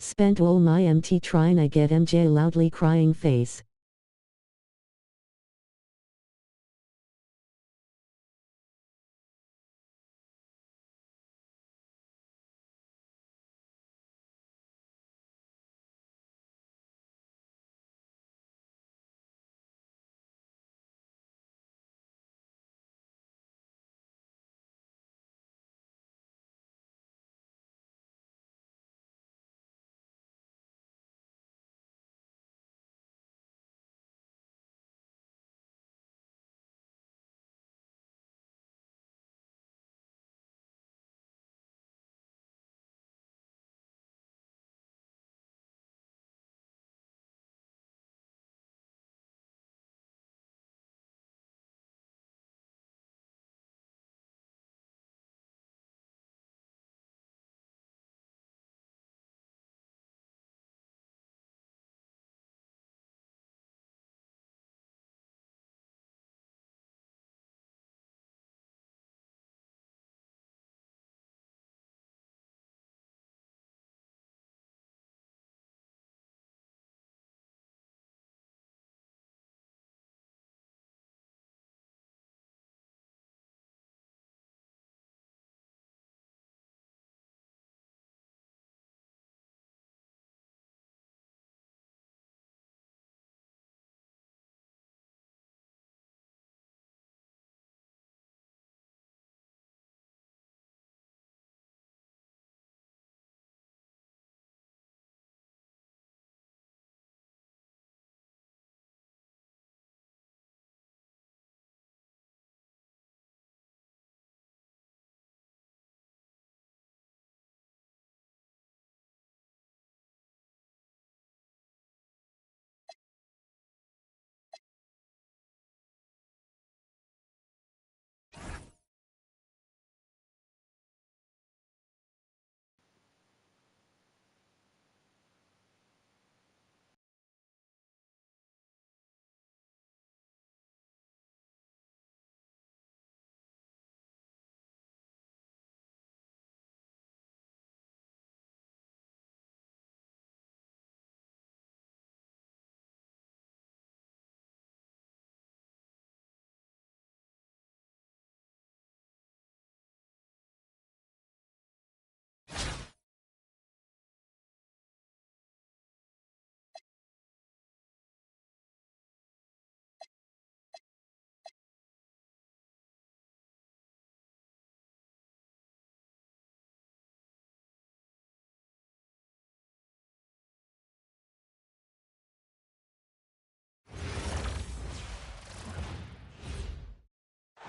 Spent all my MT trying to get MJ loudly crying face.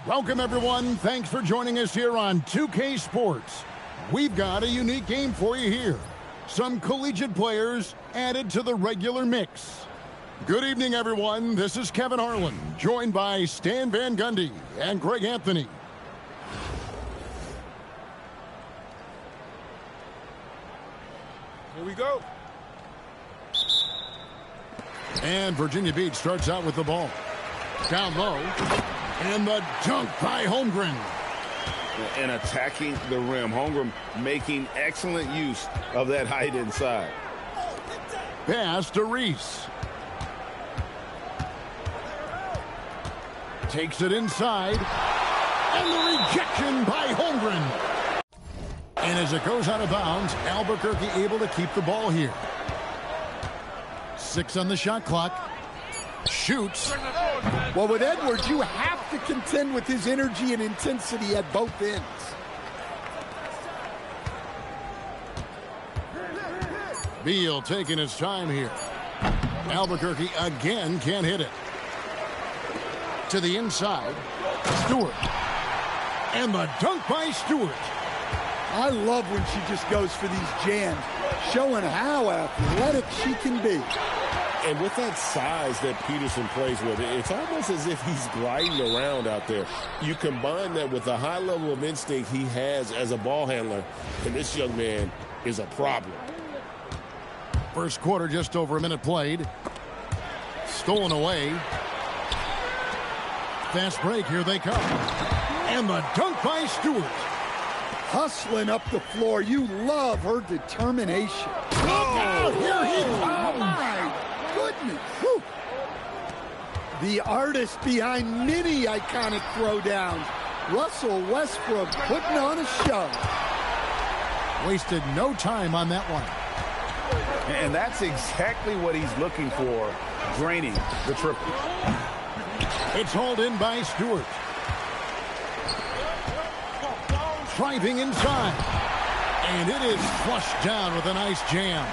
Welcome, everyone. Thanks for joining us here on 2K Sports. We've got a unique game for you here. Some collegiate players added to the regular mix. Good evening, everyone. This is Kevin Harlan, joined by Stan Van Gundy and Greg Anthony. Here we go. And Virginia Beach starts out with the ball. Down low. And the dunk by Holmgren. And attacking the rim. Holmgren making excellent use of that height inside. Pass to Reese. Takes it inside. And the rejection by Holmgren. And as it goes out of bounds, Albuquerque able to keep the ball here. 6 on the shot clock. Shoots. Well, with Edwards, you have to contend with his energy and intensity at both ends. Beal taking his time here. Albuquerque again can't hit it. To the inside. Stewart. And the dunk by Stewart. I love when she just goes for these jams, showing how athletic she can be. And with that size that Peterson plays with, it's almost as if he's gliding around out there. You combine that with the high level of instinct he has as a ball handler, and this young man is a problem. First quarter, just over a minute played. Stolen away. Fast break, here they come. And the dunk by Stewart. hustling up the floor. You love her determination. Look out! Here he Oh, comes! my goodness. Whew. The artist behind many iconic throwdowns, Russell Westbrook, putting on a show. Wasted no time on that one. And that's exactly what he's looking for, draining the triple. It's hauled in by Stewart. Driving inside. And it is flushed down with a nice jam.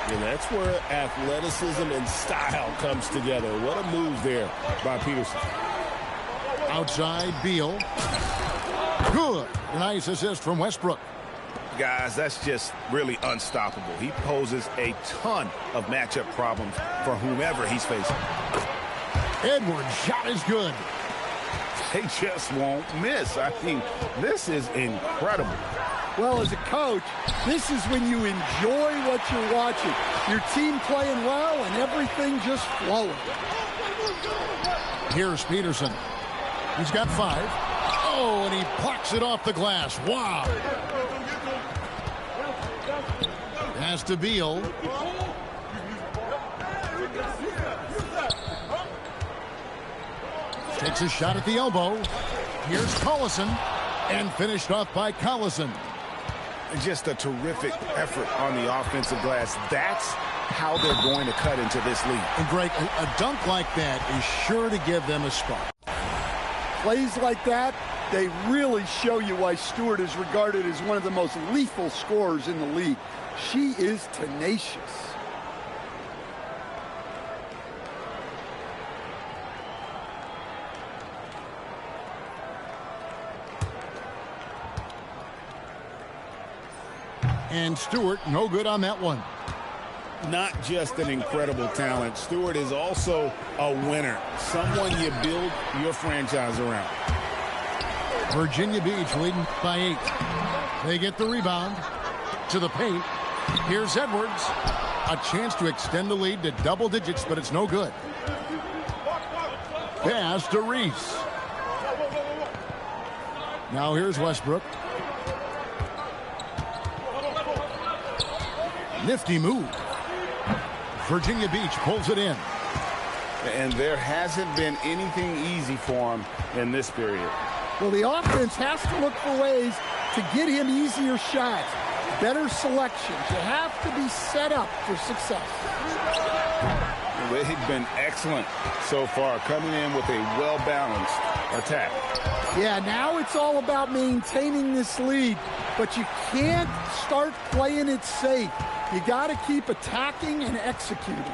And that's where athleticism and style comes together. What a move there by Peterson. Outside, Beal. Good. Nice assist from Westbrook. Guys, that's just really unstoppable. He poses a ton of matchup problems for whomever he's facing. Edwards' shot is good. They just won't miss. I mean, this is incredible. Well, as a coach, this is when you enjoy what you're watching. Your team playing well and everything just flowing. Here's Peterson. He's got 5. Oh, and he plucks it off the glass. Wow. Pass to Beal. Takes a shot at the elbow. Here's Collison. And finished off by Collison. Just a terrific effort on the offensive glass. That's how they're going to cut into this lead. And Greg, a dunk like that is sure to give them a spark. Plays like that, they really show you why Stewart is regarded as one of the most lethal scorers in the league. She is tenacious. And Stewart, no good on that one. Not just an incredible talent. Stewart is also a winner. Someone you build your franchise around. Virginia Beach leading by 8. They get the rebound to the paint. Here's Edwards. A chance to extend the lead to double digits, but it's no good. Pass to Reese. Now here's Westbrook. Nifty move. Virginia Beach pulls it in. And there hasn't been anything easy for him in this period. Well, the offense has to look for ways to get him easier shots, better selections. You have to be set up for success. They've been excellent so far, coming in with a well-balanced attack. Yeah, now it's all about maintaining this lead, but you can't start playing it safe. You got to keep attacking and executing.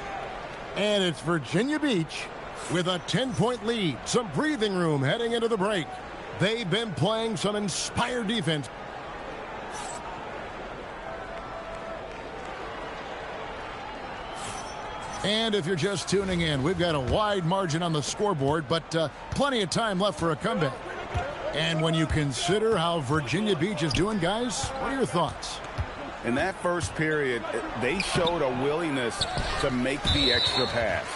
And it's Virginia Beach with a 10-point lead. Some breathing room heading into the break. They've been playing some inspired defense. And if you're just tuning in, we've got a wide margin on the scoreboard, but plenty of time left for a comeback. And when you consider how Virginia Beach is doing, guys, what are your thoughts? In that first period, they showed a willingness to make the extra pass.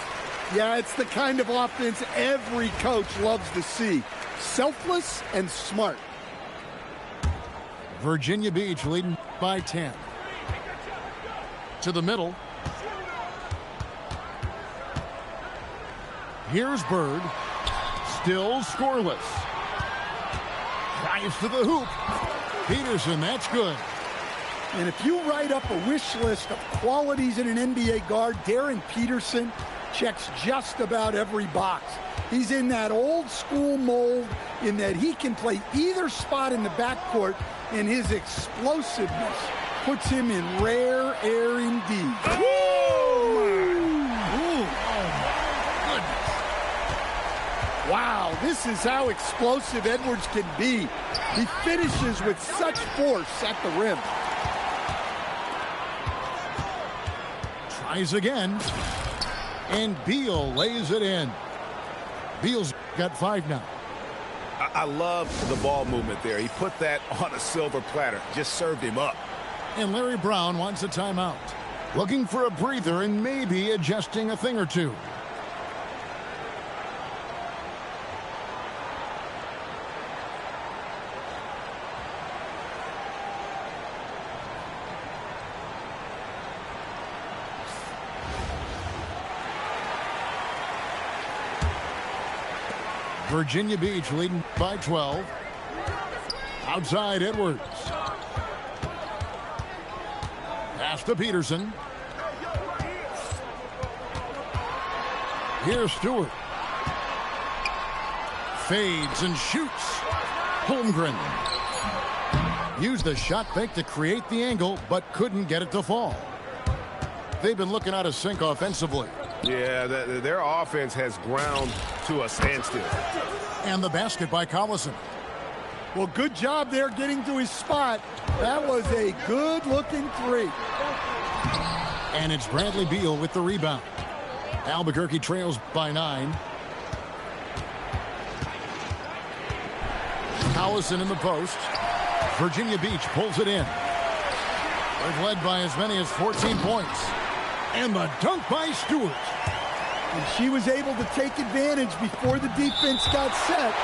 Yeah, it's the kind of offense every coach loves to see. Selfless and smart. Virginia Beach leading by 10. To the middle. Here's Bird. Still scoreless. Drives to the hoop. Peterson, that's good. And if you write up a wish list of qualities in an NBA guard, Darren Peterson checks just about every box. He's in that old school mold in that he can play either spot in the backcourt, and his explosiveness puts him in rare air indeed. Wow, this is how explosive Edwards can be. He finishes with such force at the rim. Tries again. And Beal lays it in. Beal's got 5 now. I love the ball movement there. He put that on a silver platter. Just served him up. And Larry Brown wants a timeout. Looking for a breather and maybe adjusting a thing or two. Virginia Beach leading by 12. Outside Edwards. Pass to Peterson. Here's Stewart. Fades and shoots. Holmgren. Used the shot fake to create the angle, but couldn't get it to fall. They've been looking out of sync offensively. Yeah, their offense has ground to a standstill. And the basket by Collison. Well, good job there getting to his spot. That was a good-looking three. And it's Bradley Beal with the rebound. Albuquerque trails by 9. Collison in the post. Virginia Beach pulls it in. They've led by as many as 14 points. And the dunk by Stewart. And she was able to take advantage before the defense got set.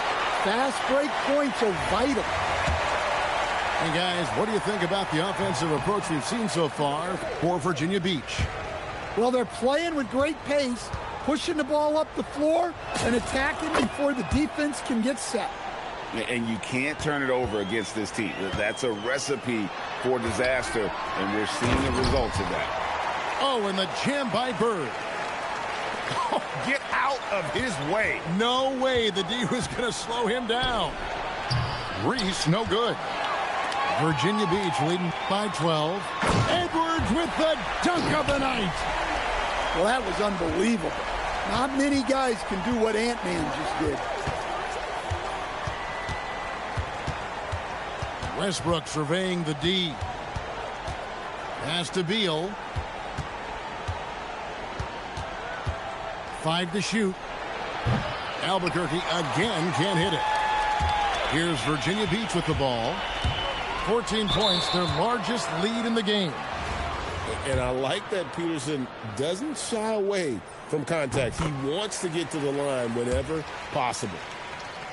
Fast break points are vital. Hey, guys, what do you think about the offensive approach we've seen so far for Virginia Beach? Well, they're playing with great pace, pushing the ball up the floor and attacking before the defense can get set. And you can't turn it over against this team. That's a recipe for disaster, and we're seeing the results of that. Oh, and the jam by Bird. Oh, get out of his way. No way the D was going to slow him down. Reese, no good. Virginia Beach leading by 12. Edwards with the dunk of the night. Well, that was unbelievable. Not many guys can do what Ant-Man just did. Westbrook surveying the D. Pass to Beal. 5 to shoot. Albuquerque again can't hit it. Here's Virginia Beach with the ball. 14 points, their largest lead in the game. And I like that Peterson doesn't shy away from contact. He wants to get to the line whenever possible.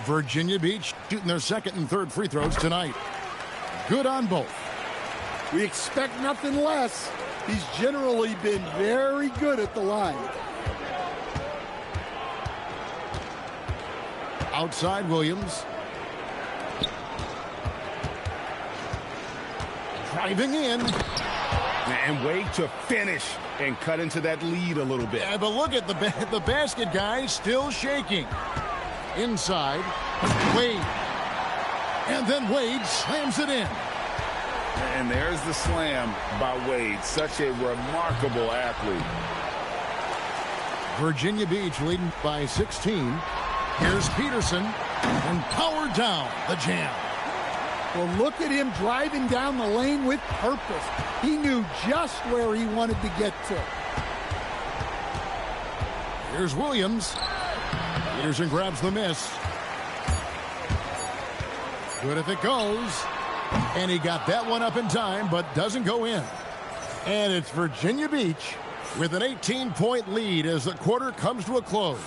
Virginia Beach shooting their second and third free throws tonight. Good on both. We expect nothing less. He's generally been very good at the line. Outside Williams. Driving in. And wait to finish and cut into that lead a little bit. Yeah, but look at the basket guy still shaking. Inside, Wade. And then Wade slams it in. And there's the slam by Wade. Such a remarkable athlete. Virginia Beach leading by 16. Here's Peterson. And powered down the jam. Well, look at him driving down the lane with purpose. He knew just where he wanted to get to. Here's Williams. Peterson grabs the miss. Good if it goes. And he got that one up in time, but doesn't go in. And it's Virginia Beach with an 18-point lead as the quarter comes to a close.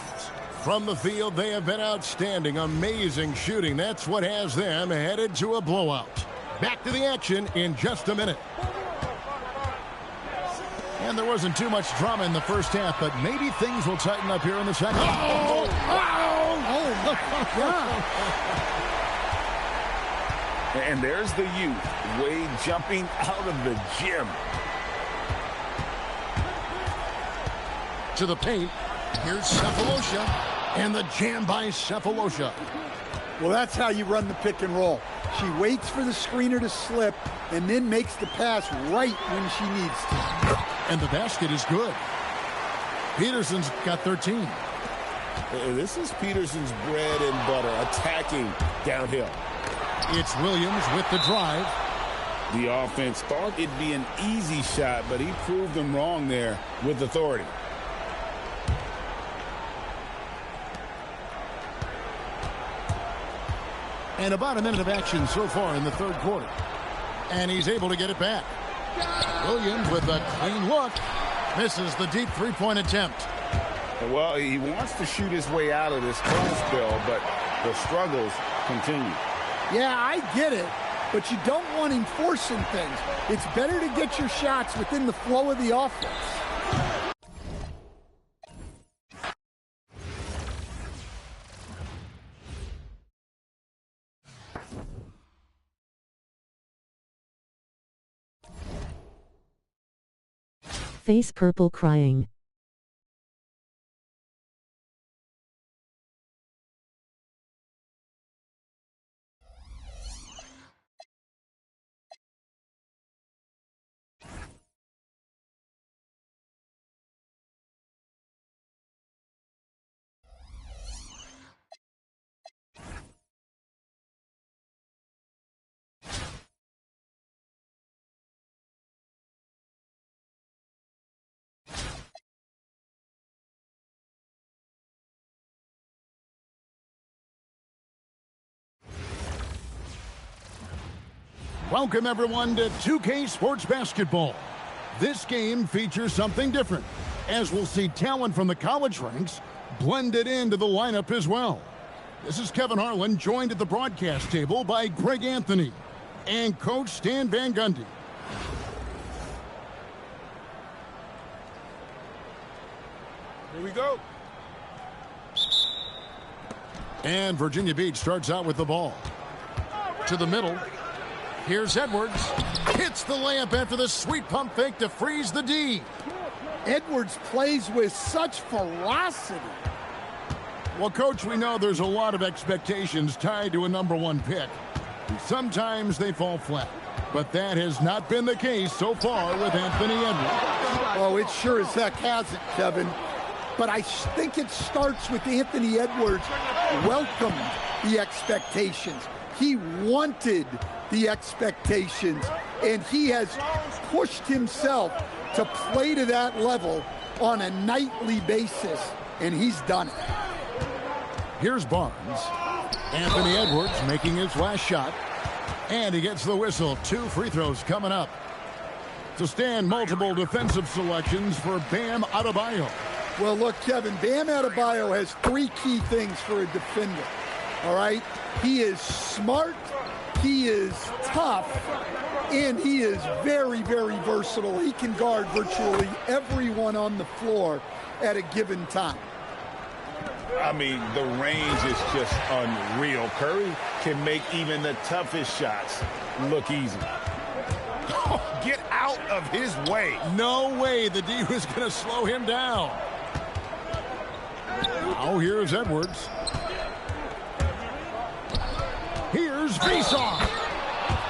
From the field, they have been outstanding. Amazing shooting. That's what has them headed to a blowout. Back to the action in just a minute. And there wasn't too much drama in the first half, but maybe things will tighten up here in the second. Oh my God. And there's the youth, Wade jumping out of the gym. To the paint. Here's Cephalosha. And the jam by Cephalosha. Well, that's how you run the pick and roll. She waits for the screener to slip and then makes the pass right when she needs to. And the basket is good. Peterson's got 13. And this is Peterson's bread and butter, attacking downhill. It's Williams with the drive. The offense thought it'd be an easy shot, but he proved them wrong there with authority. And about a minute of action so far in the third quarter. And he's able to get it back. Williams with a clean look. Misses the deep three-point attempt. Well, he wants to shoot his way out of this cold spell, but the struggles continue. Yeah, I get it, but you don't want him forcing things. It's better to get your shots within the flow of the offense. face purple crying. Welcome everyone to 2K Sports Basketball. This game features something different, as we'll see talent from the college ranks blended into the lineup as well. This is Kevin Harlan, joined at the broadcast table by Greg Anthony and Coach Stan Van Gundy. Here we go. And Virginia Beach starts out with the ball. To the middle. Here's Edwards. Hits the layup after the sweet pump fake to freeze the D. Edwards plays with such ferocity. Well, Coach, we know there's a lot of expectations tied to a #1 pick. Sometimes they fall flat, but that has not been the case so far with Anthony Edwards. Oh, it sure as heck hasn't, Kevin. But I think it starts with Anthony Edwards welcomed the expectations. He wanted the expectations, and he has pushed himself to play to that level on a nightly basis, and he's done it. Here's Barnes. Anthony Edwards making his last shot, and he gets the whistle. 2 free throws coming up. To stand multiple defensive selections for Bam Adebayo. Well, look, Kevin, Bam Adebayo has 3 key things for a defender, all right? He is smart, he is tough, and he is very, very versatile. He can guard virtually everyone on the floor at a given time. I mean, the range is just unreal. Curry can make even the toughest shots look easy. Get out of his way. No way the D was going to slow him down. Now here's Edwards. Here's Faceoff.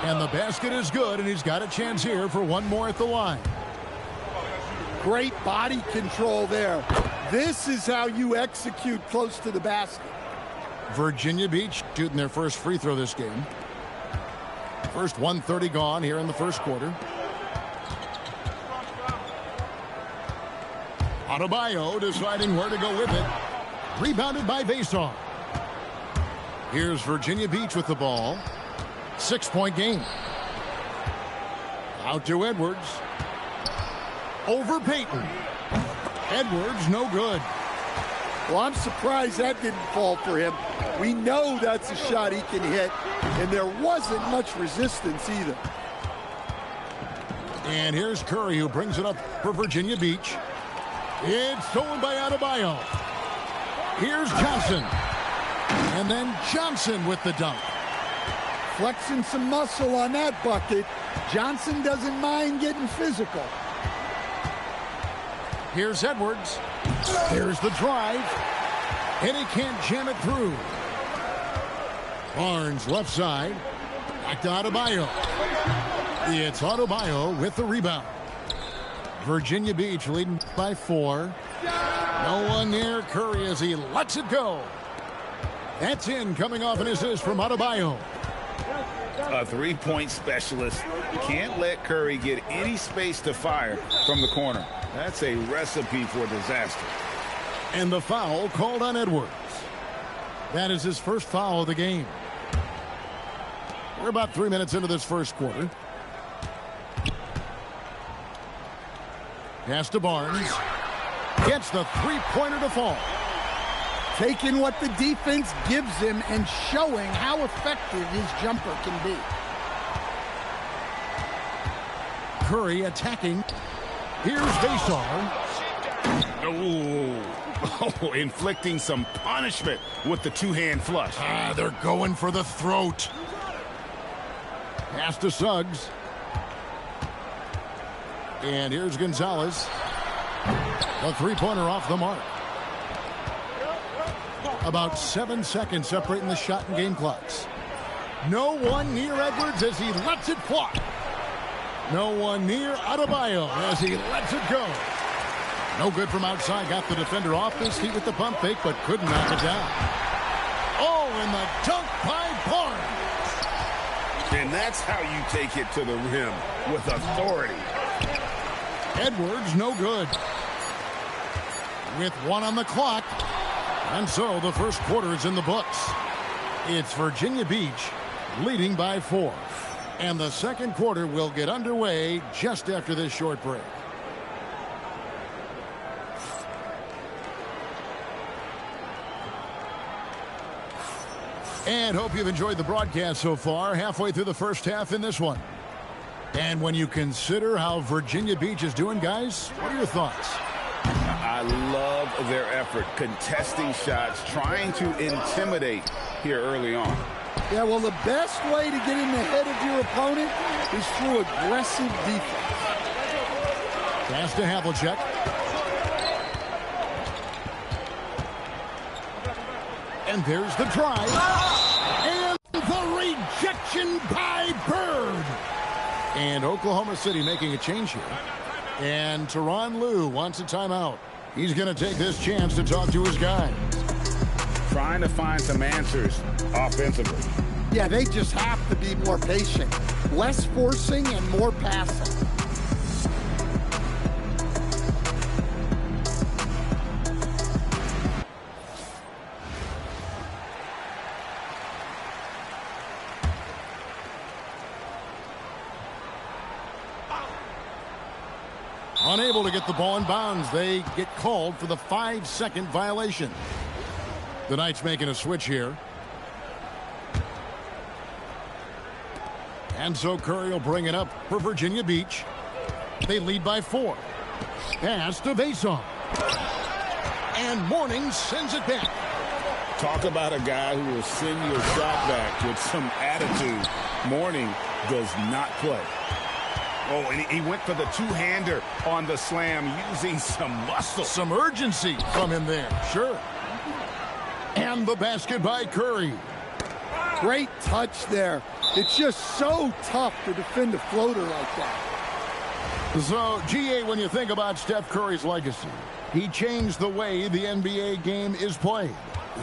And the basket is good, and he's got a chance here for one more at the line. Great body control there. This is how you execute close to the basket. Virginia Beach shooting their first free throw this game. First 1:30 gone here in the first quarter. Adebayo deciding where to go with it. Rebounded by Faceoff. Here's Virginia Beach with the ball. 6-point game. Out to Edwards. Over Payton. Edwards, no good. Well, I'm surprised that didn't fall for him. We know that's a shot he can hit, and there wasn't much resistance either. And here's Curry, who brings it up for Virginia Beach. It's stolen by Adebayo. Here's Johnson. And then Johnson with the dunk. Flexing some muscle on that bucket. Johnson doesn't mind getting physical. Here's Edwards. Here's the drive. And he can't jam it through. Barnes left side. Back to Adebayo. It's Adebayo with the rebound. Virginia Beach leading by 4. No one near Curry as he lets it go. That's in, coming off an assist from Adebayo. A three-point specialist can't let Curry get any space to fire from the corner. That's a recipe for disaster. And the foul called on Edwards. That is his first foul of the game. We're about 3 minutes into this first quarter. Pass to Barnes. Gets the three-pointer to fall. Taking what the defense gives him and showing how effective his jumper can be. Curry attacking. Here's Faceoff. Oh, inflicting some punishment with the two-hand flush. They're going for the throat. Pass to Suggs. And here's Gonzalez. A three-pointer off the mark. About 7 seconds separating the shot and game clocks. No one near Edwards as he lets it fly. No one near Adebayo as he lets it go. No good from outside. Got the defender off his feet with the pump fake, but couldn't knock it down. Oh, and the dunk by Barnes. And that's how you take it to the rim, with authority. Edwards, no good. With 1 on the clock. And so the first quarter is in the books. It's Virginia Beach leading by 4. And the second quarter will get underway just after this short break. And hope you've enjoyed the broadcast so far. Halfway through the first half in this one. And when you consider how Virginia Beach is doing, guys, what are your thoughts? I love their effort, contesting shots, trying to intimidate here early on. Yeah, well, the best way to get in the head of your opponent is through aggressive defense. Pass to Havlicek. And there's the drive. And the rejection by Bird. And Oklahoma City making a change here. And Tyronn Lue wants a timeout. He's going to take this chance to talk to his guys. Trying to find some answers offensively. Yeah, they just have to be more patient. Less forcing and more passing. Unable to get the ball in bounds. They get called for the 5-second violation. The Knights making a switch here. And so Curry will bring it up for Virginia Beach. They lead by 4. Pass to Vason. And Mourning sends it back. Talk about a guy who will send your shot back with some attitude. Mourning does not play. Oh, and he went for the two-hander on the slam, using some muscle. Some urgency from him there, sure. And the basket by Curry. Great touch there. It's just so tough to defend a floater like that. So, GA, when you think about Steph Curry's legacy, he changed the way the NBA game is played.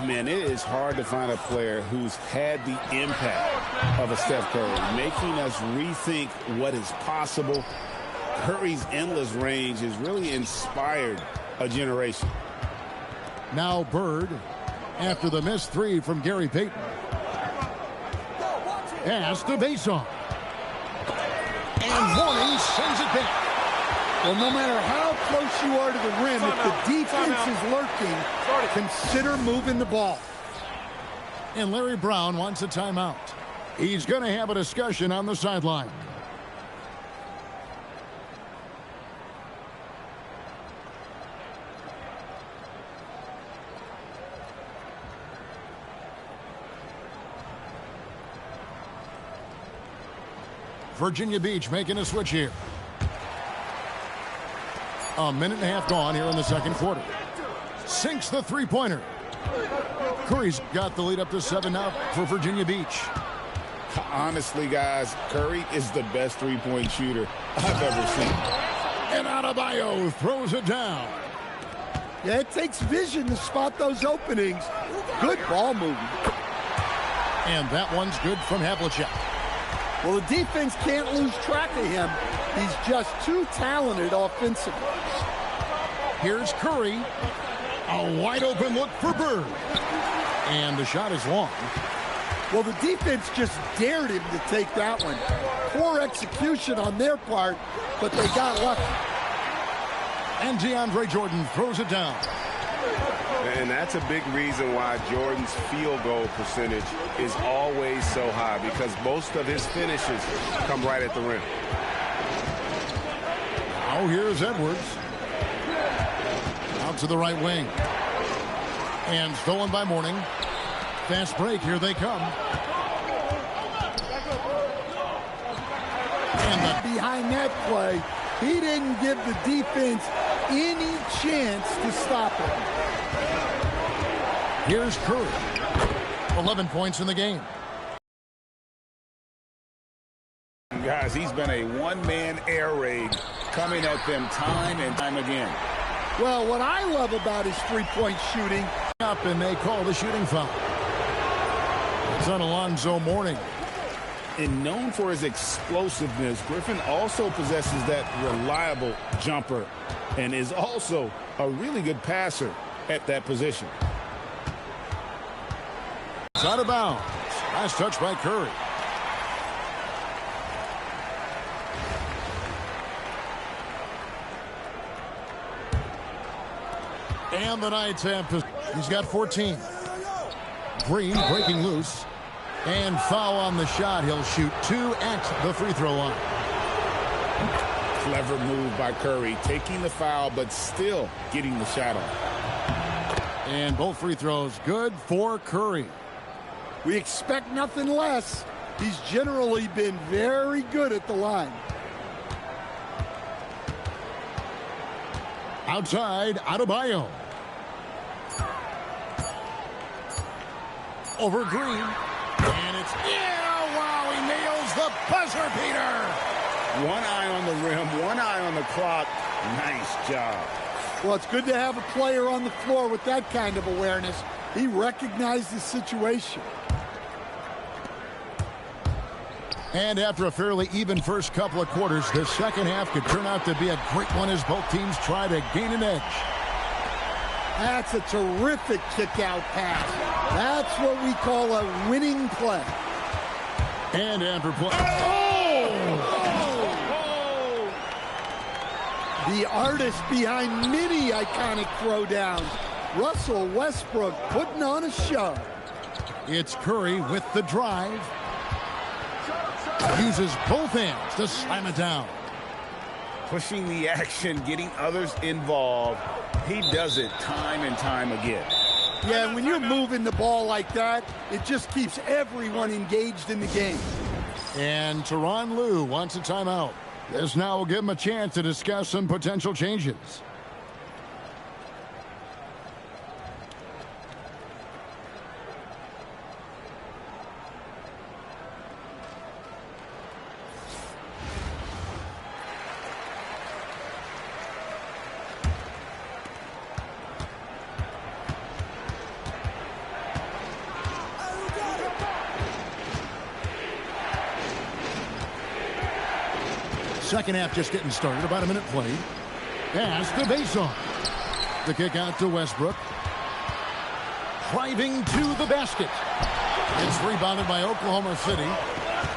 Man, it is hard to find a player who's had the impact of a Steph Curry, making us rethink what is possible. Curry's endless range has really inspired a generation. Now Bird, after the missed 3 from Gary Payton. Pass to Vason. And Mourning sends it back. Well, no matter how close you are to the rim, if the defense is lurking, consider moving the ball. And Larry Brown wants a timeout. He's going to have a discussion on the sideline. Virginia Beach making a switch here. A minute and a half gone here in the second quarter. Sinks the three-pointer. Curry's got the lead up to 7 now for Virginia Beach. Honestly, guys, Curry is the best three-point shooter I've ever seen. And Adebayo throws it down. Yeah, it takes vision to spot those openings. Good ball movement. And that one's good from Havlicek. Well, the defense can't lose track of him. He's just too talented offensively. Here's Curry. A wide open look for Bird. And the shot is long. Well, the defense just dared him to take that one. Poor execution on their part, but they got lucky. And DeAndre Jordan throws it down. And that's a big reason why Jordan's field goal percentage is always so high, because most of his finishes come right at the rim. Now here's Edwards. Out to the right wing. And stolen by Mourning. Fast break, here they come. And behind that play, he didn't give the defense any chance to stop him. Here's Curry. 11 points in the game. Guys, he's been a one-man air raid coming at them time and time again. Well, what I love about his three-point shooting. Up and they call the shooting foul. It's on Alonzo Mourning. And known for his explosiveness, Griffin also possesses that reliable jumper and is also a really good passer at that position. It's out of bounds. Nice touch by Curry. And the Knights have, he's got 14. Green breaking loose. And foul on the shot. He'll shoot 2 at the free throw line. Clever move by Curry, taking the foul, but still getting the shot off. And both free throws good for Curry. We expect nothing less. He's generally been very good at the line. Outside, Adebayo. Over Green. And it's, wow, he nails the buzzer beater. One eye on the rim, one eye on the clock. Nice job. Well, it's good to have a player on the floor with that kind of awareness. He recognized the situation. And after a fairly even first couple of quarters, the second half could turn out to be a great one as both teams try to gain an edge. That's a terrific kick-out pass. That's what we call a winning play. And after play. The artist behind many iconic throwdowns, Russell Westbrook, putting on a show. It's Curry with the drive. Uses both hands to slam it down. Pushing the action, getting others involved. He does it time and time again. Yeah, when you're moving the ball like that, it just keeps everyone engaged in the game. And Tyronn Lue wants a timeout. This now will give him a chance to discuss some potential changes. Second half just getting started. About a minute played. Pass the base on. The kick out to Westbrook. Driving to the basket. It's rebounded by Oklahoma City.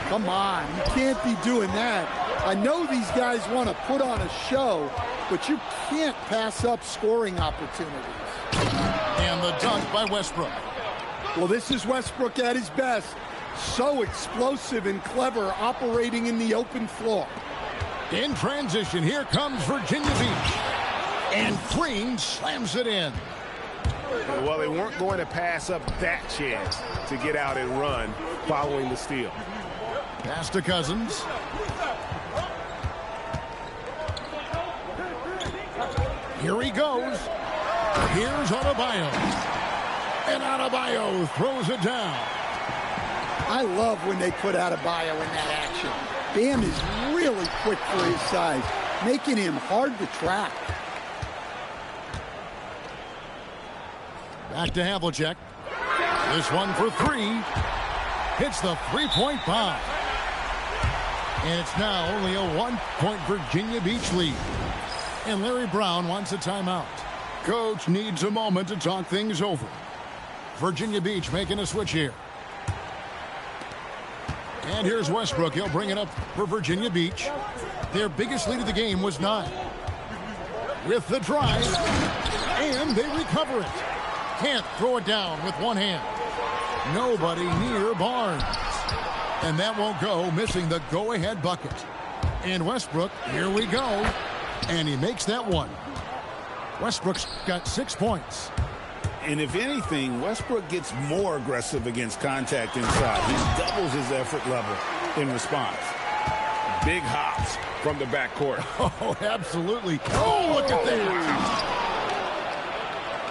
Come on, you can't be doing that. I know these guys want to put on a show, but you can't pass up scoring opportunities. And the dunk by Westbrook. Well, this is Westbrook at his best. So explosive and clever, operating in the open floor. In transition, here comes Virginia Beach. And Green slams it in. Well, they weren't going to pass up that chance to get out and run following the steal. Pass to Cousins. Here he goes. Here's Adebayo. And Adebayo throws it down. I love when they put Adebayo in that action. Bam is really quick for his size, making him hard to track. Back to Havlicek. This one for three. Hits the three-point bomb. And it's now only a one-point Virginia Beach lead. And Larry Brown wants a timeout. Coach needs a moment to talk things over. Virginia Beach making a switch here. And here's Westbrook. He'll bring it up for Virginia Beach. Their biggest lead of the game was 9. With the drive. And they recover it. Can't throw it down with one hand. Nobody near Barnes. And that won't go, missing the go-ahead bucket. And Westbrook, here we go. And he makes that one. Westbrook's got 6 points. And if anything, Westbrook gets more aggressive against contact inside. He doubles his effort level in response. Big hops from the backcourt. Oh, absolutely. Oh, look at that.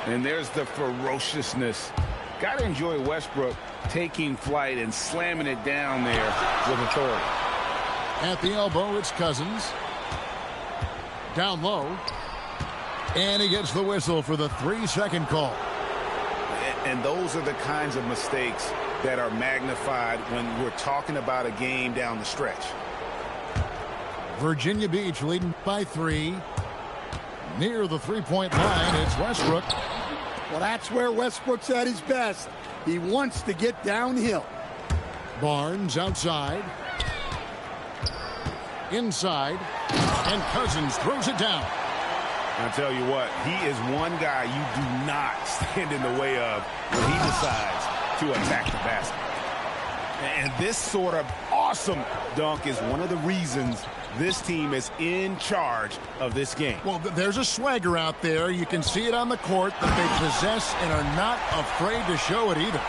And there's the ferociousness. Got to enjoy Westbrook taking flight and slamming it down there with authority. At the elbow, it's Cousins. Down low. And he gets the whistle for the 3-second call. And those are the kinds of mistakes that are magnified when we're talking about a game down the stretch. Virginia Beach leading by 3. Near the three-point line, it's Westbrook. Well, that's where Westbrook's at his best. He wants to get downhill. Barnes outside. Inside. And Cousins throws it down. I tell you what, he is one guy you do not stand in the way of when he decides to attack the basket. And this sort of awesome dunk is one of the reasons this team is in charge of this game. Well, there's a swagger out there. You can see it on the court that they possess and are not afraid to show it either.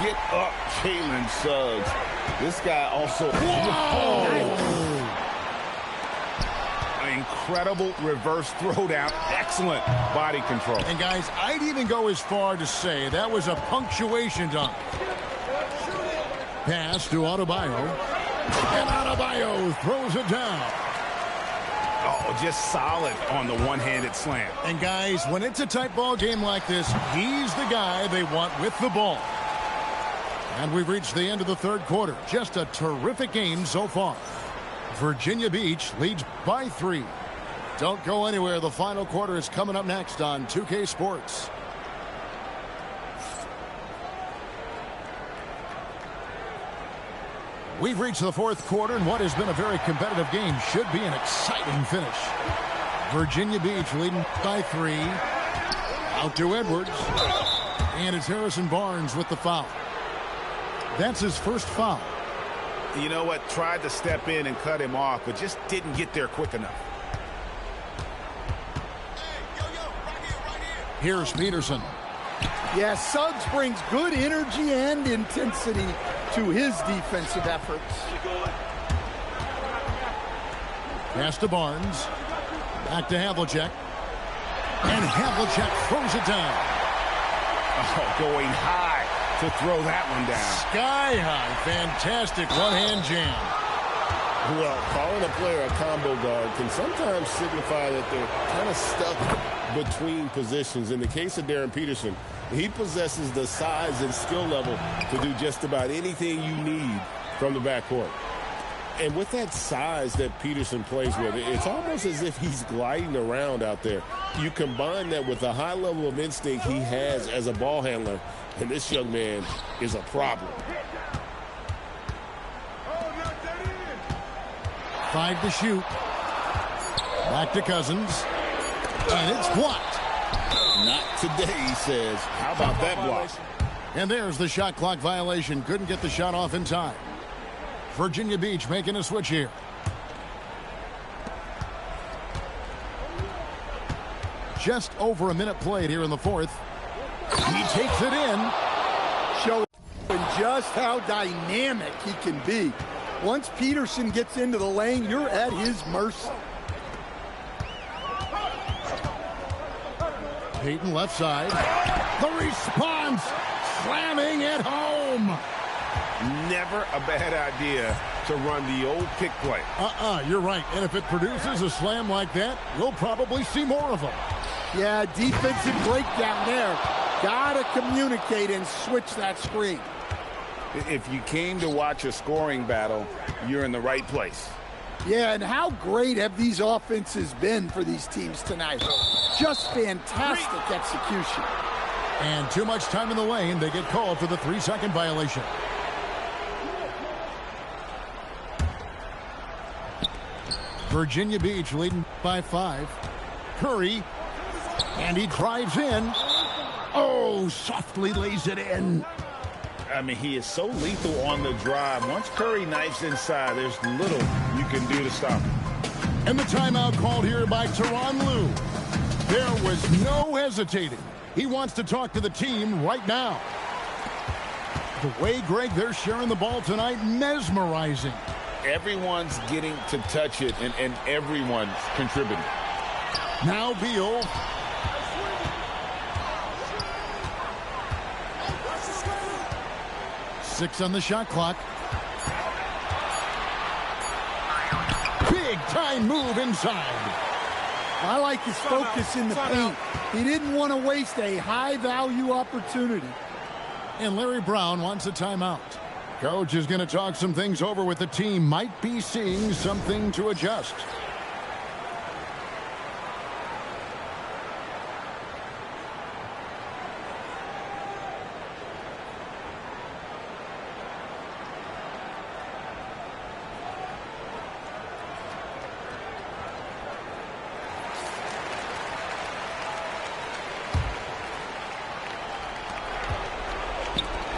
Get up, Jalen Suggs. This guy also... Whoa! Incredible reverse throwdown. Excellent body control. And guys, I'd even go as far to say that was a punctuation dunk. Pass to Adebayo. And Adebayo throws it down. Oh, just solid on the one-handed slam. And guys, when it's a tight ball game like this, he's the guy they want with the ball. And we've reached the end of the third quarter. Just a terrific game so far. Virginia Beach leads by 3. Don't go anywhere. The final quarter is coming up next on 2K Sports. We've reached the fourth quarter, and what has been a very competitive game should be an exciting finish. Virginia Beach leading by 3. Out to Edwards. And it's Harrison Barnes with the foul. That's his first foul. You know what? Tried to step in and cut him off, but just didn't get there quick enough. Here's Peterson. Yeah, Suggs brings good energy and intensity to his defensive efforts. Pass to Barnes. Back to Havlicek. And Havlicek throws it down. Oh, going high to throw that one down. Sky high. Fantastic one-hand jam. Well, calling a player a combo guard can sometimes signify that they're kind of stuck between positions. In the case of Darren Peterson, he possesses the size and skill level to do just about anything you need from the backcourt. And with that size that Peterson plays with, it's almost as if he's gliding around out there. You combine that with the high level of instinct he has as a ball handler, and this young man is a problem. 5 to shoot. Back to Cousins. And it's blocked. Not today, he says. How about that block? And there's the shot clock violation. Couldn't get the shot off in time. Virginia Beach making a switch here. Just over a minute played here in the fourth. He takes it in. Showing just how dynamic he can be. Once Peterson gets into the lane, you're at his mercy. Peyton left side. The response. Slamming at home. Never a bad idea to run the old pick play. You're right. And if it produces a slam like that, we'll probably see more of them. Yeah, defensive breakdown there. Gotta communicate and switch that screen. If you came to watch a scoring battle, you're in the right place. Yeah, and how great have these offenses been for these teams tonight? Just fantastic execution. And too much time in the lane. They get called for the 3-second violation. Virginia Beach leading by 5. Curry. And he drives in. Oh, softly lays it in. I mean, he is so lethal on the drive. Once Curry knifes inside, there's little you can do to stop him. And the timeout called here by Tyronn Lue. There was no hesitating. He wants to talk to the team right now. The way, Greg, they're sharing the ball tonight, mesmerizing. Everyone's getting to touch it, and everyone's contributing. Now Beal. Six on the shot clock. Big time move inside. I like his focus in the paint. He didn't want to waste a high-value opportunity. And Larry Brown wants a timeout. Coach is going to talk some things over with the team. Might be seeing something to adjust.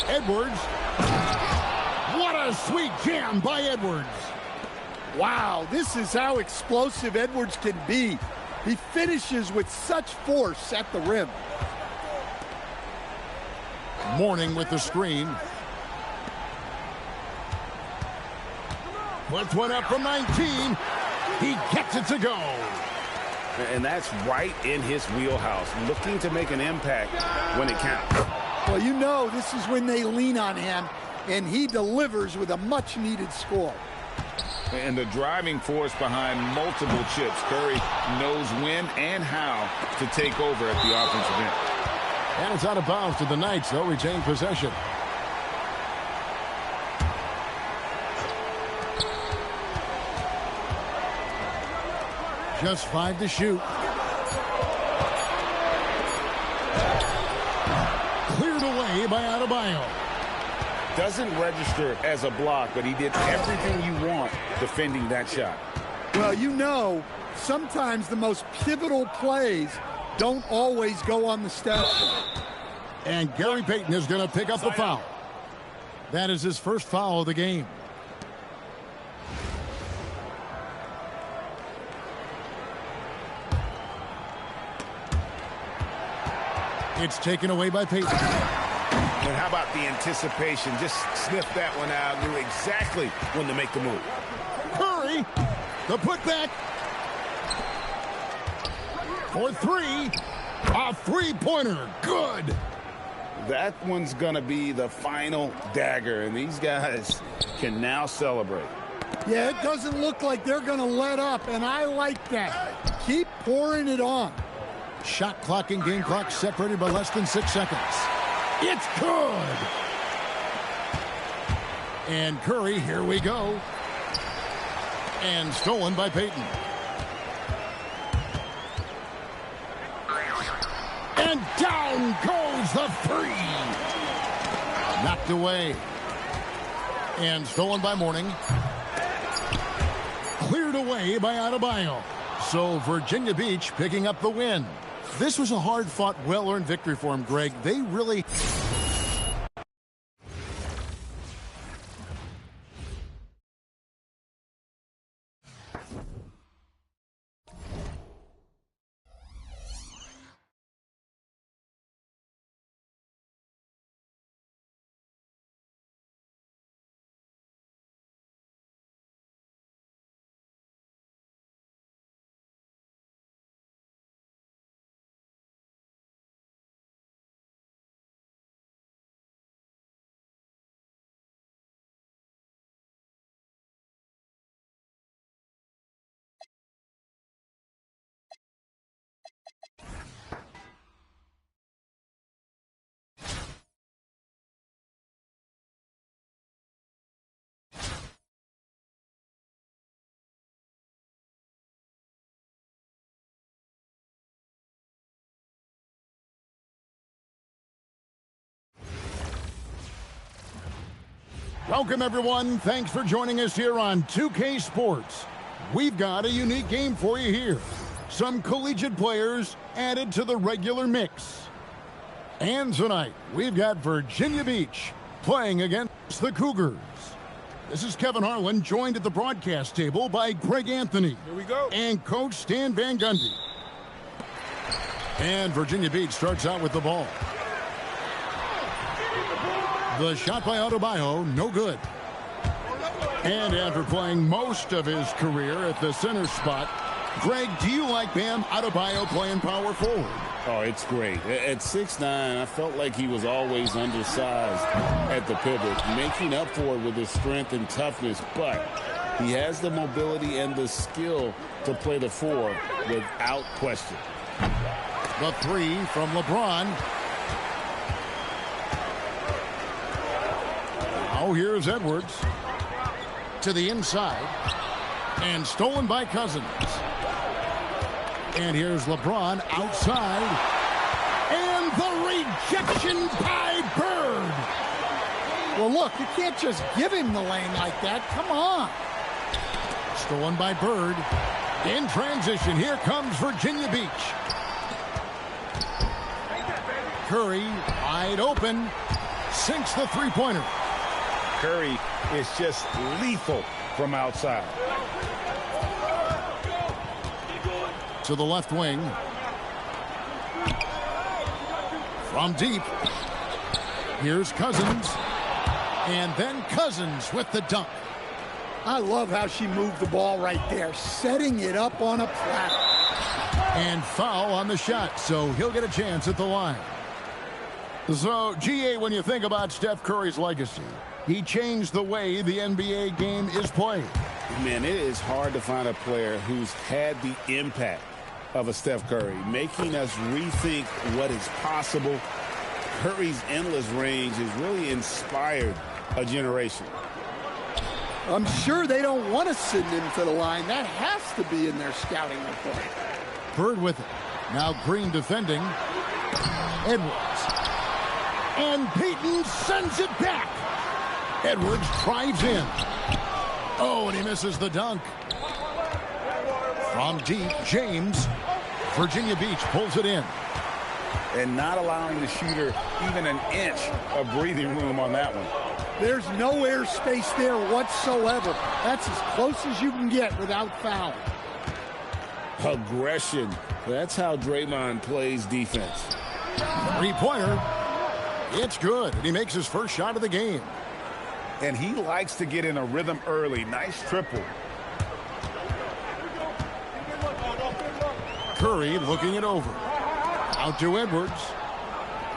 Edwards. What a sweet jam by Edwards. Wow, this is how explosive Edwards can be. He finishes with such force at the rim. Mourning with the screen. Puts one up from 19. He gets it to go. And that's right in his wheelhouse, looking to make an impact when it counts. Well, you know this is when they lean on him, and he delivers with a much-needed score. And the driving force behind multiple chips. Curry knows when and how to take over at the offensive end. And it's out of bounds to the Knights. They'll retain possession. Just 5 to shoot. Cleared away by Adebayo. Doesn't register as a block, but he did everything you want defending that shot. Well, you know, sometimes the most pivotal plays don't always go on the step. And Gary Payton is going to pick up the foul. That is his first foul of the game. It's taken away by Payton. And how about the anticipation? Just sniffed that one out, knew exactly when to make the move. Curry, the putback. For three. A three-pointer. Good. That one's going to be the final dagger, and these guys can now celebrate. Yeah, it doesn't look like they're going to let up, and I like that. Keep pouring it on. Shot clock and game clock separated by less than 6 seconds. It's good. And Curry, here we go. And stolen by Payton. And down goes the three. Knocked away. And stolen by Mourning. Cleared away by Adebayo. So Virginia Beach picking up the win. This was a hard-fought, well-earned victory for him, Greg. They really... Welcome, everyone. Thanks for joining us here on 2K Sports. We've got a unique game for you here. Some collegiate players added to the regular mix. And tonight, we've got Virginia Beach playing against the Cougars. This is Kevin Harlan, joined at the broadcast table by Greg Anthony. Here we go. And Coach Stan Van Gundy. And Virginia Beach starts out with the ball. The shot by Adebayo, no good. And after playing most of his career at the center spot, Greg, do you like Bam Adebayo playing power forward? Oh, it's great. At 6'9", I felt like he was always undersized at the pivot, making up for it with his strength and toughness, but he has the mobility and the skill to play the 4 without question. The 3 from LeBron. Now here's Edwards to the inside and stolen by Cousins. And here's LeBron outside. And the rejection by Bird. Well, look, you can't just give him the lane like that. Come on. Stolen by Bird. In transition, here comes Virginia Beach. Curry, wide open, sinks the three-pointer. Curry is just lethal from outside. To the left wing. From deep. Here's Cousins. And then Cousins with the dunk. I love how she moved the ball right there, setting it up on a platter. And foul on the shot, so he'll get a chance at the line. So, GA, when you think about Steph Curry's legacy, he changed the way the NBA game is played. Man, it is hard to find a player who's had the impact of a Steph Curry, making us rethink what is possible. Curry's endless range has really inspired a generation. I'm sure they don't want to send him to the line. That has to be in their scouting report. Bird with it. Now Green defending. Edwards. And Payton sends it back. Edwards drives in. Oh, and he misses the dunk. From deep, James. Virginia Beach pulls it in. And not allowing the shooter even an inch of breathing room on that one. There's no air space there whatsoever. That's as close as you can get without foul. Aggression. That's how Draymond plays defense. Three-pointer. It's good, and he makes his first shot of the game. And he likes to get in a rhythm early. Nice triple. Curry looking it over. Out to Edwards.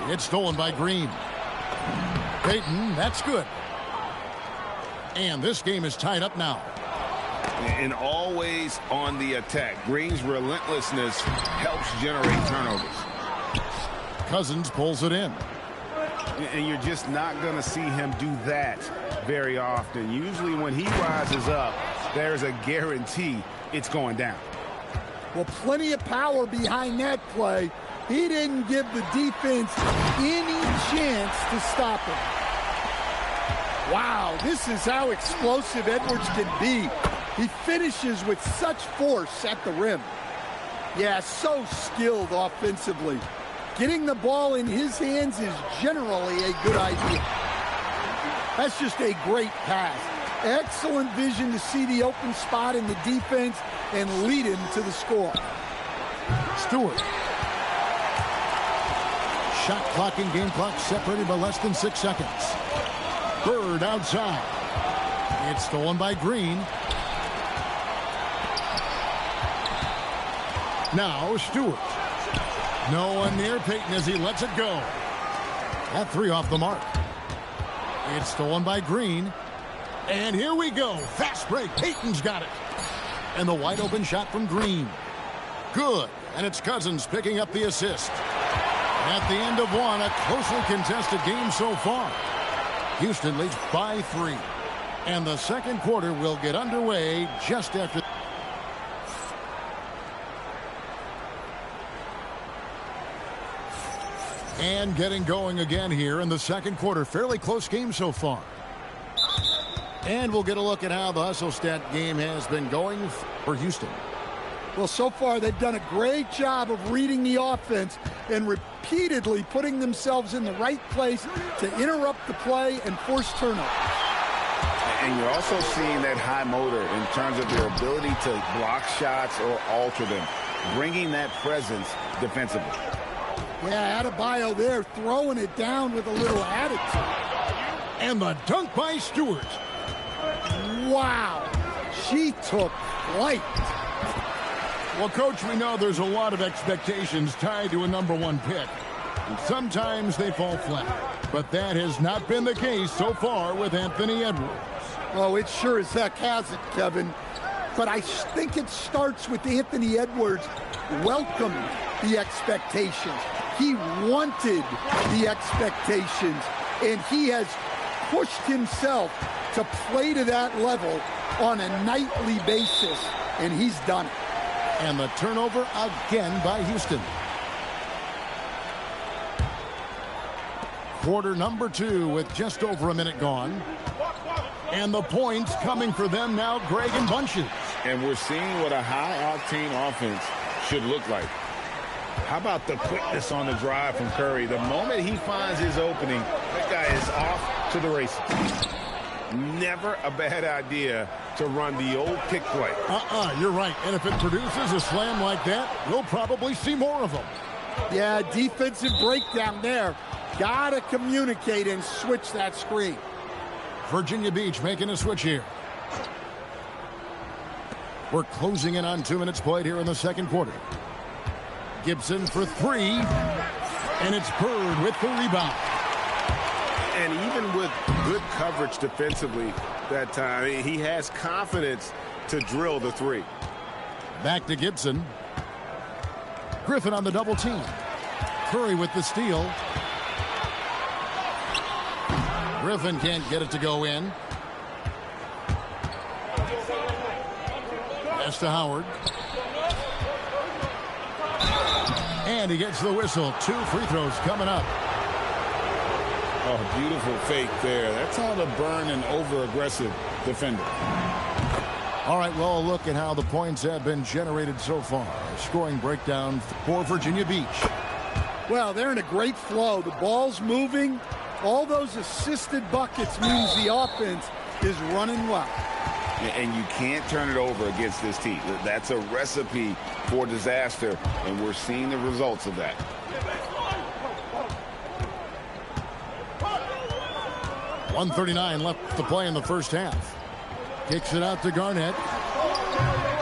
It's stolen by Green. Payton, that's good. And this game is tied up now. And always on the attack. Green's relentlessness helps generate turnovers. Cousins pulls it in. And you're just not going to see him do that very often. Usually when he rises up, there's a guarantee it's going down. Well, plenty of power behind that play. He didn't give the defense any chance to stop him. Wow, this is how explosive Edwards can be. He finishes with such force at the rim. Yeah, so skilled offensively. Getting the ball in his hands is generally a good idea. That's just a great pass. Excellent vision to see the open spot in the defense and lead him to the score. Stewart. Shot clock and game clock separated by less than 6 seconds. Bird outside. It's stolen by Green. Now Stewart. No one near Payton as he lets it go. That three off the mark. It's stolen by Green. And here we go. Fast break. Payton's got it. And the wide open shot from Green. Good. And it's Cousins picking up the assist. At the end of one, a closely contested game so far. Houston leads by 3. And the second quarter will get underway just after. And getting going again here in the second quarter. Fairly close game so far. And we'll get a look at how the hustle stat game has been going for Houston. Well, so far they've done a great job of reading the offense and repeatedly putting themselves in the right place to interrupt the play and force turnovers. And you're also seeing that high motor in terms of their ability to block shots or alter them, bringing that presence defensively. Yeah, Adebayo there throwing it down with a little attitude. And the dunk by Stewart. Wow. She took flight. Well, Coach, we know there's a lot of expectations tied to a #1 pick. And sometimes they fall flat. But that has not been the case so far with Anthony Edwards. Oh, it sure as heck hasn't, Kevin. But I think it starts with Anthony Edwards welcoming the expectations. He wanted the expectations, and he has pushed himself to play to that level on a nightly basis, and he's done it. And the turnover again by Houston. Quarter number 2 with just over a minute gone. And the points coming for them now, Greg, in bunches. And we're seeing what a high-octane offense should look like. How about the quickness on the drive from Curry? The moment he finds his opening, that guy is off to the races. Never a bad idea to run the old pick play. You're right. And if it produces a slam like that, we'll probably see more of them. Yeah, defensive breakdown there. Gotta communicate and switch that screen. Virginia Beach making a switch here. We're closing in on 2 minutes played here in the second quarter. Gibson for 3. And it's Bird with the rebound. And even with good coverage defensively that time, he has confidence to drill the 3. Back to Gibson. Griffin on the double team. Curry with the steal. Griffin can't get it to go in. Pass to Howard. And he gets the whistle. 2 free throws coming up. Oh, beautiful fake there. That's how to burn an over-aggressive defender. All right, well, look at how the points have been generated so far. Scoring breakdown for Virginia Beach. Well, they're in a great flow. The ball's moving. All those assisted buckets means the offense is running well. And you can't turn it over against this team. That's a recipe for disaster, and we're seeing the results of that. .139 left to play in the first half. Kicks it out to Garnett.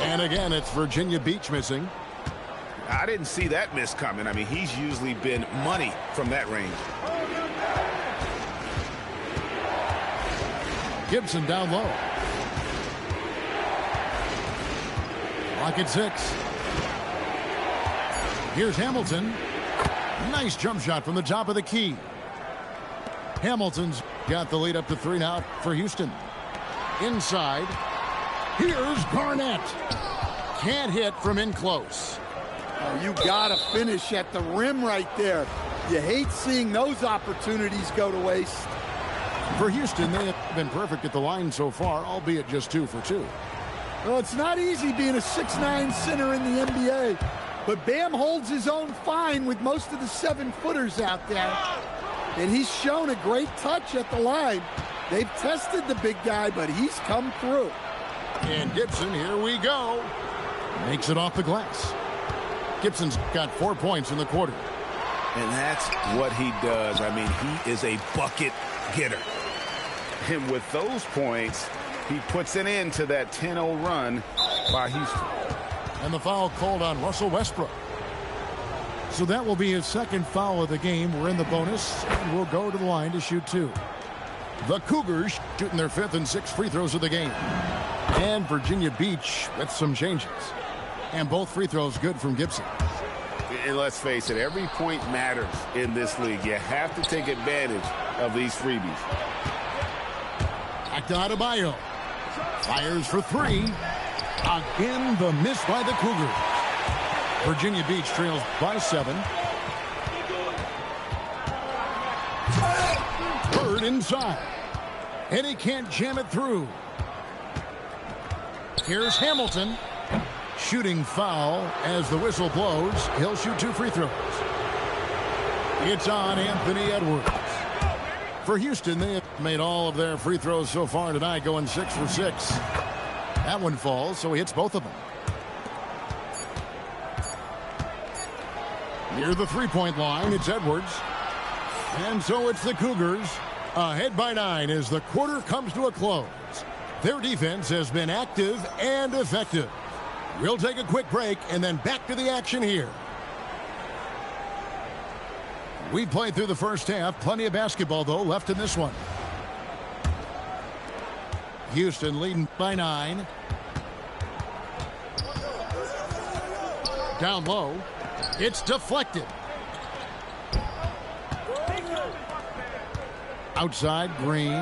And again, it's Virginia Beach missing. I didn't see that miss coming. I mean, he's usually been money from that range. Gibson down low. Clock at 6. Here's Hamilton. Nice jump shot from the top of the key. Hamilton's got the lead up to 3 now for Houston. Inside. Here's Garnett. Can't hit from in close. Oh, you gotta finish at the rim right there. You hate seeing those opportunities go to waste. For Houston, they have been perfect at the line so far, albeit just 2 for 2. Well, it's not easy being a 6'9" center in the NBA, but Bam holds his own fine with most of the 7-footers out there. And he's shown a great touch at the line. They've tested the big guy, but he's come through. And Gibson, here we go. Makes it off the glass. Gibson's got 4 points in the quarter. And that's what he does. I mean, he is a bucket getter. And with those points, he puts an end to that 10-0 run by Houston. And the foul called on Russell Westbrook. So that will be his second foul of the game. We're in the bonus, and we'll go to the line to shoot 2. The Cougars shooting their 5th and 6th free throws of the game. And Virginia Beach with some changes. And both free throws good from Gibson. And let's face it, every point matters in this league. You have to take advantage of these freebies. Back to Adebayo. Fires for 3. Again, the miss by the Cougars. Virginia Beach trails by 7. Bird inside. And he can't jam it through. Here's Hamilton. Shooting foul as the whistle blows. He'll shoot 2 free throws. It's on Anthony Edwards. For Houston, they have made all of their free throws so far tonight, going 6 for 6. That one falls, so he hits both of them. Near the 3-point line, it's Edwards. And so it's the Cougars ahead by 9 as the quarter comes to a close. Their defense has been active and effective. We'll take a quick break and then back to the action here. We played through the first half. Plenty of basketball, though, left in this one. Houston leading by 9. Down low. It's deflected. Outside, Green.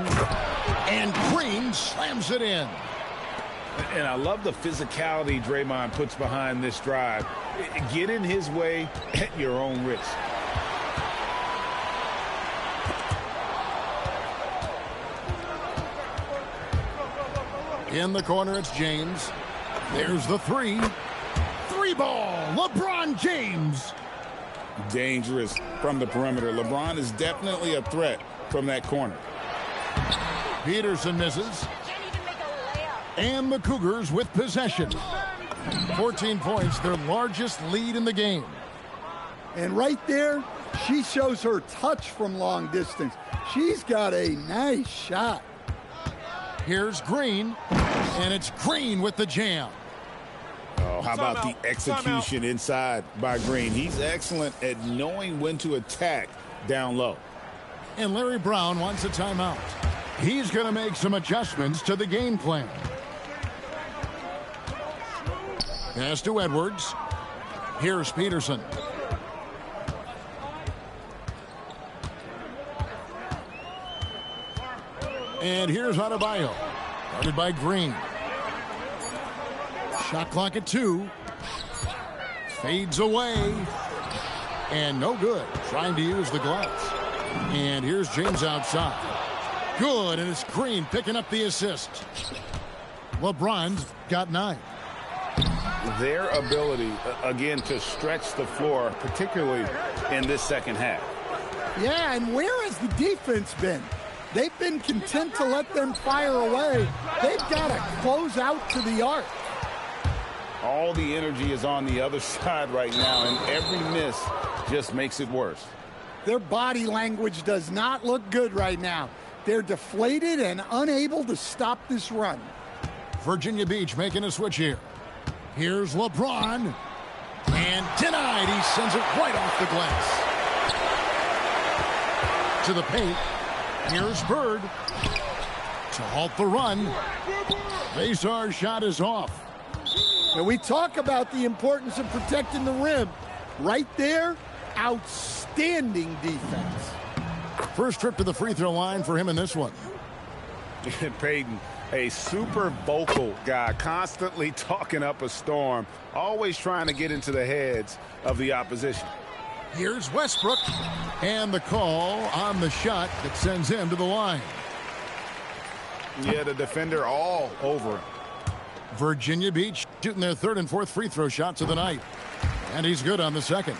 And Green slams it in. And I love the physicality Draymond puts behind this drive. Get in his way at your own risk. In the corner, it's James. There's the 3. 3-ball, LeBron James. Dangerous from the perimeter. LeBron is definitely a threat from that corner. Peterson misses. And the Cougars with possession. 14 points, their largest lead in the game. And right there, she shows her touch from long distance. She's got a nice shot. Here's Green, and it's Green with the jam. Oh, how about the execution inside by Green? He's excellent at knowing when to attack down low. And Larry Brown wants a timeout. He's going to make some adjustments to the game plan. Pass to Edwards. Here's Peterson. And here's Adebayo. Guarded by Green. Shot clock at 2. Fades away. And no good. Trying to use the gloves. And here's James outside. Good, and it's Green picking up the assist. LeBron's got 9. Their ability, again, to stretch the floor, particularly in this second half. Yeah, and where has the defense been? They've been content to let them fire away. They've got to close out to the arc. All the energy is on the other side right now, and every miss just makes it worse. Their body language does not look good right now. They're deflated and unable to stop this run. Virginia Beach making a switch here. Here's LeBron. And denied. He sends it right off the glass. To the paint. Here's Bird. To halt the run. Basar's shot is off. And we talk about the importance of protecting the rim. Right there, outstanding defense. First trip to the free throw line for him in this one. Peyton, a super vocal guy, constantly talking up a storm, always trying to get into the heads of the opposition. Here's Westbrook, and the call on the shot that sends him to the line. Yeah, the defender all over him. Virginia Beach shooting their 3rd and 4th free throw shots of the night. And he's good on the 2nd.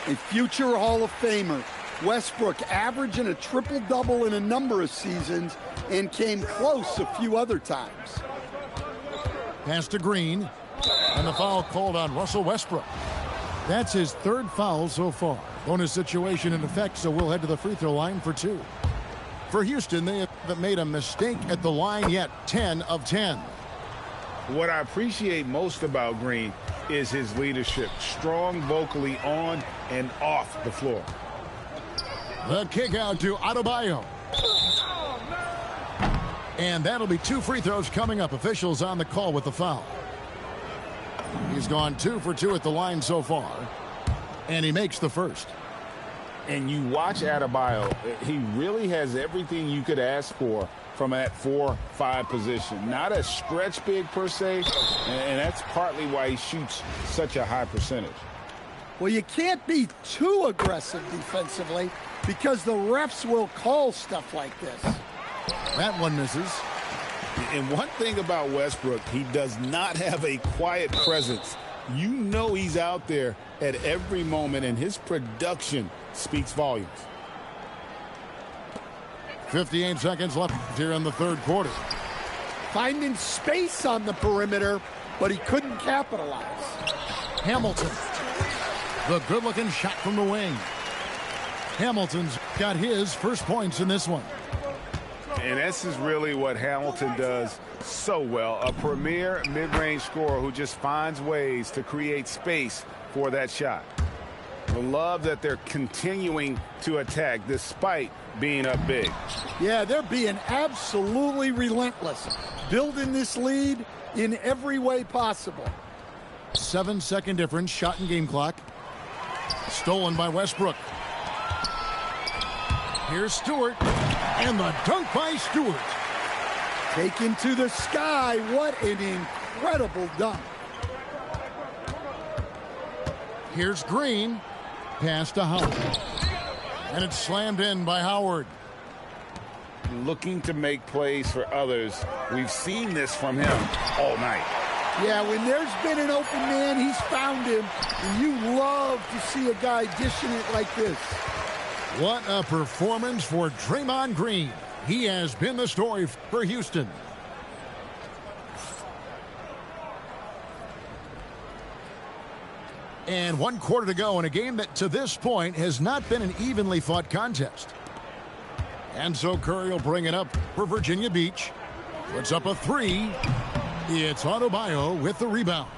A future Hall of Famer. Westbrook averaging a triple-double in a number of seasons and came close a few other times. Pass to Green. And the foul called on Russell Westbrook. That's his 3rd foul so far. Bonus situation in effect, so we'll head to the free throw line for 2. For Houston, they haven't made a mistake at the line yet. 10 of 10. What I appreciate most about Green is his leadership. Strong vocally on and off the floor. The kick out to Adebayo. And that'll be 2 free throws coming up. Officials on the call with the foul. He's gone 2 for 2 at the line so far. And he makes the first. And you watch Adebayo, he really has everything you could ask for from that 4-5 position. Not a stretch big per se, and that's partly why he shoots such a high percentage. Well, you can't be too aggressive defensively because the refs will call stuff like this. That one misses. And one thing about Westbrook, he does not have a quiet presence. You know he's out there at every moment, and his production speaks volumes. 58 seconds left here in the 3rd quarter. Finding space on the perimeter, but he couldn't capitalize. Hamilton. The good-looking shot from the wing. Hamilton's got his first points in this one. And this is really what Hamilton does so well. A premier mid-range scorer who just finds ways to create space for that shot. I love that they're continuing to attack despite being up big. Yeah, they're being absolutely relentless, building this lead in every way possible. 7-second difference, shot and game clock. Stolen by Westbrook. Here's Stewart, and the dunk by Stewart. Taken to the sky. What an incredible dunk. Here's Green. Pass to Howard. And it's slammed in by Howard. Looking to make plays for others. We've seen this from him all night. Yeah, when there's been an open man, he's found him. And you love to see a guy dishing it like this. What a performance for Draymond Green. He has been the story for Houston. And 1 quarter to go in a game that to this point has not been an evenly fought contest. And so Curry will bring it up for Virginia Beach. Puts up a 3. It's Adebayo with the rebound.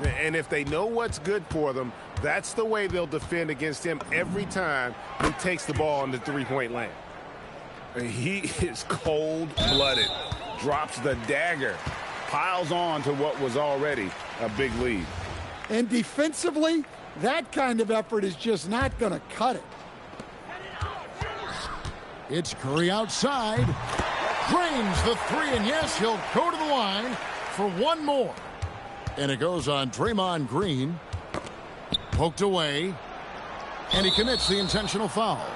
And if they know what's good for them, that's the way they'll defend against him every time he takes the ball in the three-point lane. He is cold-blooded, drops the dagger, piles on to what was already a big lead. And defensively, that kind of effort is just not going to cut it. It's Curry outside. Drains the 3, and yes, he'll go to the line for one more. And it goes on Draymond Green. Poked away. And he commits the intentional foul.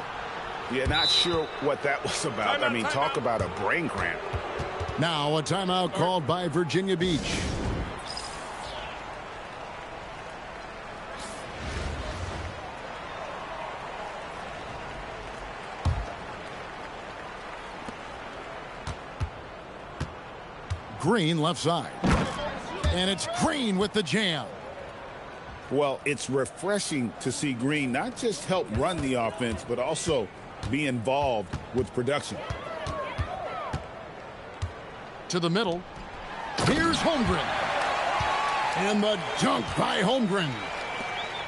Yeah, not sure what that was about. I mean, talk about a brain cramp. Now a timeout called by Virginia Beach. Green left side. And it's Green with the jam. Well, it's refreshing to see Green not just help run the offense, but also be involved with production. To the middle. Here's Holmgren. And the dunk by Holmgren.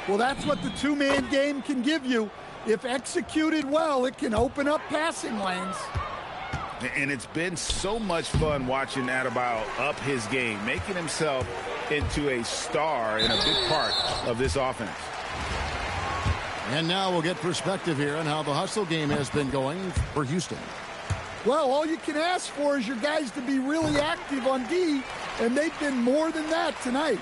Well, that's what the two-man game can give you. If executed well, it can open up passing lanes. And it's been so much fun watching Adebayo up his game, making himself into a star and a big part of this offense. And now we'll get perspective here on how the hustle game has been going for Houston. Well, all you can ask for is your guys to be really active on D, and they've been more than that tonight.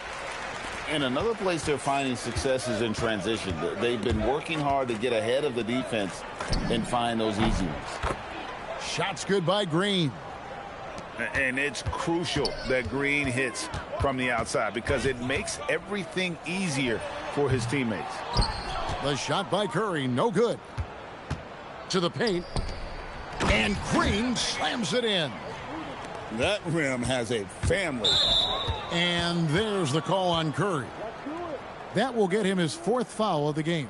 And another place they're finding success is in transition. They've been working hard to get ahead of the defense and find those easy ones. Shots good by Green. And it's crucial that Green hits from the outside because it makes everything easier for his teammates. The shot by Curry, no good. To the paint. And Green slams it in. That rim has a family. And there's the call on Curry. That will get him his 4th foul of the game.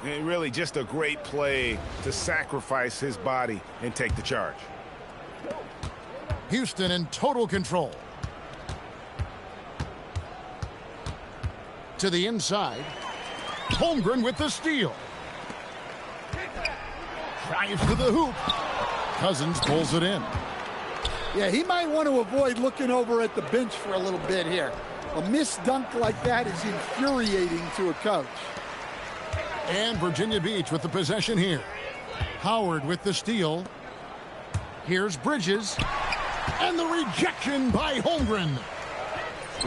And really just a great play to sacrifice his body and take the charge. Houston in total control. To the inside. Holmgren with the steal. Drives to the hoop. Cousins pulls it in. Yeah, he might want to avoid looking over at the bench for a little bit here. A missed dunk like that is infuriating to a coach. And Virginia Beach with the possession here. Howard with the steal. Here's Bridges. And the rejection by Holmgren.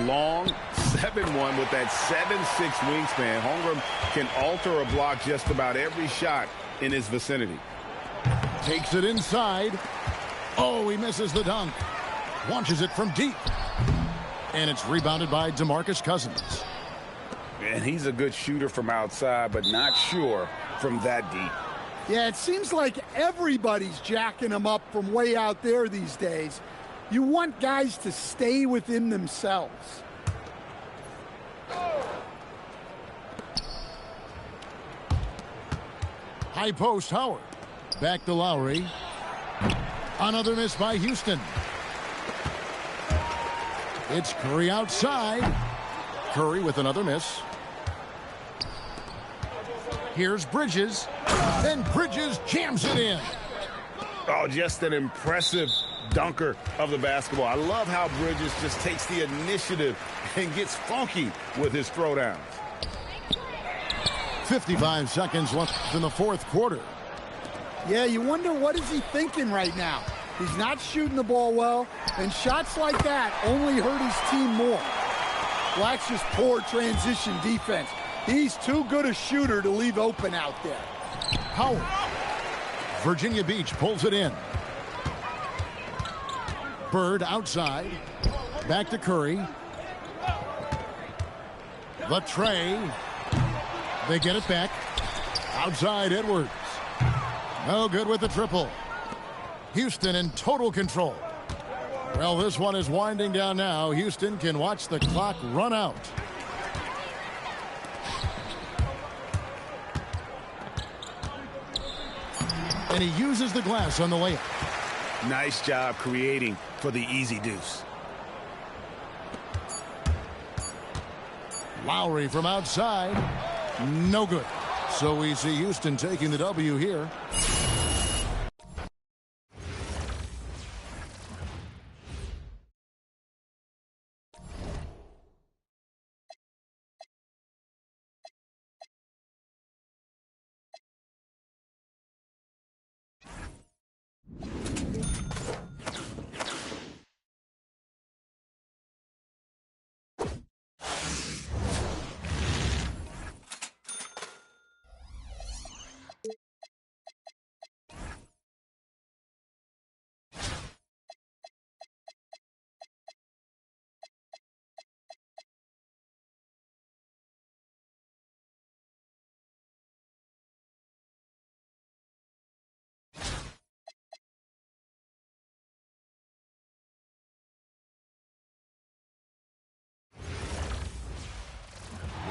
Long 7-1 with that 7'6" wingspan. Holmgren can alter a block just about every shot in his vicinity. Takes it inside. Oh, he misses the dunk. Launches it from deep. And it's rebounded by DeMarcus Cousins. And he's a good shooter from outside, but not sure from that deep. Yeah, it seems like everybody's jacking him up from way out there these days. You want guys to stay within themselves. High post, Howard. Back to Lowry. Another miss by Houston. It's Curry outside. Curry with another miss. Here's Bridges. And Bridges jams it in. Oh, just an impressive dunker of the basketball. I love how Bridges just takes the initiative and gets funky with his throwdowns. 55 seconds left in the fourth quarter. Yeah, you wonder what is he thinking right now. He's not shooting the ball well, and shots like that only hurt his team more. Well, that's just poor transition defense. He's too good a shooter to leave open out there. Howard. Virginia Beach pulls it in. Bird outside. Back to Curry. The tray. They get it back. Outside Edwards. No good with the triple. Houston in total control. Well, this one is winding down now. Houston can watch the clock run out. And he uses the glass on the layup. Nice job creating for the easy deuce. Lowry from outside. No good. So we see Houston taking the W here.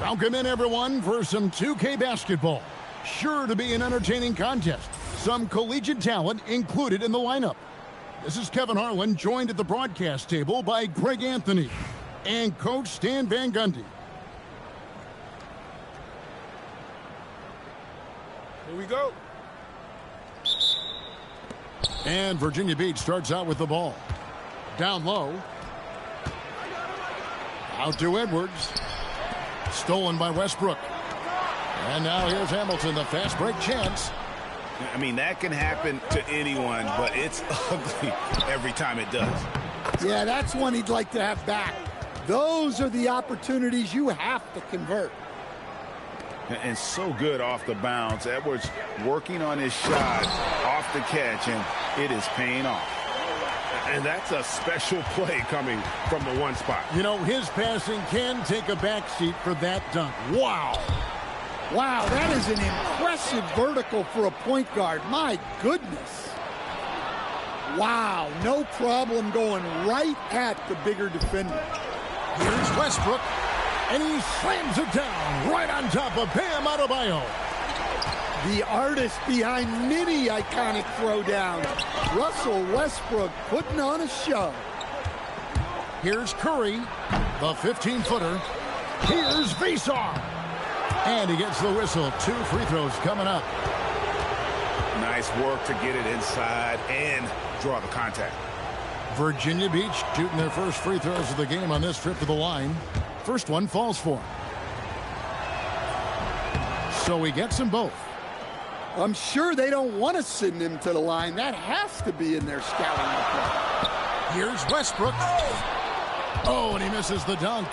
Welcome in, everyone, for some 2K basketball. Sure to be an entertaining contest. Some collegiate talent included in the lineup. This is Kevin Harlan, joined at the broadcast table by Greg Anthony and Coach Stan Van Gundy. Here we go. And Virginia Beach starts out with the ball. Down low. Out to Edwards. Stolen by Westbrook. And now here's Hamilton, the fast break chance. I mean, that can happen to anyone, but it's ugly every time it does. Yeah, that's one he'd like to have back. Those are the opportunities you have to convert. And so good off the bounce. Edwards working on his shot off the catch, and it is paying off. And that's a special play coming from the one spot. You know, his passing can take a backseat for that dunk. Wow. Wow, that is an impressive vertical for a point guard. My goodness. Wow, no problem going right at the bigger defender. Here's Westbrook, and he slams it down right on top of Bam Adebayo. The artist behind many iconic throwdowns, Russell Westbrook, putting on a show. Here's Curry, the 15-footer. Here's Vesar. And he gets the whistle. 2 free throws coming up. Nice work to get it inside and draw the contact. Virginia Beach shooting their first free throws of the game on this trip to the line. First one falls for him. So he gets them both. I'm sure they don't want to send him to the line. That has to be in their scouting report. Here's Westbrook. Oh, and he misses the dunk.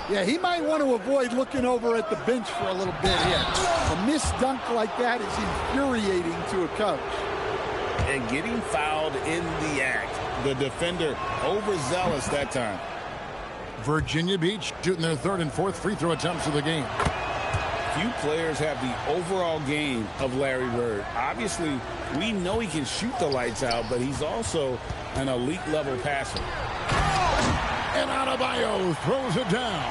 Yeah, he might want to avoid looking over at the bench for a little bit here. A missed dunk like that is infuriating to a coach. And getting fouled in the act. The defender overzealous that time. Virginia Beach shooting their third and fourth free throw attempts of the game. Few players have the overall game of Larry Bird. Obviously, we know he can shoot the lights out, but he's also an elite level passer. And Adebayo throws it down.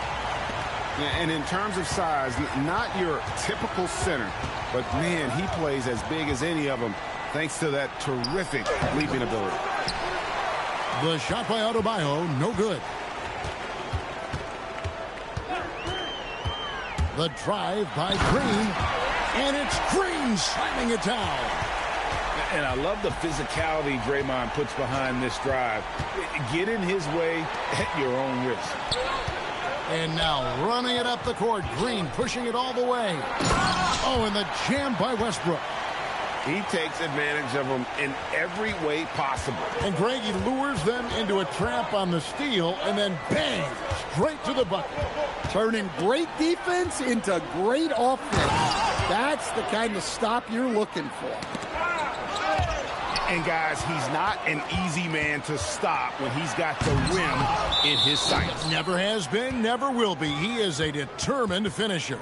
And in terms of size, not your typical center, but man, he plays as big as any of them thanks to that terrific leaping ability. The shot by Adebayo, no good. The drive by Green, and it's Green slamming it down. And I love the physicality Draymond puts behind this drive. Get in his way at your own risk. And now running it up the court. Green pushing it all the way. Oh, and the jam by Westbrook. He takes advantage of them in every way possible. And Greg, he lures them into a trap on the steal, and then bang, straight to the bucket. Turning great defense into great offense. That's the kind of stop you're looking for. And guys, he's not an easy man to stop when he's got the rim in his sights. Never has been, never will be. He is a determined finisher.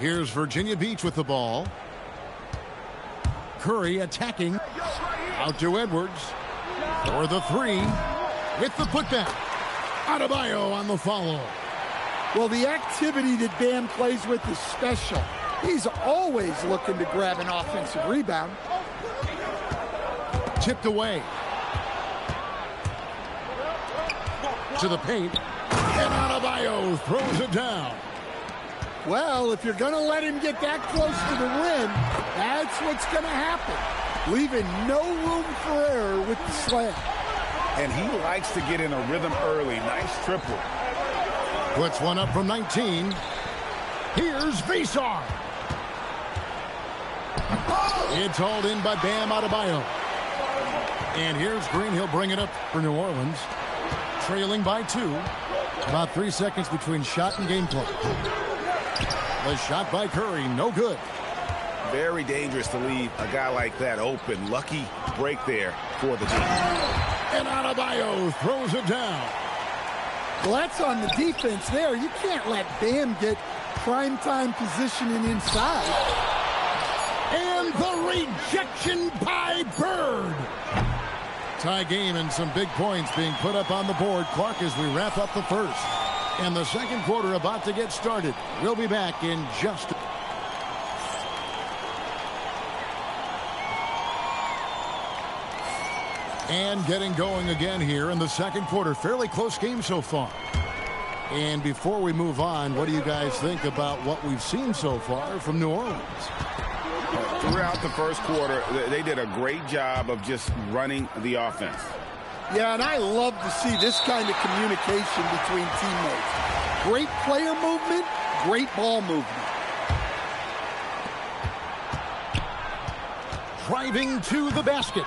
Here's Virginia Beach with the ball. Curry attacking. Out to Edwards. For the three. With the putback. Adebayo on the follow. Well, the activity that Bam plays with is special. He's always looking to grab an offensive rebound. Tipped away. To the paint. And Adebayo throws it down. Well, if you're going to let him get that close to the rim, that's what's going to happen. Leaving no room for error with the slam. And he likes to get in a rhythm early. Nice triple. Puts one up from 19. Here's Visar. It's hauled in by Bam Adebayo. And here's Green. He'll bring it up for New Orleans. Trailing by 2. About 3 seconds between shot and game clock. The shot by Curry, no good. Very dangerous to leave a guy like that open. Lucky break there for the team. And Adebayo throws it down. Well, that's on the defense there. You can't let Bam get primetime positioning inside. And the rejection by Bird. Tie game and some big points being put up on the board. Clark, as we wrap up the first. And the second quarter about to get started. We'll be back in just... And getting going again here in the second quarter. Fairly close game so far. And before we move on, what do you guys think about what we've seen so far from New Orleans? Throughout the first quarter, they did a great job of just running the offense. Yeah, and I love to see this kind of communication between teammates. Great player movement, great ball movement. Driving to the basket.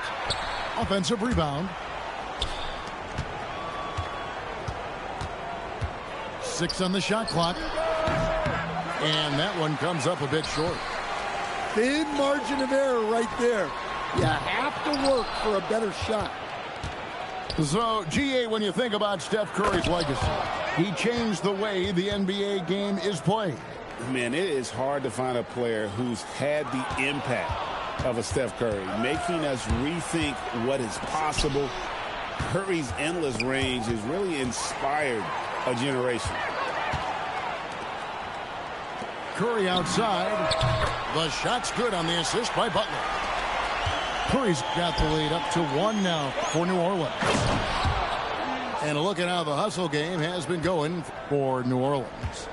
Offensive rebound. 6 on the shot clock. And that one comes up a bit short. Thin margin of error right there. You have to work for a better shot. So, GA, when you think about Steph Curry's legacy, he changed the way the NBA game is played. Man, it is hard to find a player who's had the impact of a Steph Curry, making us rethink what is possible. Curry's endless range has really inspired a generation. Curry outside. The shot's good on the assist by Butler. Curry's got the lead up to 1 now for New Orleans. And a look at how the hustle game has been going for New Orleans.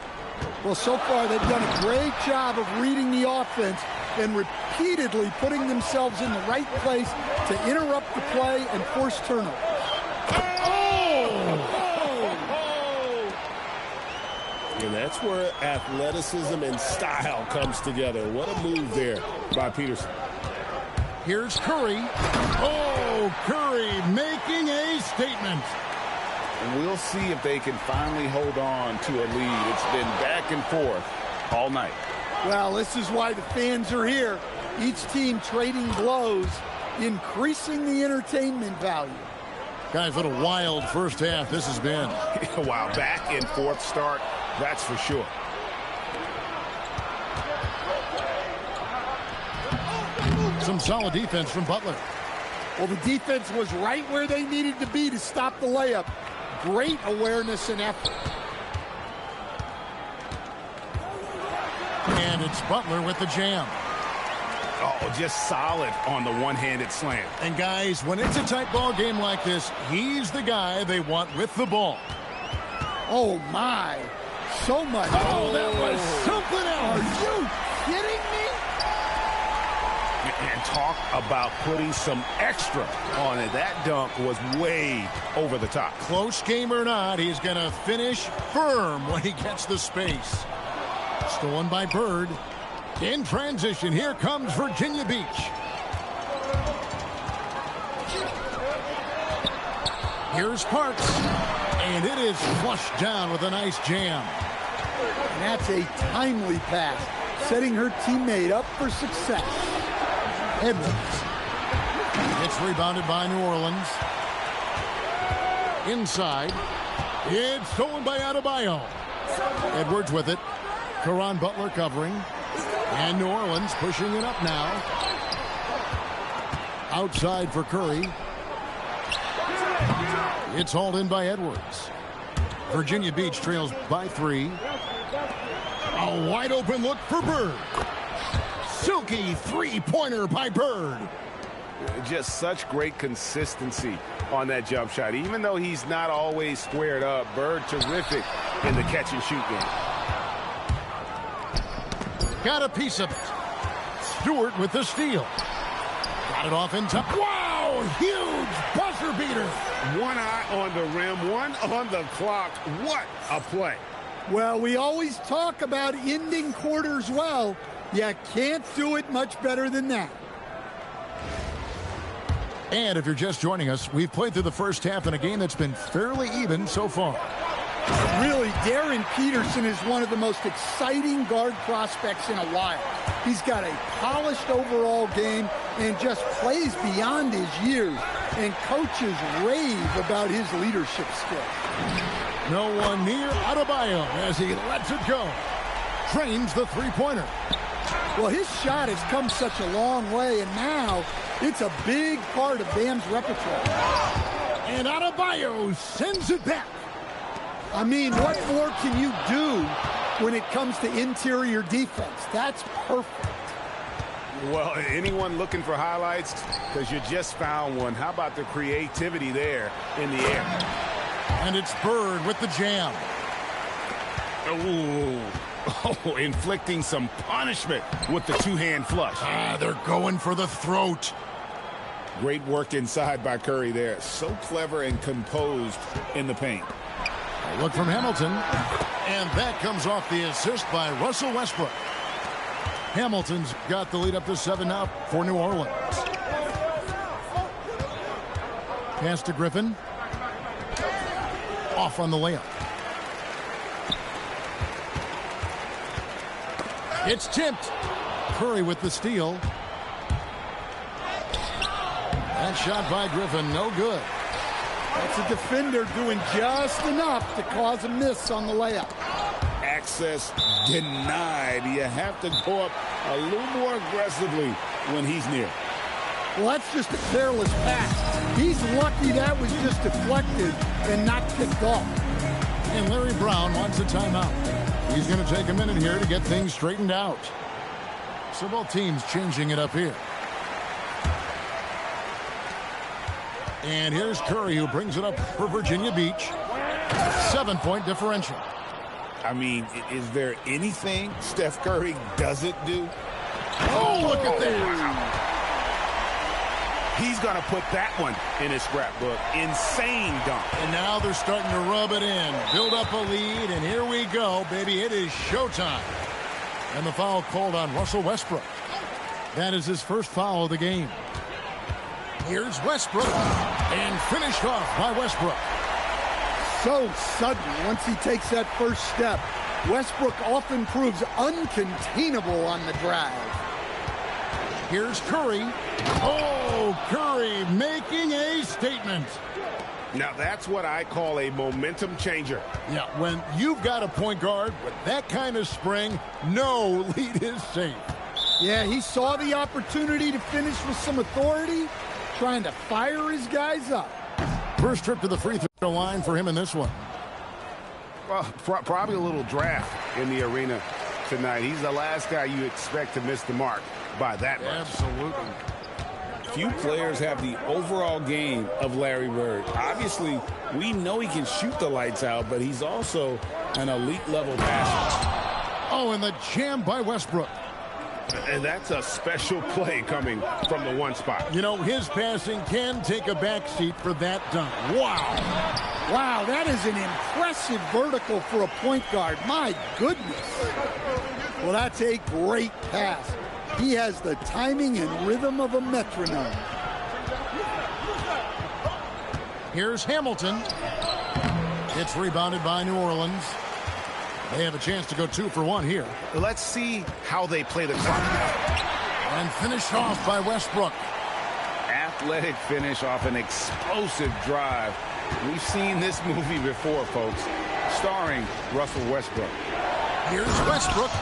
Well, so far they've done a great job of reading the offense and repeatedly putting themselves in the right place to interrupt the play and force turnovers. And that's where athleticism and style comes together. What a move there by Peterson. Here's Curry. Oh, Curry making a statement. And we'll see if they can finally hold on to a lead. It's been back and forth all night. Well, this is why the fans are here. Each team trading blows, increasing the entertainment value. Guys, what a wild first half this has been. Wow, back and forth start, that's for sure. Some solid defense from Butler. Well, the defense was right where they needed to be to stop the layup. Great awareness and effort. And it's It's Butler with the jam. Oh, just solid on the one-handed slam. And guys, when it's a tight ball game like this, he's the guy they want with the ball. Oh, my. So much. Oh, that was something else. Are you kidding me? And talk about putting some extra on it. That dunk was way over the top. Close game or not, he's going to finish firm when he gets the space. Stolen by Bird. In transition, here comes Virginia Beach. Here's Parks. And it is flushed down with a nice jam. And that's a timely pass, setting her teammate up for success. Edwards. It's rebounded by New Orleans. Inside. It's stolen by Adebayo. Edwards with it. Caron Butler covering. And New Orleans pushing it up now. Outside for Curry. It's hauled in by Edwards. Virginia Beach trails by 3. A wide open look for Bird. Silky three-pointer by Bird. Just such great consistency on that jump shot. Even though he's not always squared up, Bird terrific in the catch and shoot game. Got a piece of it. Stewart with the steal. Got it off in time. Wow, huge buzzer beater. One eye on the rim, one on the clock. What a play. Well, we always talk about ending quarters well. You can't do it much better than that. And if you're just joining us, we've played through the first half in a game that's been fairly even so far. Really, Darren Peterson is one of the most exciting guard prospects in a while. He's got a polished overall game and just plays beyond his years. And coaches rave about his leadership skills. No one near Adebayo as he lets it go. Trains the three-pointer. Well, his shot has come such a long way, and now it's a big part of Bam's repertoire. And Adebayo sends it back. I mean, what more can you do when it comes to interior defense? That's perfect. Well, anyone looking for highlights? Because you just found one. How about the creativity there in the air? And it's Bird with the jam. Ooh. Oh, inflicting some punishment with the two-hand flush. They're going for the throat. Great work inside by Curry there. So clever and composed in the paint. A look from Hamilton. And that comes off the assist by Russell Westbrook. Hamilton's got the lead up to 7 now for New Orleans. Pass to Griffin. Off on the layup. It's tipped. Curry with the steal. That shot by Griffin, no good. That's a defender doing just enough to cause a miss on the layup. Access denied. You have to go up a little more aggressively when he's near. Well, that's just a careless pass. He's lucky that was just deflected and not picked off. And Larry Brown wants a timeout. He's going to take a minute here to get things straightened out. So both teams changing it up here. And here's Curry, who brings it up for Virginia Beach. 7-point differential. I mean, is there anything Steph Curry doesn't do? Oh, look at that. He's going to put that one in his scrapbook. Insane dunk. And now they're starting to rub it in. Build up a lead, and here we go, baby. It is showtime. And the foul called on Russell Westbrook. That is his first foul of the game. Here's Westbrook, and finished off by Westbrook. So sudden once he takes that first step. Westbrook often proves uncontainable on the drive. Here's Curry. Oh, Curry making a statement. Now that's what I call a momentum changer. Yeah, when you've got a point guard with that kind of spring, no lead is safe. Yeah, he saw the opportunity to finish with some authority, trying to fire his guys up. First trip to the free throw line for him in this one. Well, probably a little draft in the arena. tonight. He's the last guy you expect to miss the mark by that much. Absolutely. Few players have the overall game of Larry Bird. Obviously, we know he can shoot the lights out, but he's also an elite level passer. Oh, and the jam by Westbrook. And that's a special play coming from the one spot. You know, his passing can take a backseat for that dunk. Wow. Wow, that is an impressive vertical for a point guard. My goodness. Well, that's a great pass. He has the timing and rhythm of a metronome. Here's Hamilton. It's rebounded by New Orleans. They have a chance to go 2 for 1 here. Let's see how they play the clock. And finished off by Westbrook. Athletic finish off an explosive drive. We've seen this movie before, folks, starring Russell Westbrook. Here's Westbrook.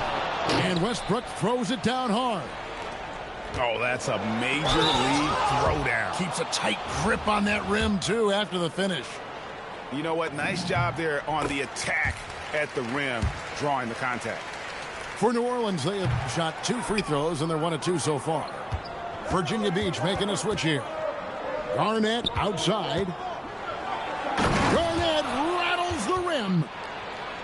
And Westbrook throws it down hard. Oh, that's a major league throwdown. Keeps a tight grip on that rim, too, after the finish. You know what? Nice job there on the attack at the rim, drawing the contact. For New Orleans, they have shot 2 free throws, and they're 1 of 2 so far. Virginia Beach making a switch here. Garnett outside. Garnett rattles the rim.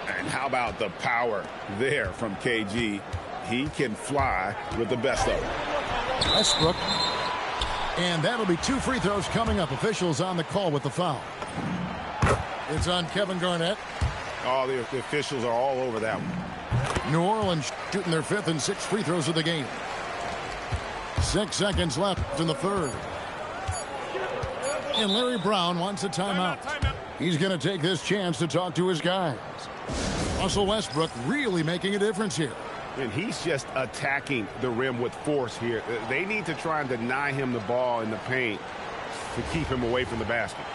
And how about the power there from KG? He can fly with the best of them. Westbrook. And that'll be 2 free throws coming up. Officials on the call with the foul. It's on Kevin Garnett. Oh, the officials are all over that one. New Orleans shooting their 5th and 6th free throws of the game. 6 seconds left in the third. And Larry Brown wants a timeout. He's going to take this chance to talk to his guys. Russell Westbrook really making a difference here. And he's just attacking the rim with force here. They need to try and deny him the ball in the paint to keep him away from the basket.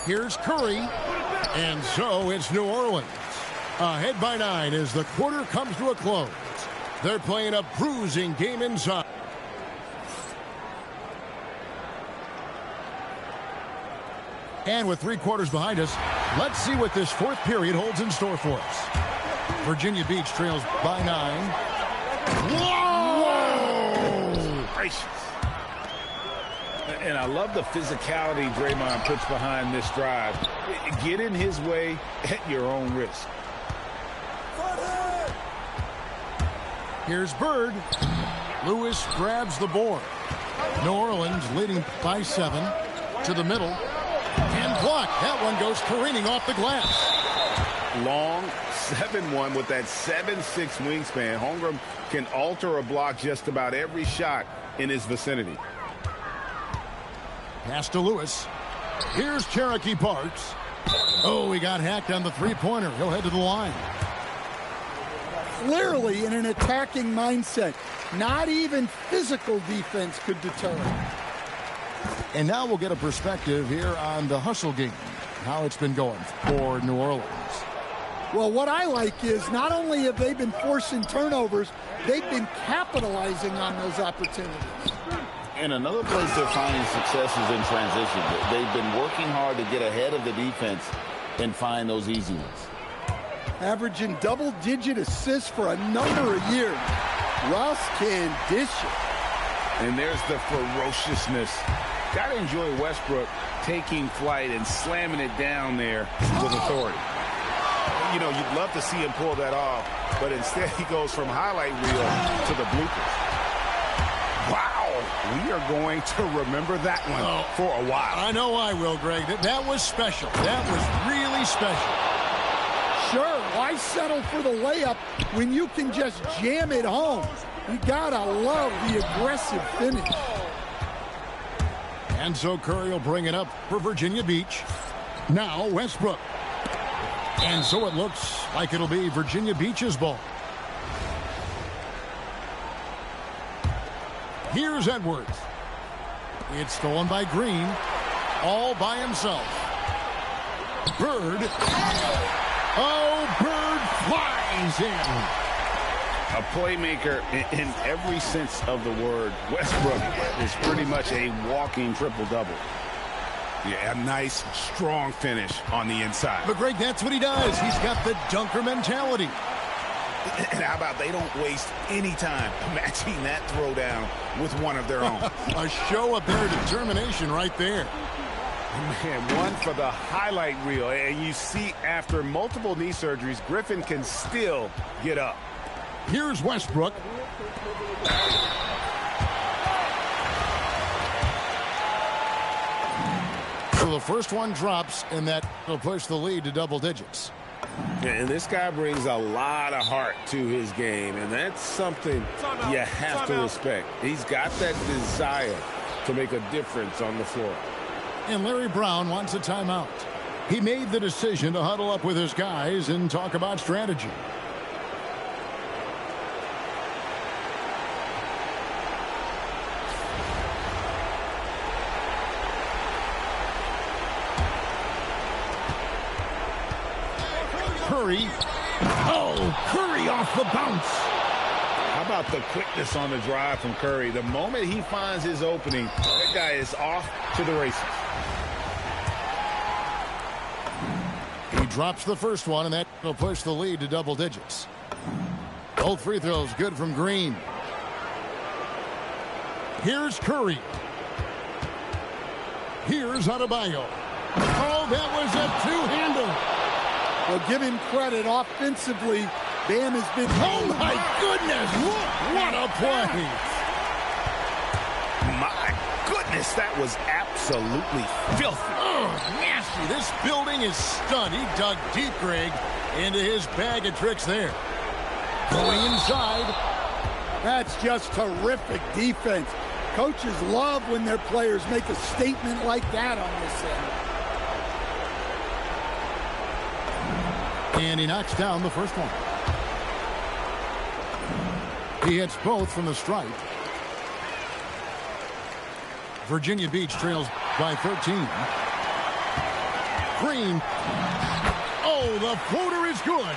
Here's Curry. And so it's New Orleans. Ahead by 9 as the quarter comes to a close. They're playing a bruising game inside. And with 3 quarters behind us, let's see what this 4th period holds in store for us. Virginia Beach trails by 9. Whoa! Gracious. And I love the physicality Draymond puts behind this drive. Get in his way at your own risk. Here's Bird. Lewis grabs the board. New Orleans leading by 7 to the middle. And blocked. That one goes careening off the glass. Long 7-1 with that 7'6" wingspan. Holmgren can alter a block just about every shot in his vicinity. Pass to Lewis. Here's Cherokee Parks. Oh, he got hacked on the 3-pointer. He'll head to the line. Clearly in an attacking mindset. Not even physical defense could deter him. And now we'll get a perspective here on the hustle game, how it's been going for New Orleans. Well, what I like is not only have they been forcing turnovers, they've been capitalizing on those opportunities. And another place they're finding success is in transition. They've been working hard to get ahead of the defense and find those easy ones. Averaging double-digit assists for a number of years. Russ can dish it. And there's the ferociousness. Got to enjoy Westbrook taking flight and slamming it down there with authority. You know, you'd love to see him pull that off, but instead he goes from highlight reel to the bloopers. Wow, we are going to remember that one for a while. I know I will, Greg. That was special. That was really special. Sure, why settle for the layup when you can just jam it home? You gotta love the aggressive finish. And so Curry will bring it up for Virginia Beach. Now Westbrook. And so it looks like it'll be Virginia Beach's ball. Here's Edwards. It's stolen by Green. All by himself. Bird. Oh, Bird flies in. A playmaker in every sense of the word. Westbrook is pretty much a walking triple-double. Yeah, a nice, strong finish on the inside. But, Greg, that's what he does. He's got the dunker mentality. And how about they don't waste any time matching that throwdown with one of their own. A show of their determination right there. Man, one for the highlight reel. And you see after multiple knee surgeries, Griffin can still get up. Here's Westbrook. So the first one drops, and that will push the lead to double digits. And this guy brings a lot of heart to his game, and that's something you have to respect. He's got that desire to make a difference on the floor. And Larry Brown wants a timeout. He made the decision to huddle up with his guys and talk about strategy. Curry. Oh, Curry off the bounce. How about the quickness on the drive from Curry? The moment he finds his opening, that guy is off to the races. He drops the first one, and that will push the lead to double digits. Both free throws good from Green. Here's Curry. Here's Adebayo. Oh, that was a two-hander. Well, give him credit. Offensively, Bam has been... Oh, my goodness! What a play! My goodness, that was absolutely filthy. Oh, nasty. This building is stunned. He dug deep, Greg, into his bag of tricks there. Going inside. That's just terrific defense. Coaches love when their players make a statement like that on this end. And he knocks down the first one. He hits both from the stripe. Virginia Beach trails by 13. Green. Oh, the floater is good.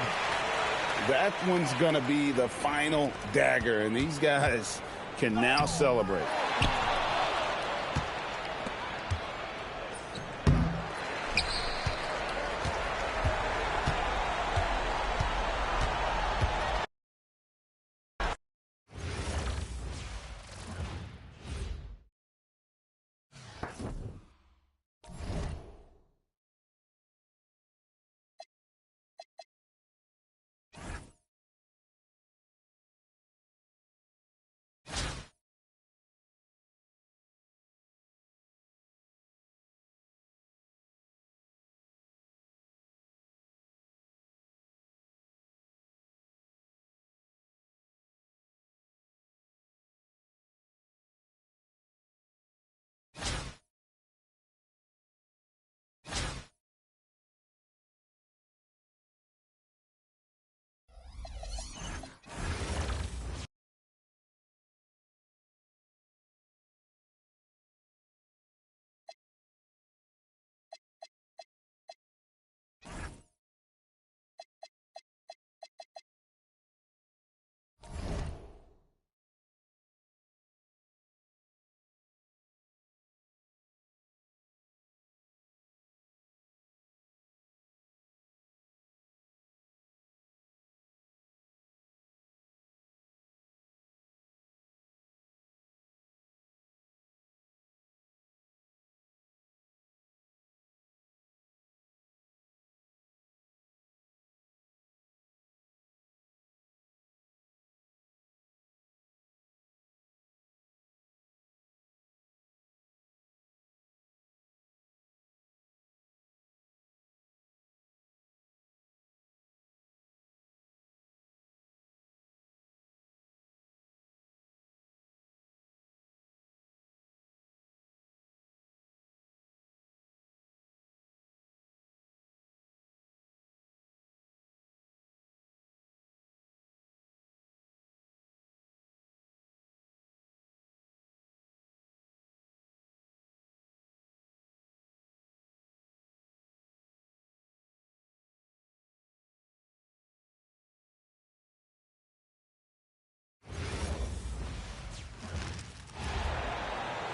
That one's going to be the final dagger, and these guys can now celebrate.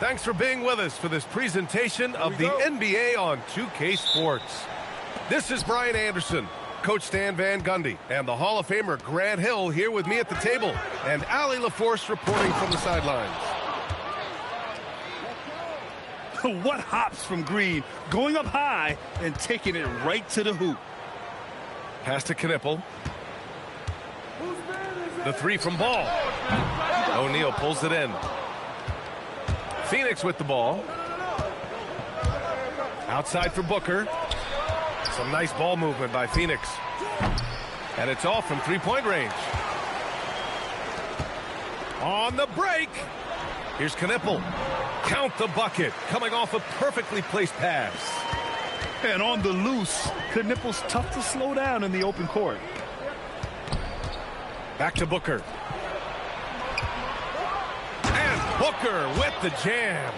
Thanks for being with us for this presentation of the NBA on 2K Sports. This is Brian Anderson, Coach Stan Van Gundy, and the Hall of Famer Grant Hill here with me at the table, and Allie LaForce reporting from the sidelines. What hops from Green, going up high and taking it right to the hoop. Pass to Knipple. The three from Ball. O'Neal pulls it in. Phoenix with the ball. Outside for Booker. Some nice ball movement by Phoenix. And it's off from three-point range. On the break. Here's Knipple. Count the bucket. Coming off a perfectly placed pass. And on the loose, Knipple's tough to slow down in the open court. Back to Booker. And Booker with the jam.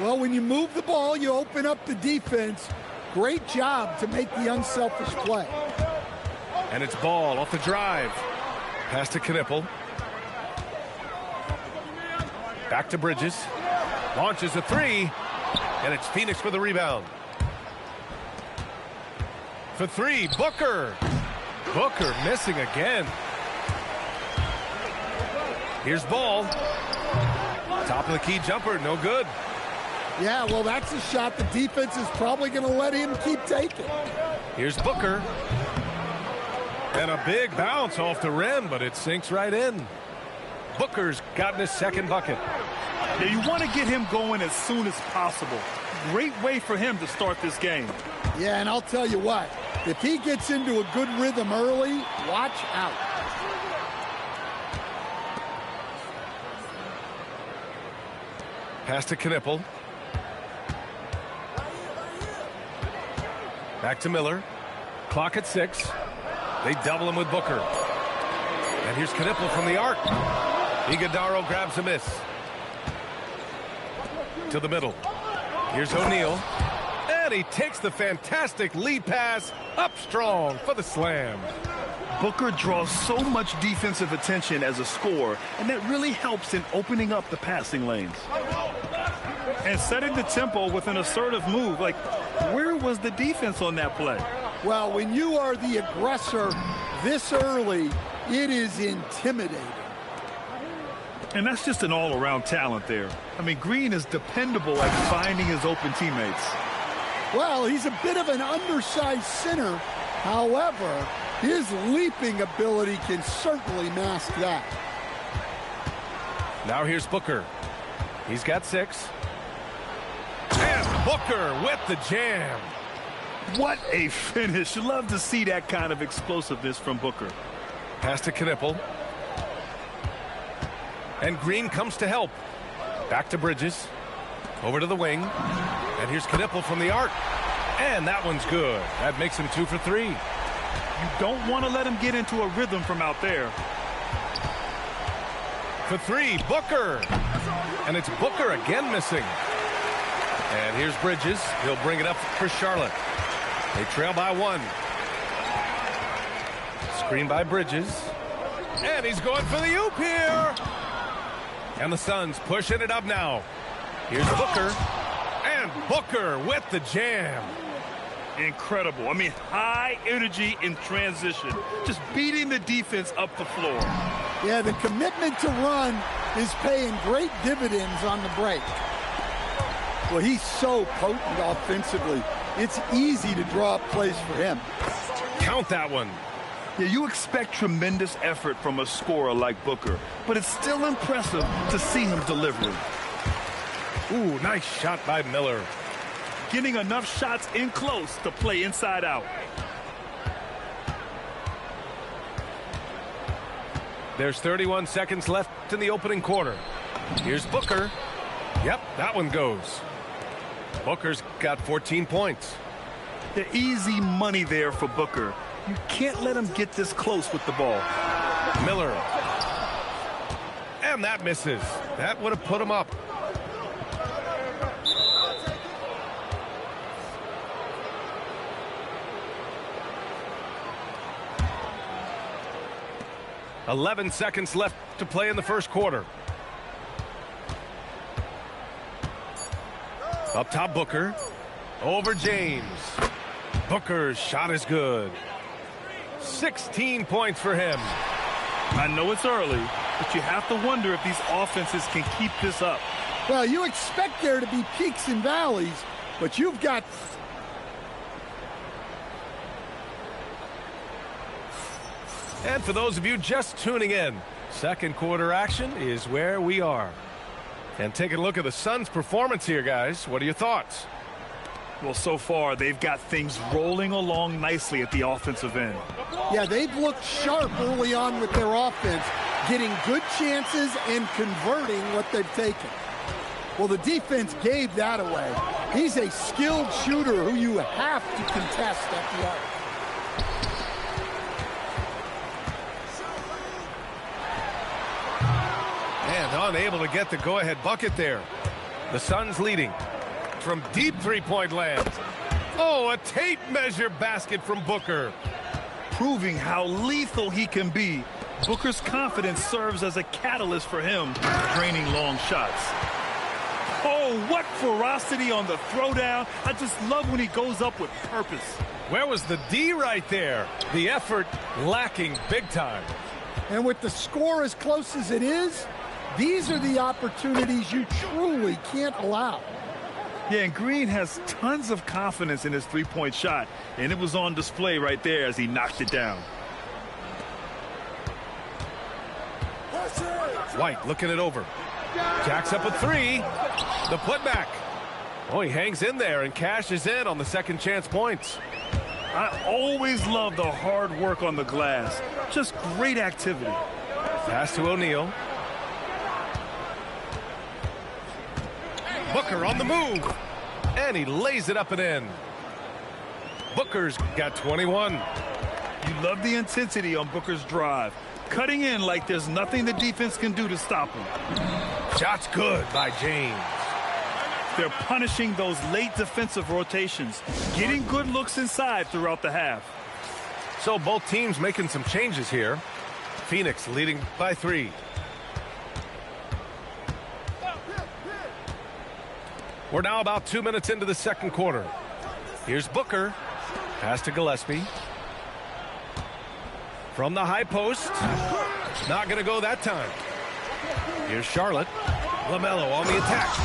Well, when you move the ball, you open up the defense. Great job to make the unselfish play. And it's Ball off the drive. Pass to Knipple. Back to Bridges. Launches a three. And it's Phoenix for the rebound. For three, Booker. Booker missing again. Here's Ball. Top of the key jumper, no good. Yeah, well, that's a shot the defense is probably going to let him keep taking. Here's Booker. And a big bounce off the rim, but it sinks right in. Booker's gotten his second bucket. Yeah, you want to get him going as soon as possible. Great way for him to start this game. Yeah, and I'll tell you what, if he gets into a good rhythm early, watch out. Pass to Knipple. Back to Miller. Clock at 6. They double him with Booker. And here's Knipple from the arc. Iguodaro grabs a miss. To the middle. Here's O'Neal. And he takes the fantastic lead pass up strong for the slam. Booker draws so much defensive attention as a scorer, and that really helps in opening up the passing lanes. And setting the tempo with an assertive move. Like, where was the defense on that play? Well, when you are the aggressor this early, it is intimidating. And that's just an all-around talent there. I mean, Green is dependable at finding his open teammates. Well, he's a bit of an undersized center. However, his leaping ability can certainly mask that. Now here's Booker. He's got 6. And Booker with the jam. What a finish. Love to see that kind of explosiveness from Booker. Pass to Knipple. And Green comes to help. Back to Bridges. Over to the wing. And here's Knipple from the arc. And that one's good. That makes him 2 for 3. You don't want to let him get into a rhythm from out there. For 3, Booker. And it's Booker again missing. And here's Bridges. He'll bring it up for Charlotte. They trail by 1. Screen by Bridges. And he's going for the oop here. And the Suns pushing it up now. Here's Booker. And Booker with the jam. Incredible. I mean, high energy in transition. Just beating the defense up the floor. Yeah, the commitment to run is paying great dividends on the break. Well, he's so potent offensively. It's easy to draw up plays for him. Count that one. Yeah, you expect tremendous effort from a scorer like Booker, but it's still impressive to see him delivering. Ooh, nice shot by Miller. Getting enough shots in close to play inside out. There's 31 seconds left in the opening quarter. Here's Booker. Yep, that one goes. Booker's got 14 points. The easy money there for Booker. You can't let him get this close with the ball. Miller. And that misses. That would have put him up. .11 seconds left to play in the first quarter. Up top, Booker. Over James. Booker's shot is good. 16 points for him. I know it's early, but you have to wonder if these offenses can keep this up. Well, you expect there to be peaks and valleys, but you've got... And for those of you just tuning in, second quarter action is where we are. And taking a look at the Suns' performance here, guys. What are your thoughts? Well, so far, they've got things rolling along nicely at the offensive end. Yeah, they've looked sharp early on with their offense, getting good chances and converting what they've taken. Well, the defense gave that away. He's a skilled shooter who you have to contest at the arc. And unable to get the go-ahead bucket there. The Suns leading from deep three-point land. Oh, a tape measure basket from Booker. Proving how lethal he can be. Booker's confidence serves as a catalyst for him, draining long shots. Oh, what ferocity on the throwdown. I just love when he goes up with purpose. Where was the D right there? The effort lacking big time. And with the score as close as it is, these are the opportunities you truly can't allow. Yeah, and Green has tons of confidence in his three-point shot, and it was on display right there as he knocked it down. White looking it over. Jacks up a three. The putback. Oh, he hangs in there and cashes in on the second chance points. I always love the hard work on the glass. Just great activity. Pass to O'Neal. Booker on the move. And he lays it up and in. Booker's got 21. You love the intensity on Booker's drive. Cutting in like there's nothing the defense can do to stop him. Shot's good by James. They're punishing those late defensive rotations, getting good looks inside throughout the half. So both teams making some changes here. Phoenix leading by 3. We're now about 2 minutes into the second quarter. Here's Booker. Pass to Gillespie. From the high post. Not going to go that time. Here's Charlotte. LaMelo on the attack.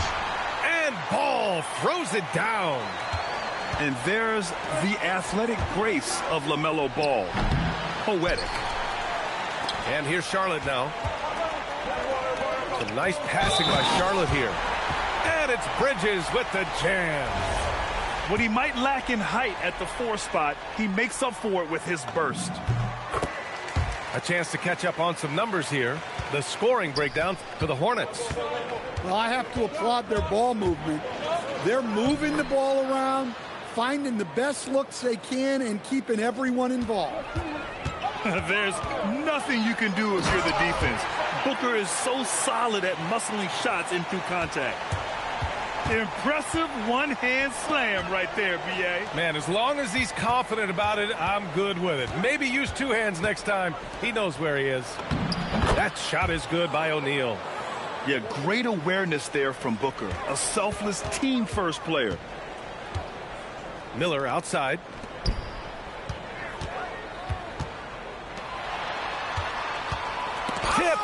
And Ball throws it down. And there's the athletic grace of LaMelo Ball. Poetic. And here's Charlotte now. Some nice passing by Charlotte here. And it's Bridges with the jam. What he might lack in height at the 4 spot, he makes up for it with his burst. A chance to catch up on some numbers here. The scoring breakdown for the Hornets. Well, I have to applaud their ball movement. They're moving the ball around, finding the best looks they can, and keeping everyone involved. There's nothing you can do if you're the defense. Booker is so solid at muscling shots in through contact. Impressive one-hand slam right there, B.A. Man, as long as he's confident about it, I'm good with it. Maybe use 2 hands next time. He knows where he is. That shot is good by O'Neal. Yeah, great awareness there from Booker. A selfless team-first player. Miller outside. Tipped.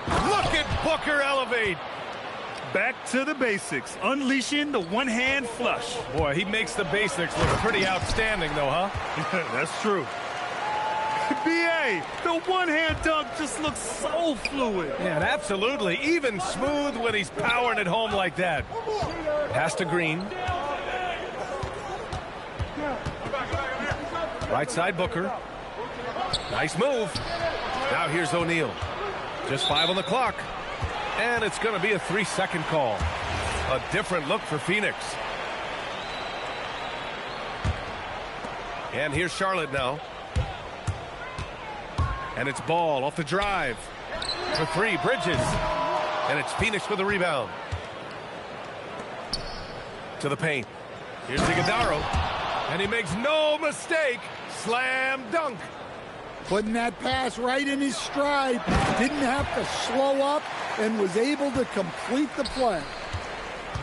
Look at Booker elevate. Back to the basics, unleashing the one-hand flush. Boy, he makes the basics look pretty outstanding, though, huh? That's true. B.A., the one-hand dunk just looks so fluid. Yeah, absolutely. Even smooth when he's powering it home like that. Pass to Green. Right side Booker. Nice move. Now here's O'Neal. Just 5 on the clock. And it's going to be a 3-second call. A different look for Phoenix. And here's Charlotte now. And it's Ball off the drive. For 3, Bridges. And it's Phoenix with the rebound. To the paint. Here's Iguodala. And he makes no mistake. Slam dunk. putting that pass right in his stride. Didn't have to slow up and was able to complete the play.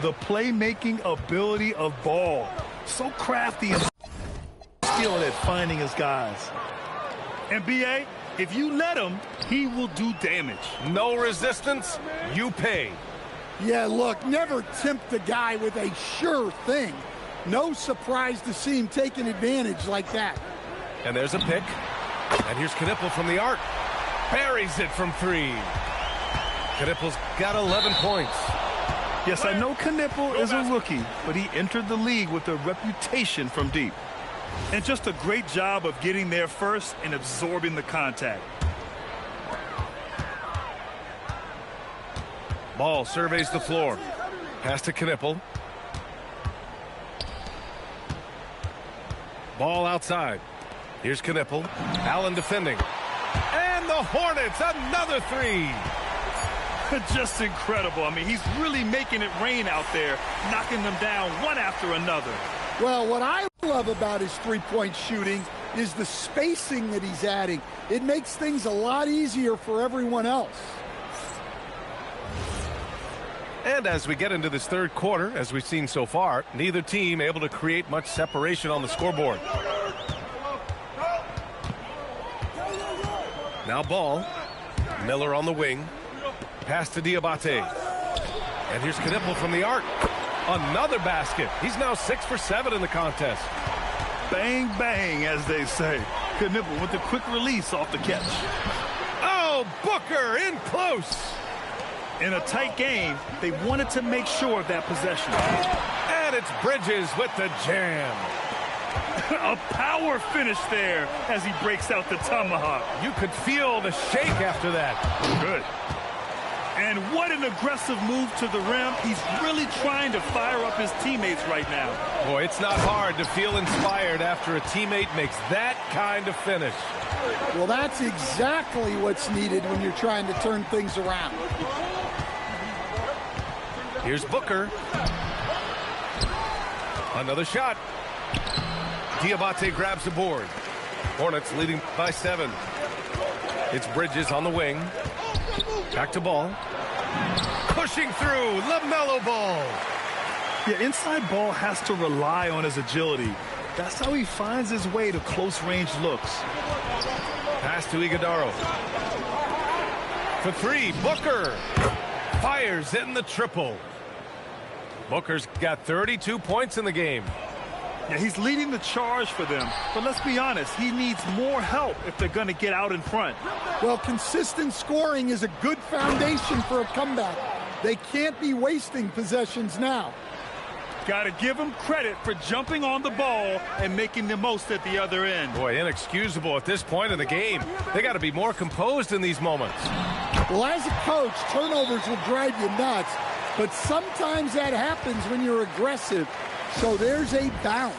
The playmaking ability of Ball. So crafty and skilled at finding his guys. And B.A., if you let him, he will do damage. No resistance, you pay. Yeah, look, never tempt a guy with a sure thing. No surprise to see him taking advantage like that. And there's a pick. And here's Knipple from the arc. Buries it from 3. Knipple's got 11 points. Yes, I know Knipple is a rookie, but he entered the league with a reputation from deep. And just a great job of getting there first and absorbing the contact. Ball surveys the floor. Pass to Knipple. Ball outside. Here's Knipple. Allen defending. And the Hornets, another 3. Just incredible. I mean, he's really making it rain out there, knocking them down one after another. Well, what I love about his three-point shooting is the spacing that he's adding. It makes things a lot easier for everyone else. And as we get into this third quarter, as we've seen so far, neither team able to create much separation on the scoreboard. Now Ball. Miller on the wing. Pass to Diabate. And here's Knipple from the arc. Another basket. He's now 6 for 7 in the contest. Bang, bang, as they say. Knipple with the quick release off the catch. Oh, Booker in close. In a tight game, they wanted to make sure of that possession. And it's Bridges with the jam. A power finish there as he breaks out the tomahawk. You could feel the shake after that. Good. And what an aggressive move to the rim. He's really trying to fire up his teammates right now. Boy, it's not hard to feel inspired after a teammate makes that kind of finish. Well, that's exactly what's needed when you're trying to turn things around. Here's Booker. Another shot. Diabate grabs the board. Hornets leading by 7. It's Bridges on the wing. Back to Ball. Pushing through. LaMelo Ball. Yeah, inside Ball has to rely on his agility. That's how he finds his way to close-range looks. Pass to Iguodaro. For 3, Booker. Fires in the triple. Booker's got 32 points in the game. Yeah, he's leading the charge for them. But let's be honest, he needs more help if they're going to get out in front. Well, consistent scoring is a good foundation for a comeback. They can't be wasting possessions now. Got to give him credit for jumping on the ball and making the most at the other end. Boy, inexcusable at this point in the game. They got to be more composed in these moments. Well, as a coach, turnovers will drive you nuts. But sometimes that happens when you're aggressive. So there's a bounce.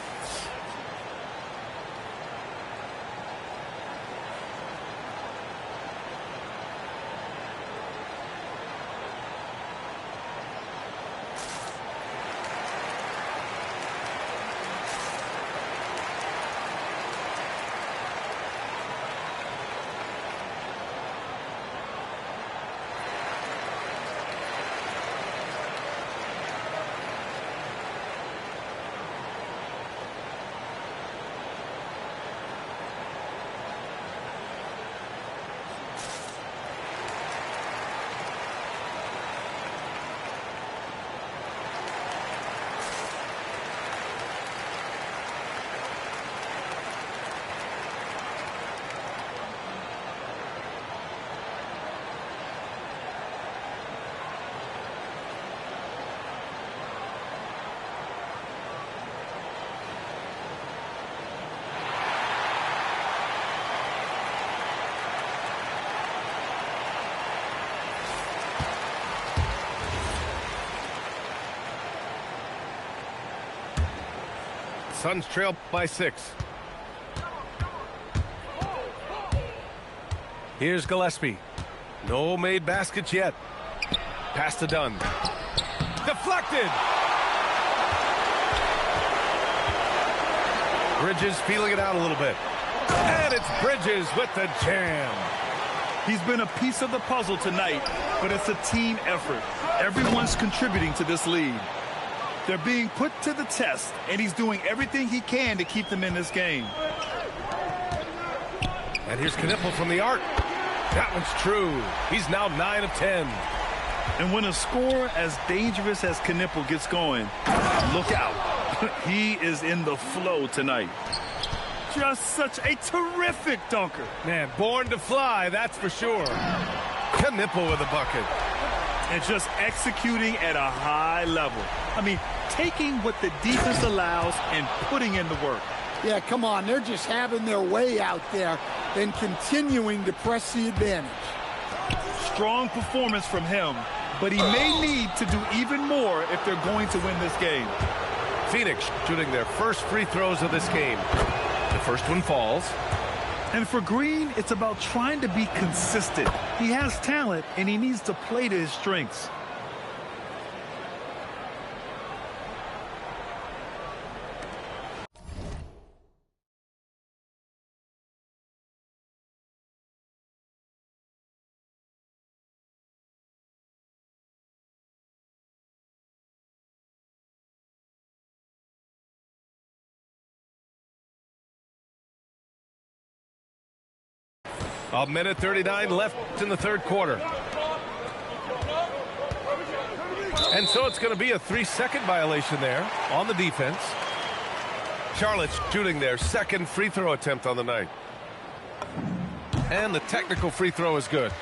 Suns trail by 6. Here's Gillespie. No made baskets yet. Pass to Dunn. Deflected. Bridges feeling it out a little bit. And it's Bridges with the jam. He's been a piece of the puzzle tonight, but it's a team effort. Everyone's contributing to this lead. They're being put to the test, and he's doing everything he can to keep them in this game. And here's Knipple from the arc. That one's true. He's now 9 of 10. And when a scorer as dangerous as Knipple gets going, look out. He is in the flow tonight. Just such a terrific dunker. Man, born to fly, that's for sure. Knipple with a bucket. And just executing at a high level. I mean, taking what the defense allows and putting in the work. Yeah, come on. They're just having their way out there and continuing to press the advantage. Strong performance from him, but he may need to do even more if they're going to win this game. Phoenix shooting their first free throws of this game. The first one falls. And for Green, it's about trying to be consistent. He has talent, and he needs to play to his strengths. A minute 39 left in the third quarter. And so it's going to be a 3-second violation there on the defense. Charlotte's shooting their second free throw attempt on the night. And the technical free throw is good.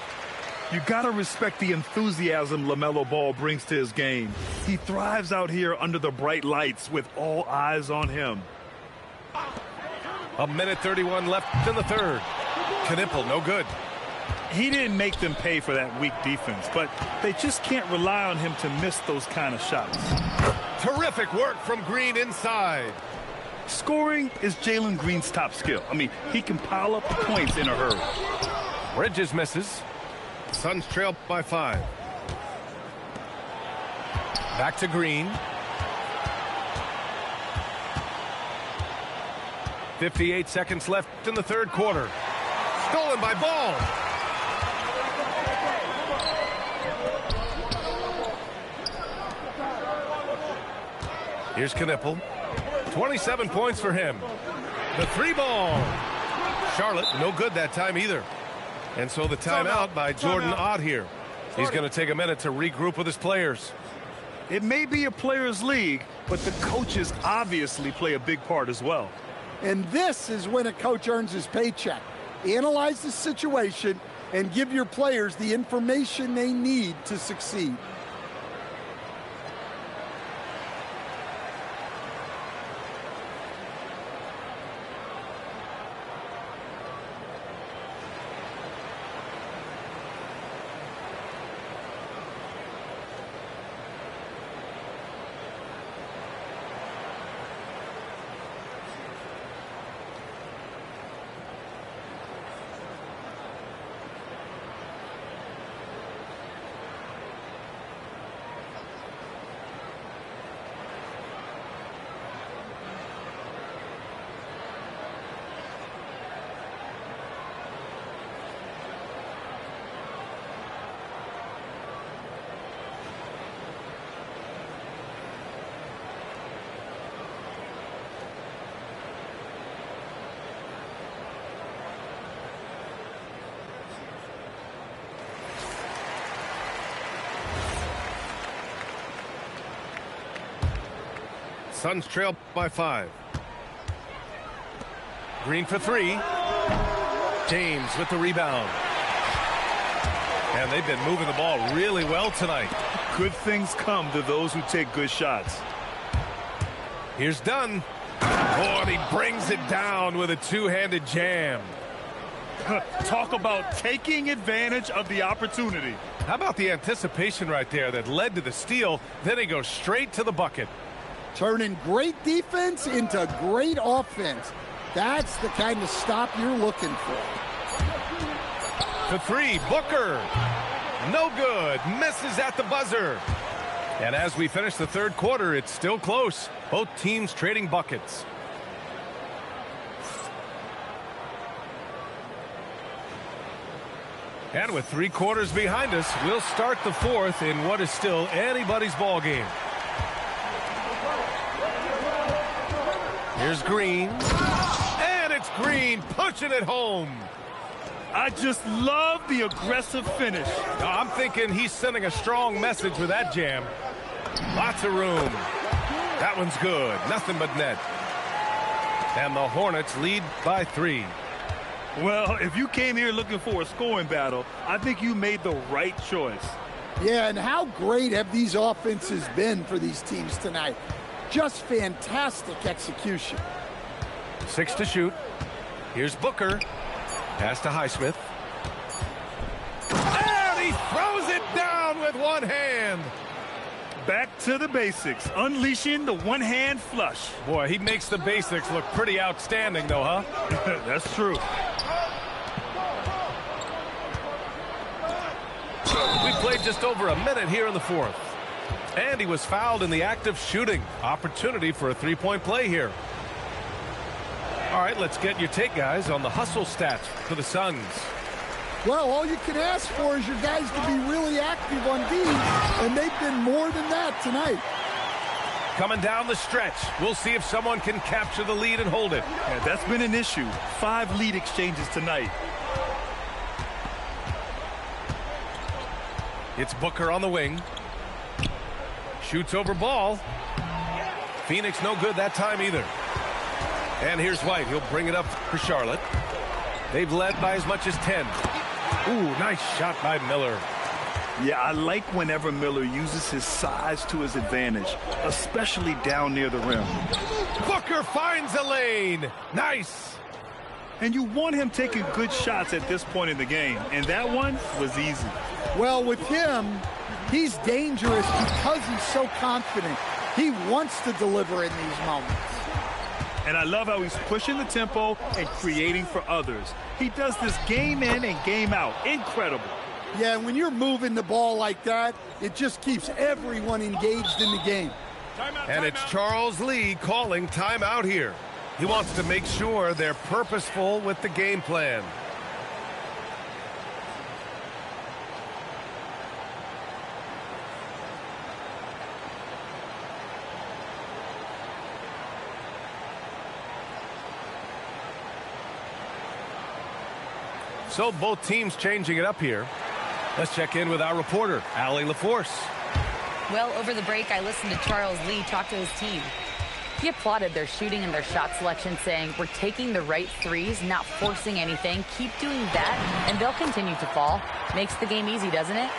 You got to respect the enthusiasm LaMelo Ball brings to his game. He thrives out here under the bright lights with all eyes on him. A minute 31 left in the third. Knipple, no good. He didn't make them pay for that weak defense, but they just can't rely on him to miss those kind of shots. Terrific work from Green inside. Scoring is Jalen Green's top skill. I mean, he can pile up the points in a hurry. Bridges misses. Suns trail by 5. Back to Green. 58 seconds left in the third quarter. Stolen by Ball. Here's Knipple. 27 points for him. The 3-ball. Charlotte, no good that time either. And so the timeout by Jordan Ott here. He's going to take a minute to regroup with his players. It may be a players' league, but the coaches obviously play a big part as well. And this is when a coach earns his paycheck. Analyze the situation and give your players the information they need to succeed. Suns trail by 5. Green for 3. James with the rebound. And they've been moving the ball really well tonight. Good things come to those who take good shots. Here's Dunn. Oh, and he brings it down with a two-handed jam. Talk about taking advantage of the opportunity. How about the anticipation right there that led to the steal? Then he goes straight to the bucket. Turning great defense into great offense. That's the kind of stop you're looking for. The 3, Booker. No good. Misses at the buzzer. And as we finish the third quarter, it's still close. Both teams trading buckets. And with 3 quarters behind us, we'll start the 4th in what is still anybody's ball game. Here's Green. And it's Green punching it home. I just love the aggressive finish. I'm thinking he's sending a strong message with that jam. Lots of room. That one's good. Nothing but net. And the Hornets lead by 3. Well, if you came here looking for a scoring battle, I think you made the right choice. Yeah, and how great have these offenses been for these teams tonight? Just fantastic execution. 6 to shoot. Here's Booker. Pass to Highsmith. And he throws it down with one hand. Back to the basics, unleashing the one-hand flush. Boy, he makes the basics look pretty outstanding, though, huh? That's true. We played just over a minute here in the 4th. And he was fouled in the act of shooting. Opportunity for a 3-point play here. All right, let's get your take, guys, on the hustle stats for the Suns. Well, all you can ask for is your guys to be really active on D, and they've been more than that tonight. Coming down the stretch, we'll see if someone can capture the lead and hold it. Yeah, that's been an issue. 5 lead exchanges tonight. It's Booker on the wing. Shoots over ball. Phoenix no good that time either. And here's White. He'll bring it up for Charlotte. They've led by as much as 10. Ooh, nice shot by Miller. Yeah, I like whenever Miller uses his size to his advantage, especially down near the rim. Booker finds a lane. Nice. And you want him taking good shots at this point in the game, and that one was easy. Well, with him, he's dangerous because he's so confident. He wants to deliver in these moments. And I love how he's pushing the tempo and creating for others. He does this game in and game out. Incredible. Yeah, when you're moving the ball like that, it just keeps everyone engaged in the game. And it's Charles Lee calling timeout here. He wants to make sure they're purposeful with the game plan. So both teams changing it up here. Let's check in with our reporter, Allie LaForce. Well, over the break, I listened to Charles Lee talk to his team. He applauded their shooting and their shot selection, saying, we're taking the right threes, not forcing anything. Keep doing that, and they'll continue to fall. Makes the game easy, doesn't it?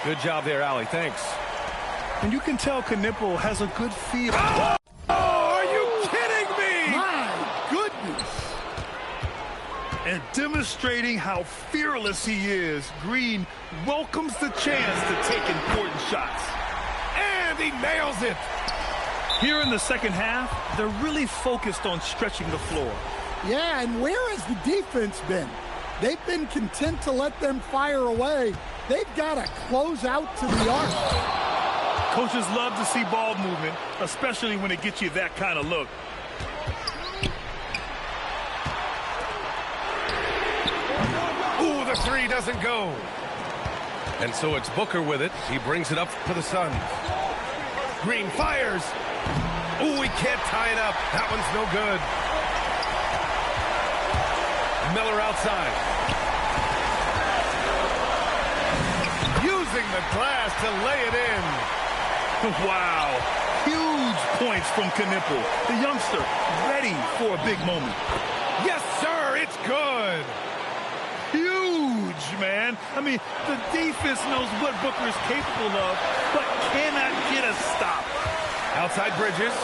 Good job there, Allie. Thanks. And you can tell Knipple has a good feel. Oh, are you kidding me? My goodness. And demonstrating how fearless he is, Green welcomes the chance to take important shots. And he nails it. Here in the second half, they're really focused on stretching the floor. Yeah, and where has the defense been? They've been content to let them fire away. They've got to close out to the arc. Coaches love to see ball movement, especially when it gets you that kind of look. Ooh, the three doesn't go. And so it's Booker with it. He brings it up for the Suns. Green fires. Ooh, he can't tie it up. That one's no good. Miller outside. Using the glass to lay it in. Wow. Huge points from Knipple. The youngster ready for a big moment. Yes, sir. It's good. Huge, man. I mean, the defense knows what Booker is capable of, but cannot get a stop. Outside Bridges.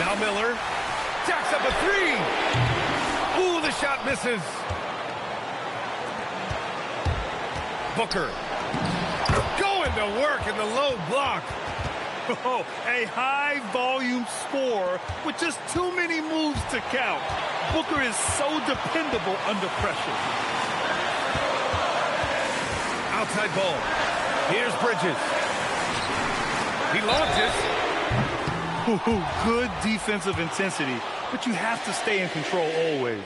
Now Miller. Jacks up a three. Ooh, the shot misses. Booker. Going to work in the low block. Oh, a high-volume score with just too many moves to count. Booker is so dependable under pressure. Outside ball. Here's Bridges. He launches. Good defensive intensity, but you have to stay in control always.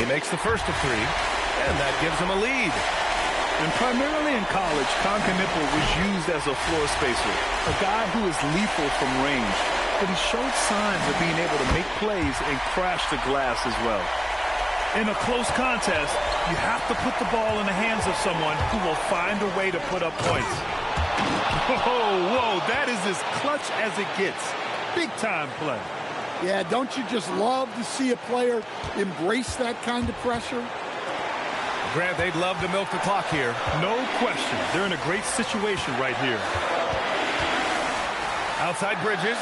He makes the first of 3, and that gives him a lead. And primarily in college, Knipple was used as a floor spacer, a guy who is lethal from range. But he showed signs of being able to make plays and crash the glass as well. In a close contest, you have to put the ball in the hands of someone who will find a way to put up points. Whoa, that is as clutch as it gets. Big-time play. Yeah, don't you just love to see a player embrace that kind of pressure? Grant, they'd love to milk the clock here. No question. They're in a great situation right here. Outside Bridges.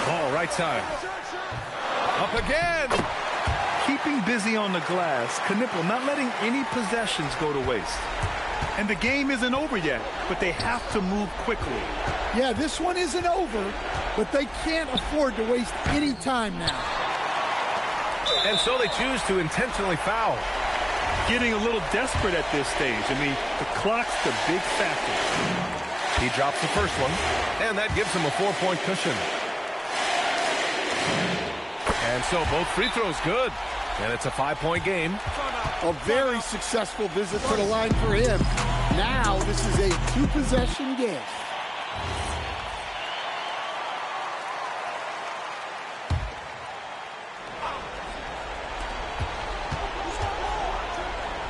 Ball right side. Up again. Keeping busy on the glass, Knipple not letting any possessions go to waste. And the game isn't over yet, but they have to move quickly. Yeah, this one isn't over, but they can't afford to waste any time now. And so they choose to intentionally foul. Getting a little desperate at this stage. I mean, the clock's the big factor. He drops the first one, and that gives him a 4-point cushion. And so both free throws good, and it's a 5-point game. A very successful visit to the line for him. Now this is a 2-possession game.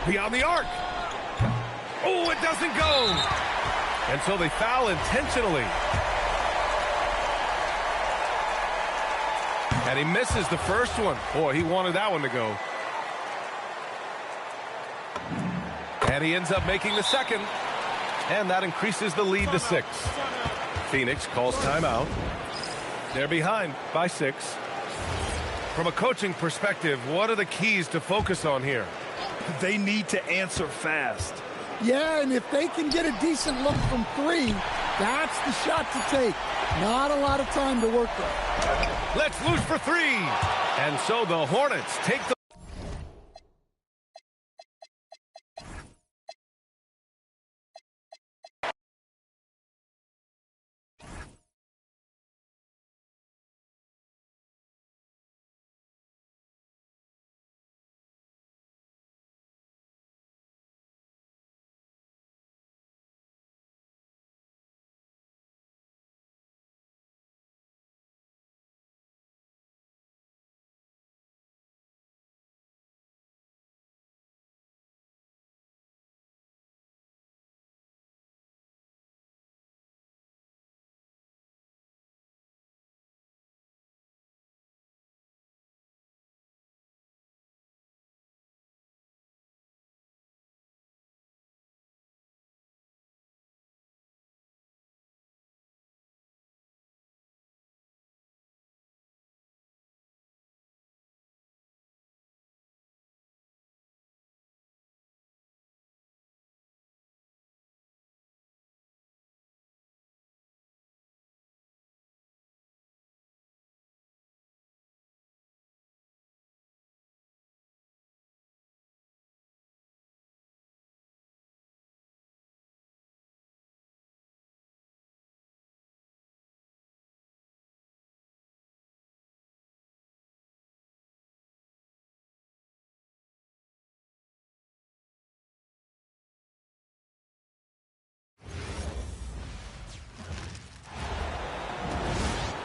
Beyond the arc. Oh, it doesn't go. And so they foul intentionally. And he misses the first one. Boy, he wanted that one to go. And he ends up making the second. And that increases the lead to 6. Phoenix calls timeout. They're behind by 6. From a coaching perspective, what are the keys to focus on here? They need to answer fast. Yeah, and if they can get a decent look from 3, that's the shot to take. Not a lot of time to work with. Let's loose for 3. And so the Hornets take the...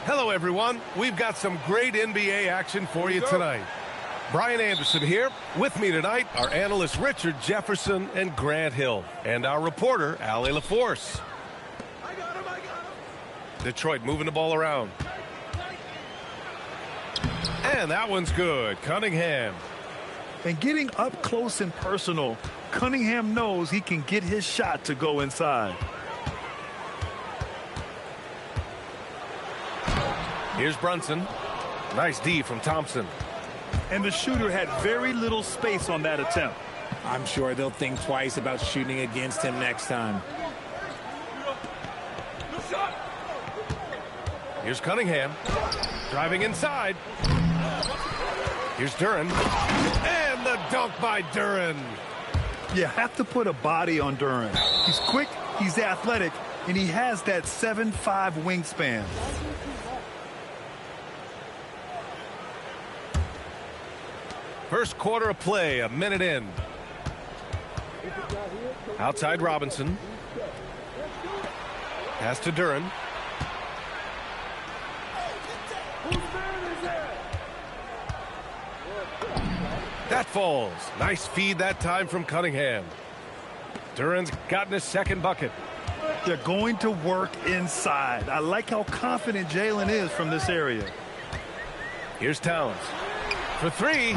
Hello, everyone. We've got some great NBA action for you tonight. Brian Anderson here. With me tonight, our analysts Richard Jefferson and Grant Hill, and our reporter, Allie LaForce. Detroit moving the ball around. And that one's good. Cunningham. And getting up close and personal, Cunningham knows he can get his shot to go inside. Here's Brunson. Nice D from Thompson. And the shooter had very little space on that attempt. I'm sure they'll think twice about shooting against him next time. Here's Cunningham. Driving inside. Here's Duren. And the dunk by Duren. You have to put a body on Duren. He's quick, he's athletic, and he has that 7'5" wingspan. First quarter of play, a minute in. Outside Robinson. Pass to Duran. That falls. Nice feed that time from Cunningham. Duran's gotten his second bucket. They're going to work inside. I like how confident Jalen is from this area. Here's Towns for three,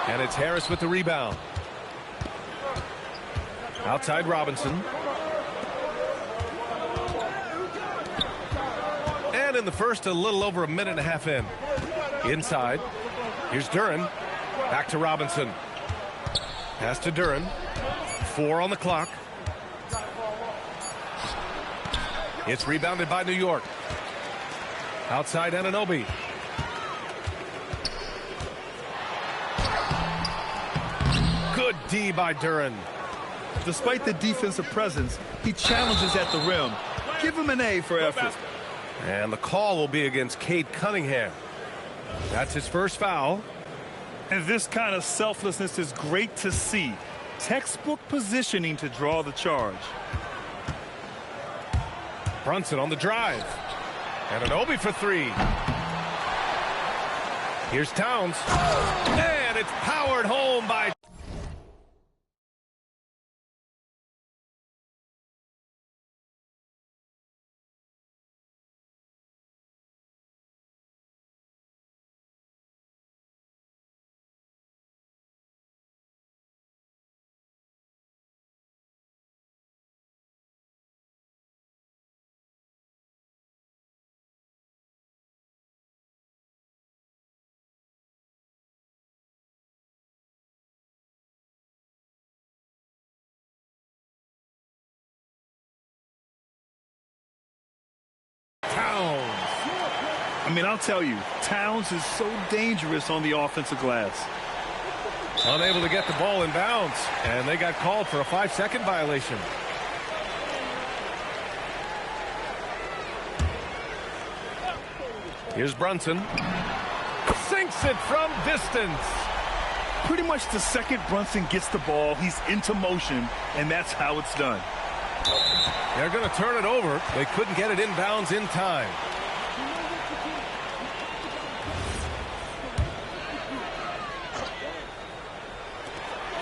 and it's Harris with the rebound. Outside Robinson. And in the first, a little over a minute and a half in. Inside. Here's Duran. Back to Robinson. Pass to Duran. 4 on the clock. It's rebounded by New York. Outside Anunoby. Good D by Duran. Despite the defensive presence, he challenges at the rim. Give him an A for effort. And the call will be against Cade Cunningham. That's his first foul. And this kind of selflessness is great to see. Textbook positioning to draw the charge. Brunson on the drive. Anunoby for three. Here's Towns. And it's powered home by... I mean, I'll tell you, Towns is so dangerous on the offensive glass. Unable to get the ball in bounds, and they got called for a 5-second violation. Here's Brunson. Sinks it from distance. Pretty much the second Brunson gets the ball, he's into motion, and that's how it's done. They're going to turn it over. They couldn't get it inbounds in time.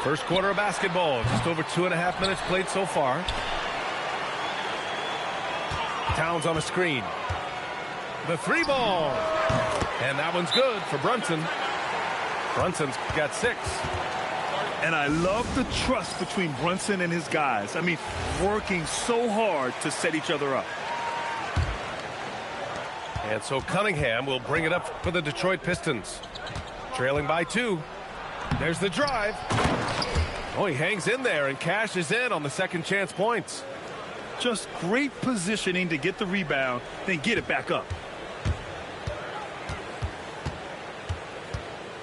First quarter of basketball. Just over 2.5 minutes played so far. Towns on a screen. The three ball. And that one's good for Brunson. Brunson's got 6. And I love the trust between Brunson and his guys. I mean, working so hard to set each other up. And so Cunningham will bring it up for the Detroit Pistons. Trailing by 2. There's the drive. Oh, he hangs in there and cashes in on the second chance points. Just great positioning to get the rebound, then get it back up.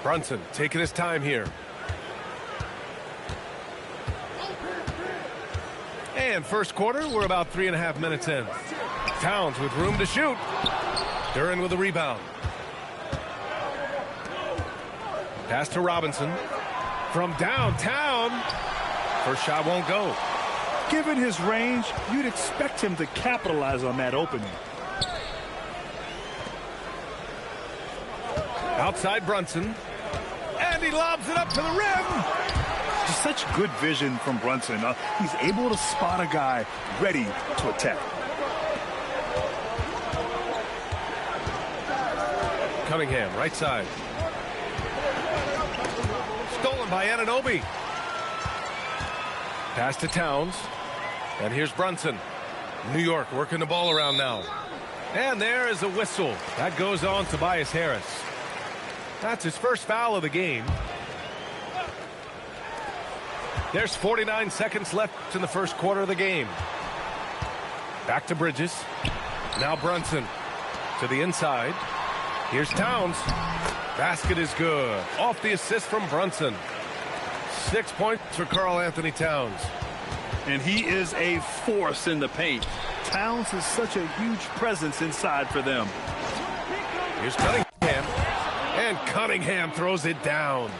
Brunson taking his time here. And first quarter, we're about 3.5 minutes in. Towns with room to shoot. Duran with a rebound. Pass to Robinson. From downtown. First shot won't go. Given his range, you'd expect him to capitalize on that opening. Outside Brunson. And he lobs it up to the rim. Just such good vision from Brunson. He's able to spot a guy ready to attack. Cunningham, right side. Stolen by Anunoby. Pass to Towns. And here's Brunson. New York working the ball around now. And there is a whistle. That goes on Tobias Harris. That's his first foul of the game. There's 49 seconds left in the first quarter of the game. Back to Bridges. Now Brunson to the inside. Here's Towns. Basket is good. Off the assist from Brunson. 6 points for Karl-Anthony Towns. And he is a force in the paint. Towns is such a huge presence inside for them. Here's Cunningham. And Cunningham throws it down.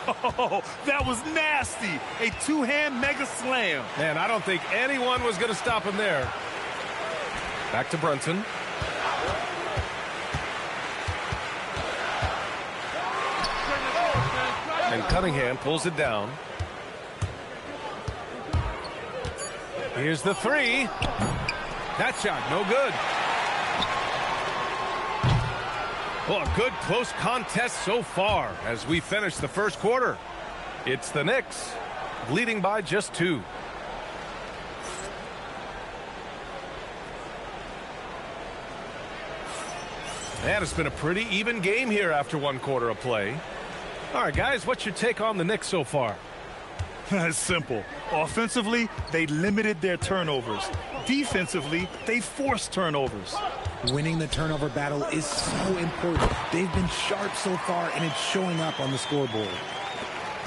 Oh, that was nasty. A two-hand mega slam. Man, I don't think anyone was going to stop him there. Back to Brunson. And Cunningham pulls it down. Here's the three. That shot, no good. Well, a good close contest so far as we finish the first quarter. It's the Knicks leading by just 2. And it's been a pretty even game here after 1 quarter of play. All right, guys, what's your take on the Knicks so far? It's simple. Offensively, they limited their turnovers. Defensively, they forced turnovers. Winning the turnover battle is so important. They've been sharp so far, and it's showing up on the scoreboard.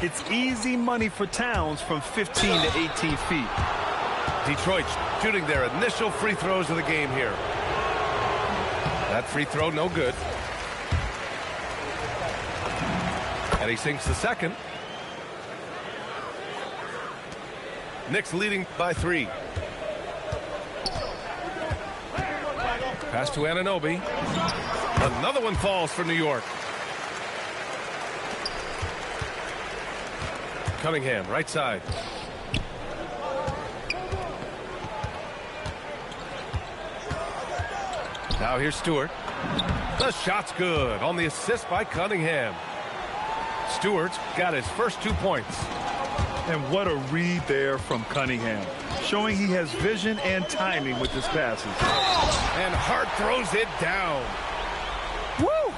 It's easy money for Towns from 15 to 18 feet. Detroit shooting their initial free throws of the game here. That free throw, no good. And he sinks the second. Knicks leading by 3. Pass to Anunoby. Another one falls for New York. Cunningham, right side. Now here's Stewart. The shot's good on the assist by Cunningham. Stewart's got his first 2 points. And what a read there from Cunningham, showing he has vision and timing with his passes. And Hart throws it down. Woo!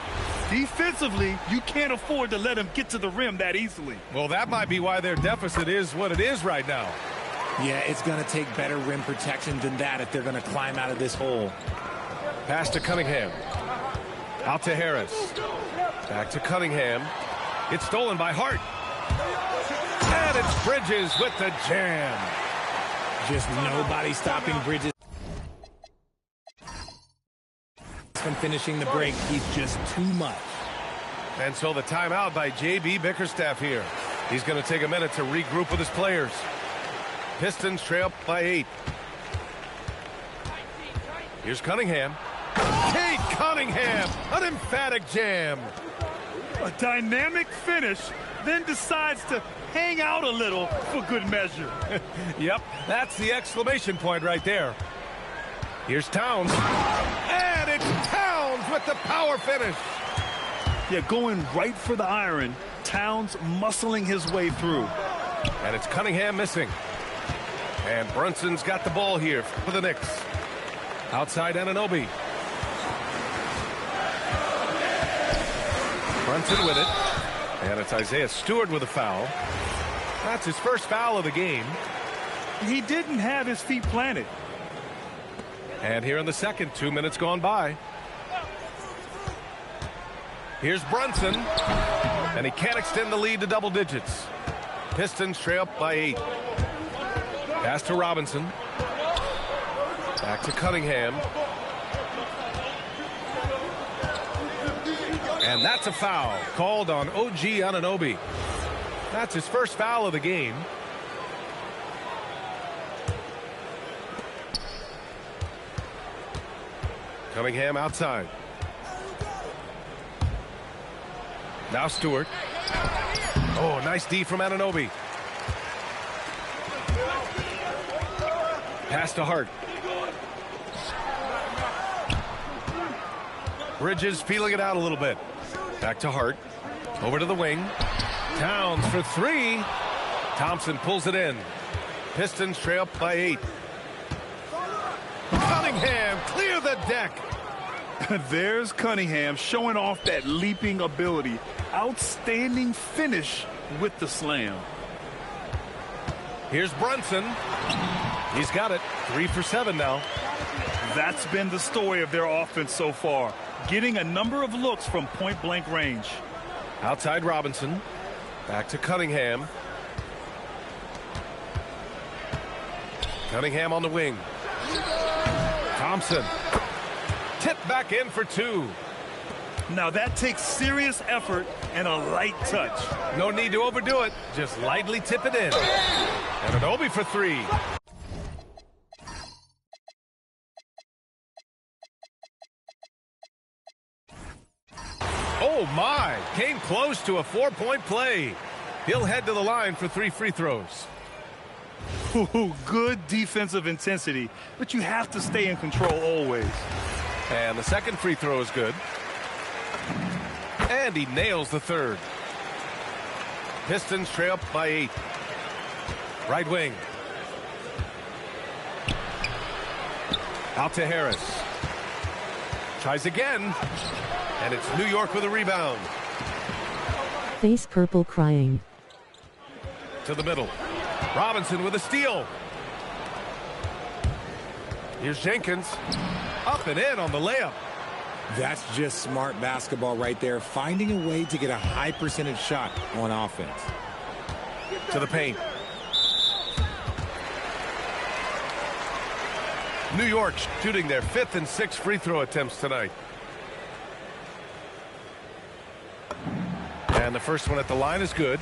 Defensively, you can't afford to let him get to the rim that easily. Well, that might be why their deficit is what it is right now. Yeah, it's going to take better rim protection than that if they're going to climb out of this hole. Pass to Cunningham. Out to Harris. Back to Cunningham. It's stolen by Hart. And it's Bridges with the jam. Just nobody stopping Bridges from finishing the break. He's just too much. And so the timeout by J.B. Bickerstaff here. He's going to take a minute to regroup with his players. Pistons trail by 8. Here's Cunningham. Kate Cunningham, an emphatic jam. A dynamic finish, then decides to hang out a little for good measure. Yep, that's the exclamation point right there. Here's Towns. And it's Towns with the power finish. Yeah, going right for the iron. Towns muscling his way through. And it's Cunningham missing. And Brunson's got the ball here for the Knicks. Outside Anunoby. Brunson with it. And it's Isaiah Stewart with a foul. That's his first foul of the game. He didn't have his feet planted. And here in the second, 2 minutes gone by. Here's Brunson. And he can't extend the lead to double digits. Pistons trail up by 8. Pass to Robinson. Back to Cunningham. And that's a foul called on OG Anunoby. That's his first foul of the game. Cunningham outside. Now Stewart. Oh, nice D from Anunoby. Pass to Hart. Bridges feeling it out a little bit. Back to Hart. Over to the wing. Towns for 3. Thompson pulls it in. Pistons trail up by 8. Cunningham clear the deck. There's Cunningham showing off that leaping ability. Outstanding finish with the slam. Here's Brunson. He's got it. 3 for 7 now. That's been the story of their offense so far. Getting a number of looks from point-blank range. Outside Robinson. Back to Cunningham. Cunningham on the wing. Thompson. Tip back in for 2. Now that takes serious effort and a light touch. No need to overdo it. Just lightly tip it in. And an Obi for 3. Oh my, came close to a 4-point play. He'll head to the line for 3 free throws. Ooh, good defensive intensity, but you have to stay in control always. And the second free throw is good. And he nails the third. Pistons trail up by 8. Right wing. Out to Harris. Tries again. And it's New York with a rebound. Face purple crying. To the middle. Robinson with a steal. Here's Jenkins. Up and in on the layup. That's just smart basketball right there. Finding a way to get a high percentage shot on offense. To the paint. New York shooting their 5th and 6th free throw attempts tonight. And the first one at the line is good.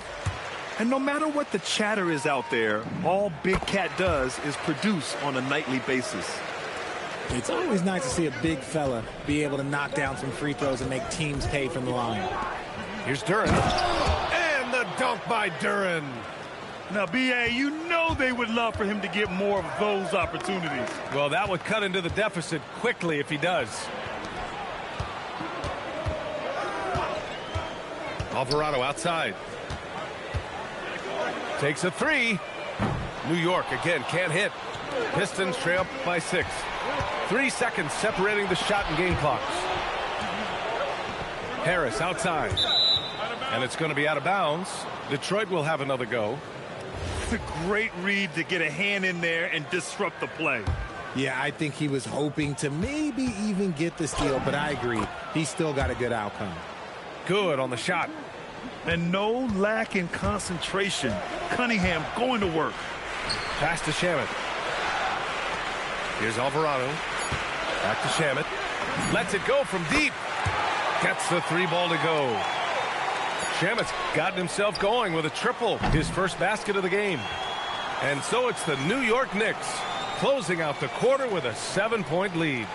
And no matter what the chatter is out there, all Big Cat does is produce on a nightly basis. It's always nice to see a big fella be able to knock down some free throws and make teams pay from the line. Here's Duran. And the dunk by Duran. Now, B.A., you know they would love for him to get more of those opportunities. Well, that would cut into the deficit quickly if he does. Alvarado outside. Takes a 3. New York again can't hit. Pistons trail up by 6. 3 seconds separating the shot and game clocks. Harris outside. And it's going to be out of bounds. Detroit will have another go. It's a great read to get a hand in there and disrupt the play. Yeah, I think he was hoping to maybe even get the steal, but I agree. He still got a good outcome. Good on the shot. And no lack in concentration. Cunningham going to work. Pass to Shamet. Here's Alvarado. Back to Shamet. Lets it go from deep. Gets the 3 ball to go. Shamet's gotten himself going with a triple. His first basket of the game. And so it's the New York Knicks closing out the quarter with a 7-point lead.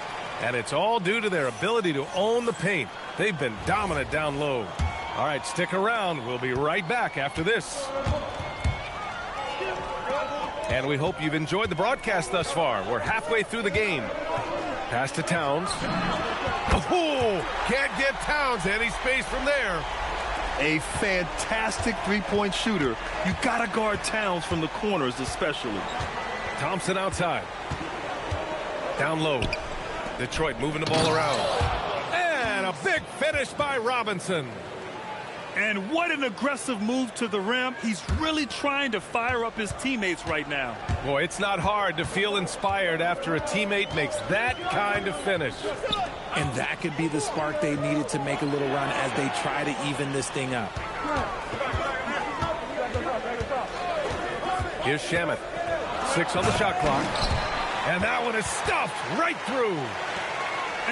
And it's all due to their ability to own the paint. They've been dominant down low. All right, stick around. We'll be right back after this. And we hope you've enjoyed the broadcast thus far. We're halfway through the game. Pass to Towns. Oh, can't get Towns any space from there. A fantastic three-point shooter. You got to guard Towns from the corners especially. Thompson outside. Down low. Detroit moving the ball around. And a big finish by Robinson. And what an aggressive move to the rim. He's really trying to fire up his teammates right now. Boy, it's not hard to feel inspired after a teammate makes that kind of finish. And that could be the spark they needed to make a little run as they try to even this thing up. Here's Shamet. 6 on the shot clock. And that one is stuffed right through.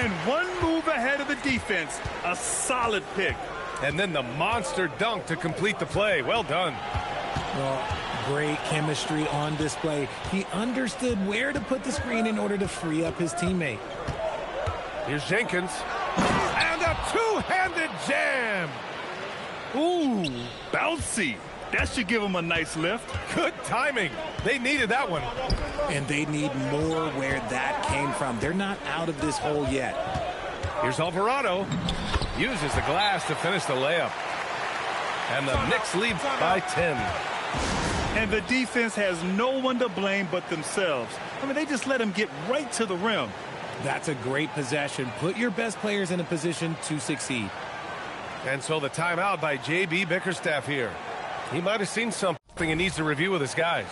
And one move ahead of the defense. A solid pick. And then the monster dunk to complete the play. Well done. Well, great chemistry on display. He understood where to put the screen in order to free up his teammate. Here's Jenkins. And a two-handed jam. Ooh, bouncy. That should give him a nice lift. Good timing. They needed that one. And they need more where that came from. They're not out of this hole yet. Here's Alvarado. Uses the glass to finish the layup. And the Knicks lead by 10. And the defense has no one to blame but themselves. I mean, they just let him get right to the rim. That's a great possession. Put your best players in a position to succeed. And so the timeout by J.B. Bickerstaff here. He might have seen something he needs to review with his guys.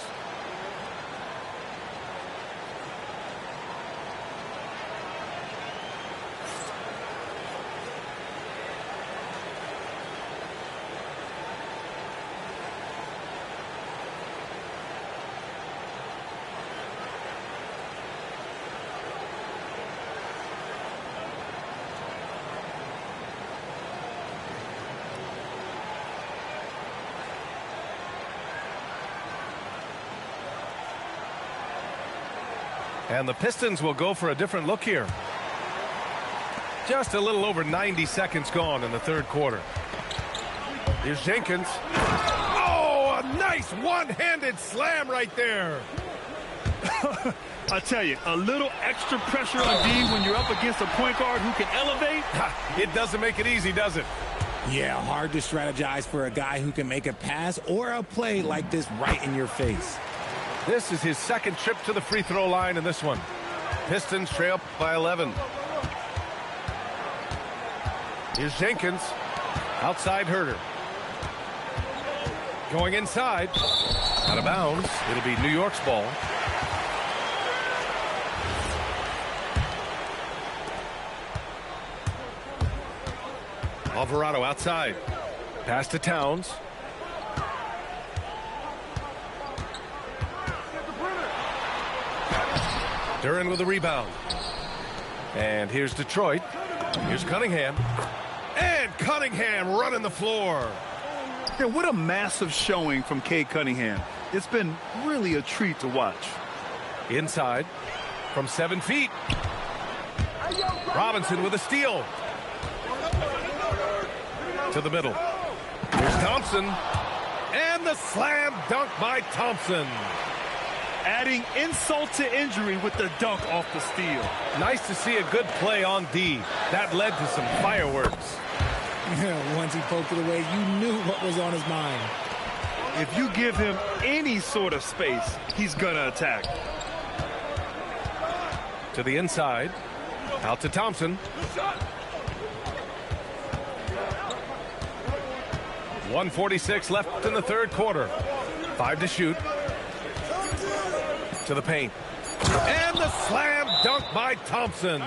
And the Pistons will go for a different look here. Just a little over 90 seconds gone in the third quarter. Here's Jenkins. Oh, a nice one-handed slam right there. I tell you, a little extra pressure on D when you're up against a point guard who can elevate. It doesn't make it easy, does it? Yeah, hard to strategize for a guy who can make a pass or a play like this right in your face. This is his second trip to the free throw line in this one. Pistons trail by 11. Here's Jenkins. Outside Herter. Going inside. Out of bounds. It'll be New York's ball. Alvarado outside. Pass to Towns. Duran with a rebound. And here's Detroit. Here's Cunningham. And Cunningham running the floor. Yeah, what a massive showing from Cade Cunningham. It's been really a treat to watch. Inside from 7 feet. Robinson with a steal. To the middle. Here's Thompson. And the slam dunk by Thompson. Adding insult to injury with the dunk off the steal. Nice to see a good play on D. That led to some fireworks. Once he poked it away, you knew what was on his mind. If you give him any sort of space, he's going to attack. To the inside. Out to Thompson. 1:46 left in the third quarter. 5 to shoot. To the paint. And the slam dunk by Thompson.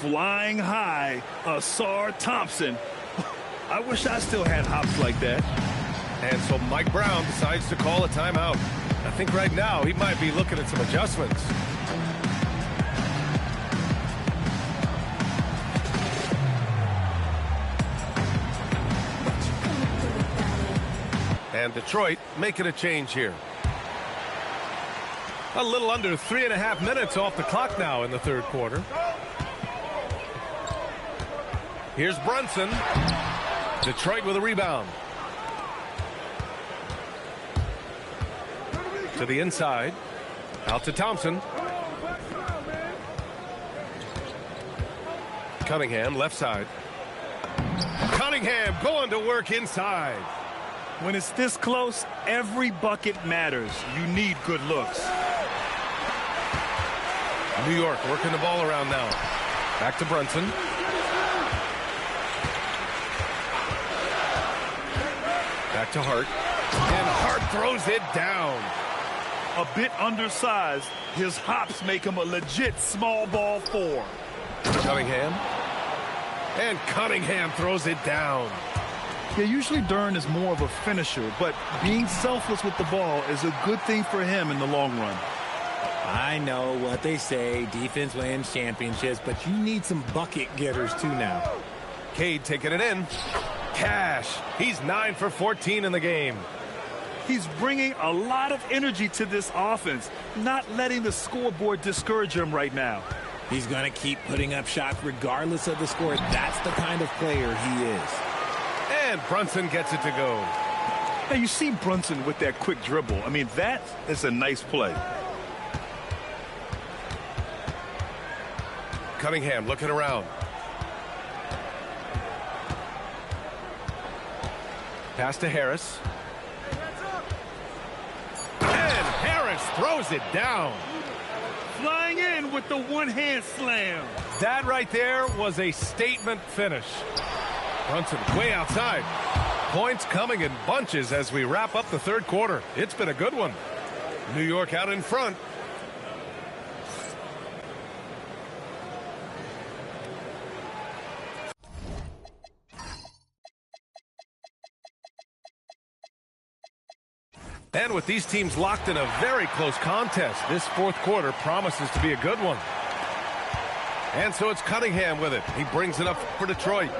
Flying high, Asar Thompson. I wish I still had hops like that. And so Mike Brown decides to call a timeout. I think right now he might be looking at some adjustments. And Detroit making a change here. A little under 3.5 minutes off the clock now in the third quarter. Here's Brunson. Detroit with a rebound. To the inside. Out to Thompson. Cunningham left side. Cunningham going to work inside. When it's this close, every bucket matters. You need good looks. New York working the ball around now. Back to Brunson. Back to Hart. And Hart throws it down. A bit undersized. His hops make him a legit small ball 4. Cunningham. And Cunningham throws it down. Yeah, usually Duran is more of a finisher, but being selfless with the ball is a good thing for him in the long run. I know what they say, defense wins championships, but you need some bucket getters too now. Cade taking it in. Cash. He's 9 for 14 in the game. He's bringing a lot of energy to this offense, not letting the scoreboard discourage him right now. He's going to keep putting up shots regardless of the score. That's the kind of player he is. And Brunson gets it to go. Now, you see Brunson with that quick dribble. I mean, that is a nice play. Cunningham looking around. Pass to Harris. And Harris throws it down. Flying in with the one-hand slam. That right there was a statement finish. Brunson way outside. Points coming in bunches as we wrap up the third quarter. It's been a good one. New York out in front. And with these teams locked in a very close contest, this fourth quarter promises to be a good one. And so it's Cunningham with it. He brings it up for Detroit.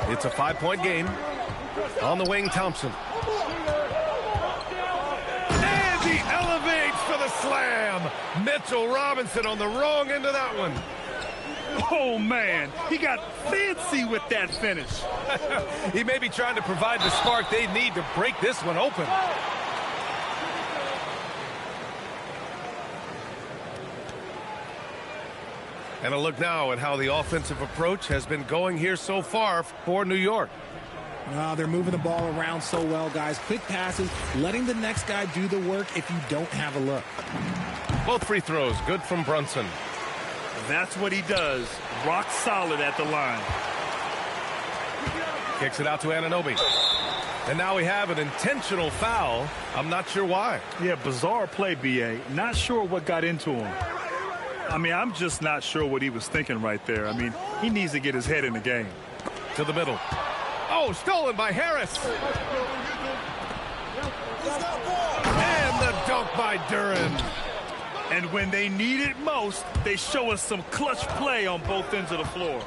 It's a 5-point game. On the wing, Thompson. And he elevates for the slam. Mitchell Robinson on the wrong end of that one. Oh, man, he got fancy with that finish. He may be trying to provide the spark they need to break this one open. And a look now at how the offensive approach has been going here so far for New York. They're moving the ball around so well, guys. Quick passes, letting the next guy do the work if you don't have a look. Both free throws good from Brunson. That's what he does. Rock solid at the line. Kicks it out to Anunoby. And now we have an intentional foul. I'm not sure why. Yeah, bizarre play, B.A. Not sure what got into him. I mean, I'm just not sure what he was thinking right there. I mean, he needs to get his head in the game. To the middle. Oh, stolen by Harris. And the dunk by Duren. And when they need it most, they show us some clutch play on both ends of the floor.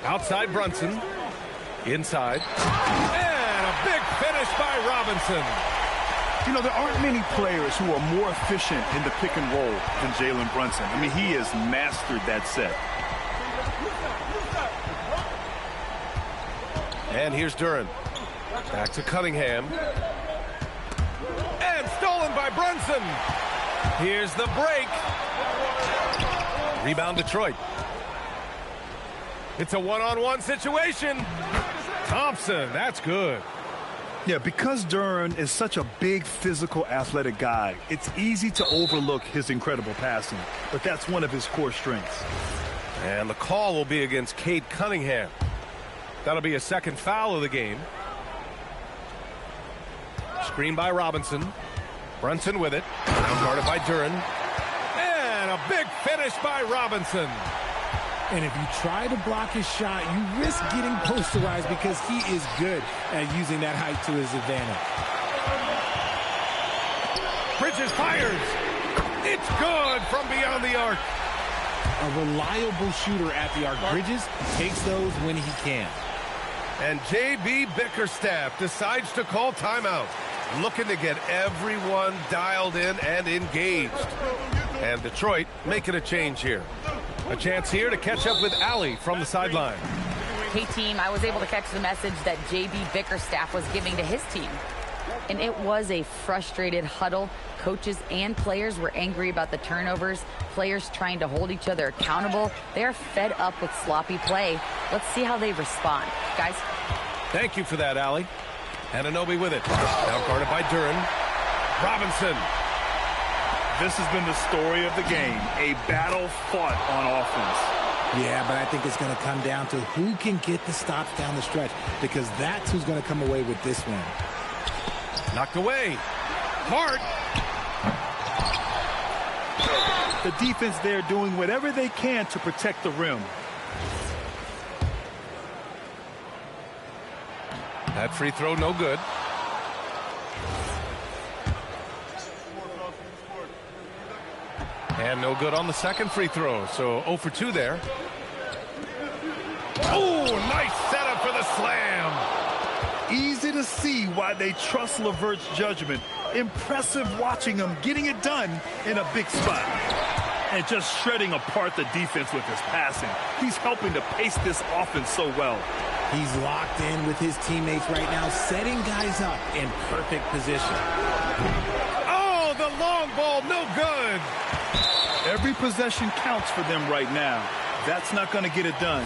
Outside Brunson. Inside. And a big finish by Robinson. You know, there aren't many players who are more efficient in the pick and roll than Jalen Brunson. I mean, he has mastered that set. And here's Duren. Back to Cunningham. And stolen by Brunson. Here's the break. Rebound Detroit. It's a one-on-one situation. Thompson, that's good. Yeah, because Duren is such a big, physical, athletic guy, it's easy to overlook his incredible passing, but that's one of his core strengths. And the call will be against Cade Cunningham. That'll be a second foul of the game. Screen by Robinson. Brunson with it. Guarded by Duren. And a big finish by Robinson. And if you try to block his shot, you risk getting posterized because he is good at using that height to his advantage. Bridges fires. It's good from beyond the arc. A reliable shooter at the arc. Bridges takes those when he can. And J.B. Bickerstaff decides to call timeout, looking to get everyone dialed in and engaged. And Detroit making a change here. A chance here to catch up with Allie from the sideline. Hey, team, I was able to catch the message that J.B. Bickerstaff was giving to his team. And it was a frustrated huddle. Coaches and players were angry about the turnovers. Players trying to hold each other accountable. They're fed up with sloppy play. Let's see how they respond. Guys. Thank you for that, Allie. Anunoby with it. Now guarded by Duren. Robinson. This has been the story of the game. A battle fought on offense. Yeah, but I think it's going to come down to who can get the stops down the stretch, because that's who's going to come away with this one. Knocked away. Hart. The defense there doing whatever they can to protect the rim. That free throw no good. And no good on the second free throw. So 0 for 2 there. Oh, nice setup for the slam. Easy to see why they trust LeVert's judgment. Impressive watching him getting it done in a big spot. And just shredding apart the defense with his passing. He's helping to pace this offense so well. He's locked in with his teammates right now, setting guys up in perfect position. Oh, the long ball, no good. Every possession counts for them right now. That's not going to get it done.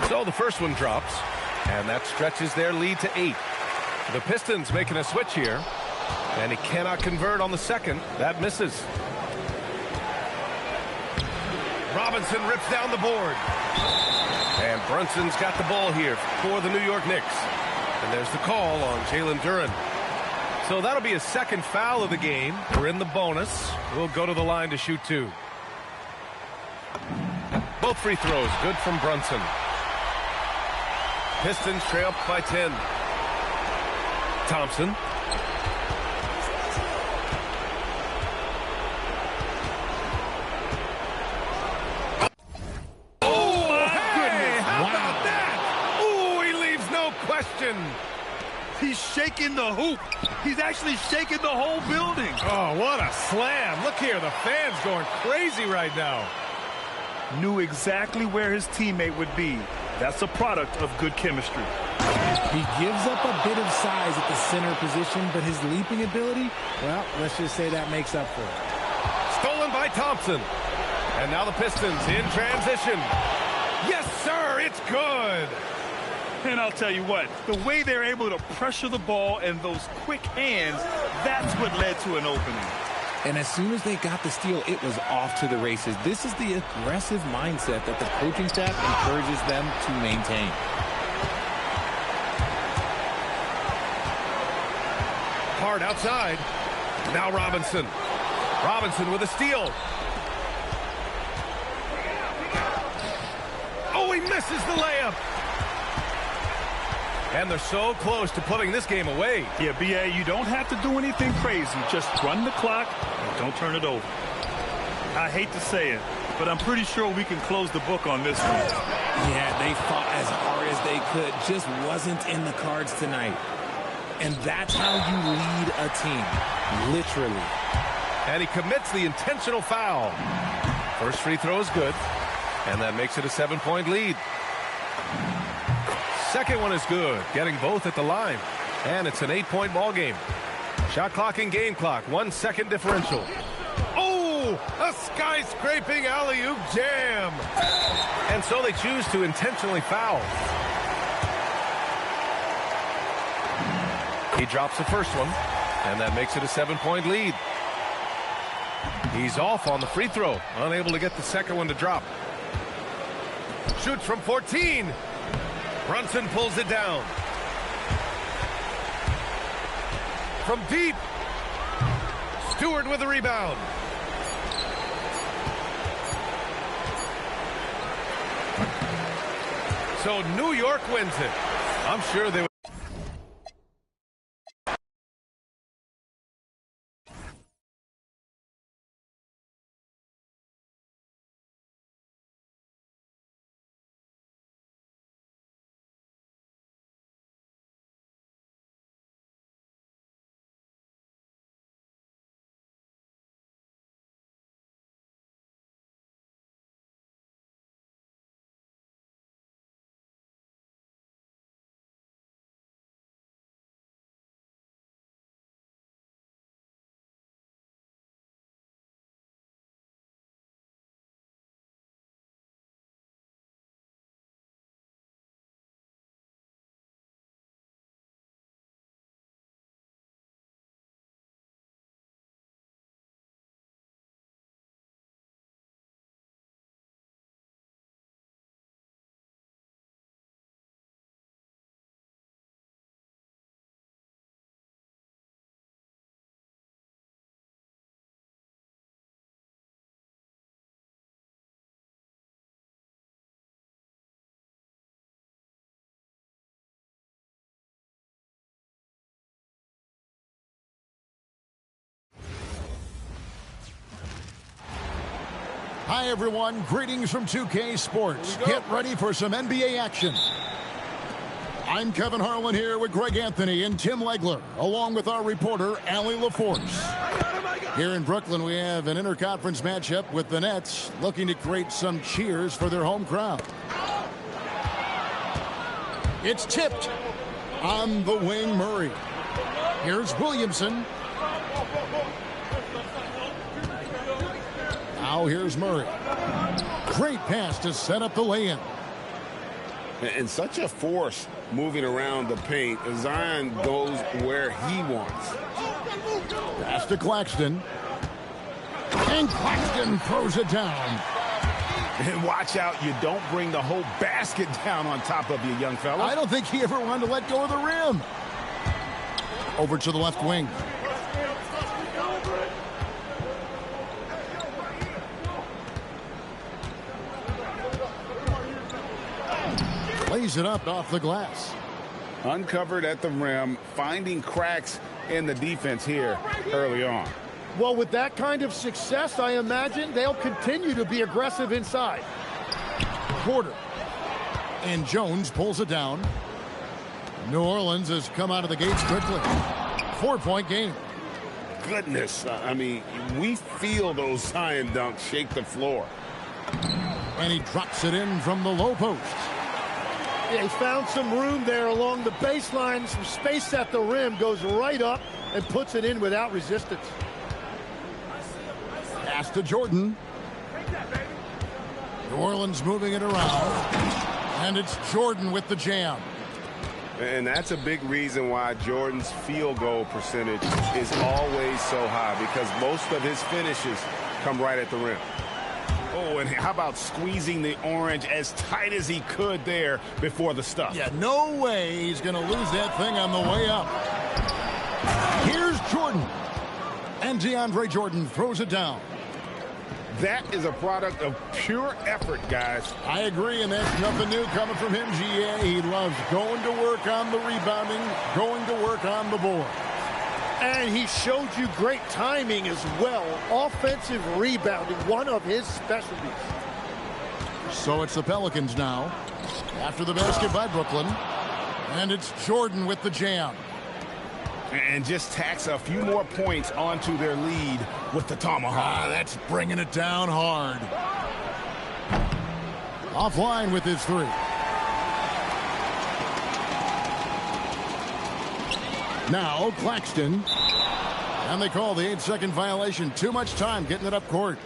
So the first one drops, and that stretches their lead to 8. The Pistons making a switch here, and he cannot convert on the second. That misses. Robinson rips down the board. And Brunson's got the ball here for the New York Knicks. And there's the call on Jalen Duren. So that'll be a second foul of the game. We're in the bonus. We'll go to the line to shoot 2. Both free throws good from Brunson. Pistons trail by 10. Thompson. question. He's shaking the hoop. He's actually shaking the whole building. Oh, what a slam. Look here, the fans going crazy right now. Knew exactly where his teammate would be. That's a product of good chemistry. He gives up a bit of size at the center position, but his leaping ability, well, let's just say that makes up for it. Stolen by Thompson. And now the Pistons in transition. Yes, sir, it's good. And I'll tell you what, the way they're able to pressure the ball and those quick hands, that's what led to an opening. And as soon as they got the steal, it was off to the races. This is the aggressive mindset that the coaching staff encourages them to maintain. Hard outside. Now Robinson. Robinson with a steal. Oh, he misses the layup. And they're so close to putting this game away. Yeah, B.A., you don't have to do anything crazy. Just run the clock and don't turn it over. I hate to say it, but I'm pretty sure we can close the book on this one. Yeah, they fought as hard as they could. Just wasn't in the cards tonight. And that's how you lead a team. Literally. And he commits the intentional foul. First free throw is good. And that makes it a 7-point lead. Second one is good, getting both at the line. And it's an 8-point ball game. Shot clock and game clock, 1 second differential. Oh, a skyscraping alley-oop jam. And so they choose to intentionally foul. He drops the first one, and that makes it a 7-point lead. He's off on the free throw, unable to get the second one to drop. Shoots from 14. Brunson pulls it down. From deep. Stewart with the rebound. So New York wins it. I'm sure they would. Hi, everyone. Greetings from 2K Sports. Get ready for some NBA action. I'm Kevin Harlan here with Greg Anthony and Tim Legler, along with our reporter, Allie LaForce. Here in Brooklyn, we have an interconference matchup with the Nets looking to create some cheers for their home crowd. It's tipped on the wing, Murray. Here's Williamson. Now here's Murray. Great pass to set up the lay-in. And such a force moving around the paint. Zion goes where he wants. Pass to Claxton. And Claxton throws it down. And watch out, you don't bring the whole basket down on top of you, young fella. I don't think he ever wanted to let go of the rim. Over to the left wing. Lays it up off the glass. Uncovered at the rim, finding cracks in the defense here early on. Well, with that kind of success, I imagine they'll continue to be aggressive inside. Porter. And Jones pulls it down. New Orleans has come out of the gates quickly. 4-point game. Goodness, I mean, we feel those science dunks shake the floor. And he drops it in from the low post. Yeah, he found some room there along the baseline, some space at the rim, goes right up and puts it in without resistance. Pass to Jordan. New Orleans moving it around. And it's Jordan with the jam. And that's a big reason why Jordan's field goal percentage is always so high, because most of his finishes come right at the rim. Oh, and how about squeezing the orange as tight as he could there before the stuff? Yeah, no way he's going to lose that thing on the way up. Here's Jordan. And DeAndre Jordan throws it down. That is a product of pure effort, guys. I agree, and that's nothing new coming from him, GA. He loves going to work on the rebounding, going to work on the board. And he showed you great timing as well. Offensive rebounding, one of his specialties. So it's the Pelicans now. After the basket by Brooklyn. And it's Jordan with the jam. And just tacks a few more points onto their lead with the tomahawk. That's bringing it down hard. Offline with his three. Now Claxton. And they call the 8-second violation. Too much time getting it up court.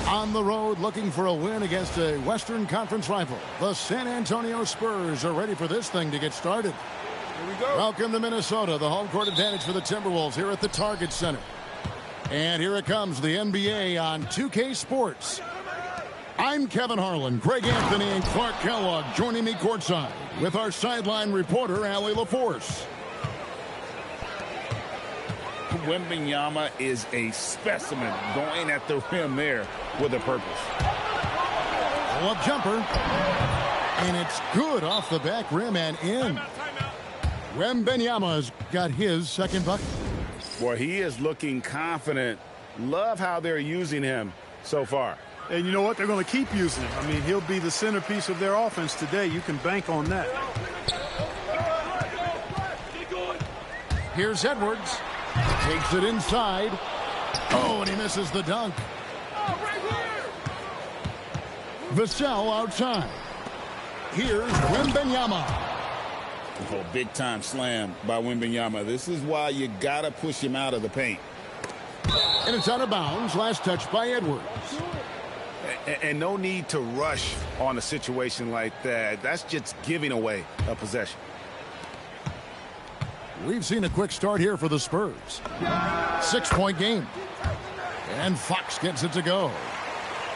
On the road looking for a win against a Western Conference rival. The San Antonio Spurs are ready for this thing to get started. Here we go. Welcome to Minnesota. The home court advantage for the Timberwolves here at the Target Center. And here it comes, the NBA on 2K Sports. I'm Kevin Harlan, Greg Anthony, and Clark Kellogg joining me courtside with our sideline reporter, Allie LaForce. Wembanyama is a specimen going at the rim there with a purpose. Pull-up jumper. And it's good off the back rim and in. Wembanyama's got his second bucket. Boy, he is looking confident. Love how they're using him so far. And you know what? They're going to keep using him. I mean, he'll be the centerpiece of their offense today. You can bank on that. Here's Edwards. Takes it inside. Oh, and he misses the dunk. Vassell outside. Here's Wembanyama. Oh, big-time slam by Wembanyama. This is why you got to push him out of the paint. And it's out of bounds. Last touch by Edwards. And no need to rush on a situation like that. That's just giving away a possession. We've seen a quick start here for the Spurs. 6-point game. And Fox gets it to go.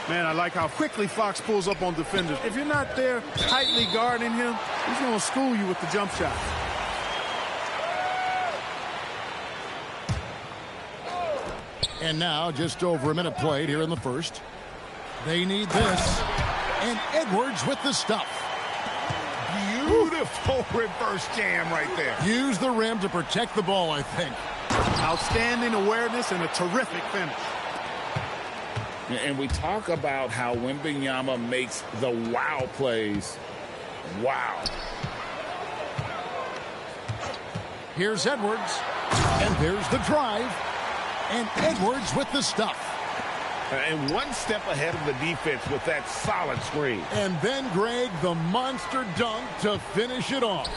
Man, I like how quickly Fox pulls up on defenders. If you're not there tightly guarding him, he's going to school you with the jump shot. And now just over a minute played here in the first. They need this. And Edwards with the stuff. Beautiful reverse jam right there. Use the rim to protect the ball, I think. Outstanding awareness and a terrific finish. And we talk about how Wembanyama makes the wow plays. Wow. Here's Edwards. And there's the drive. And Edwards with the stuff. And one step ahead of the defense with that solid screen. And then, Greg, the monster dunk to finish it off.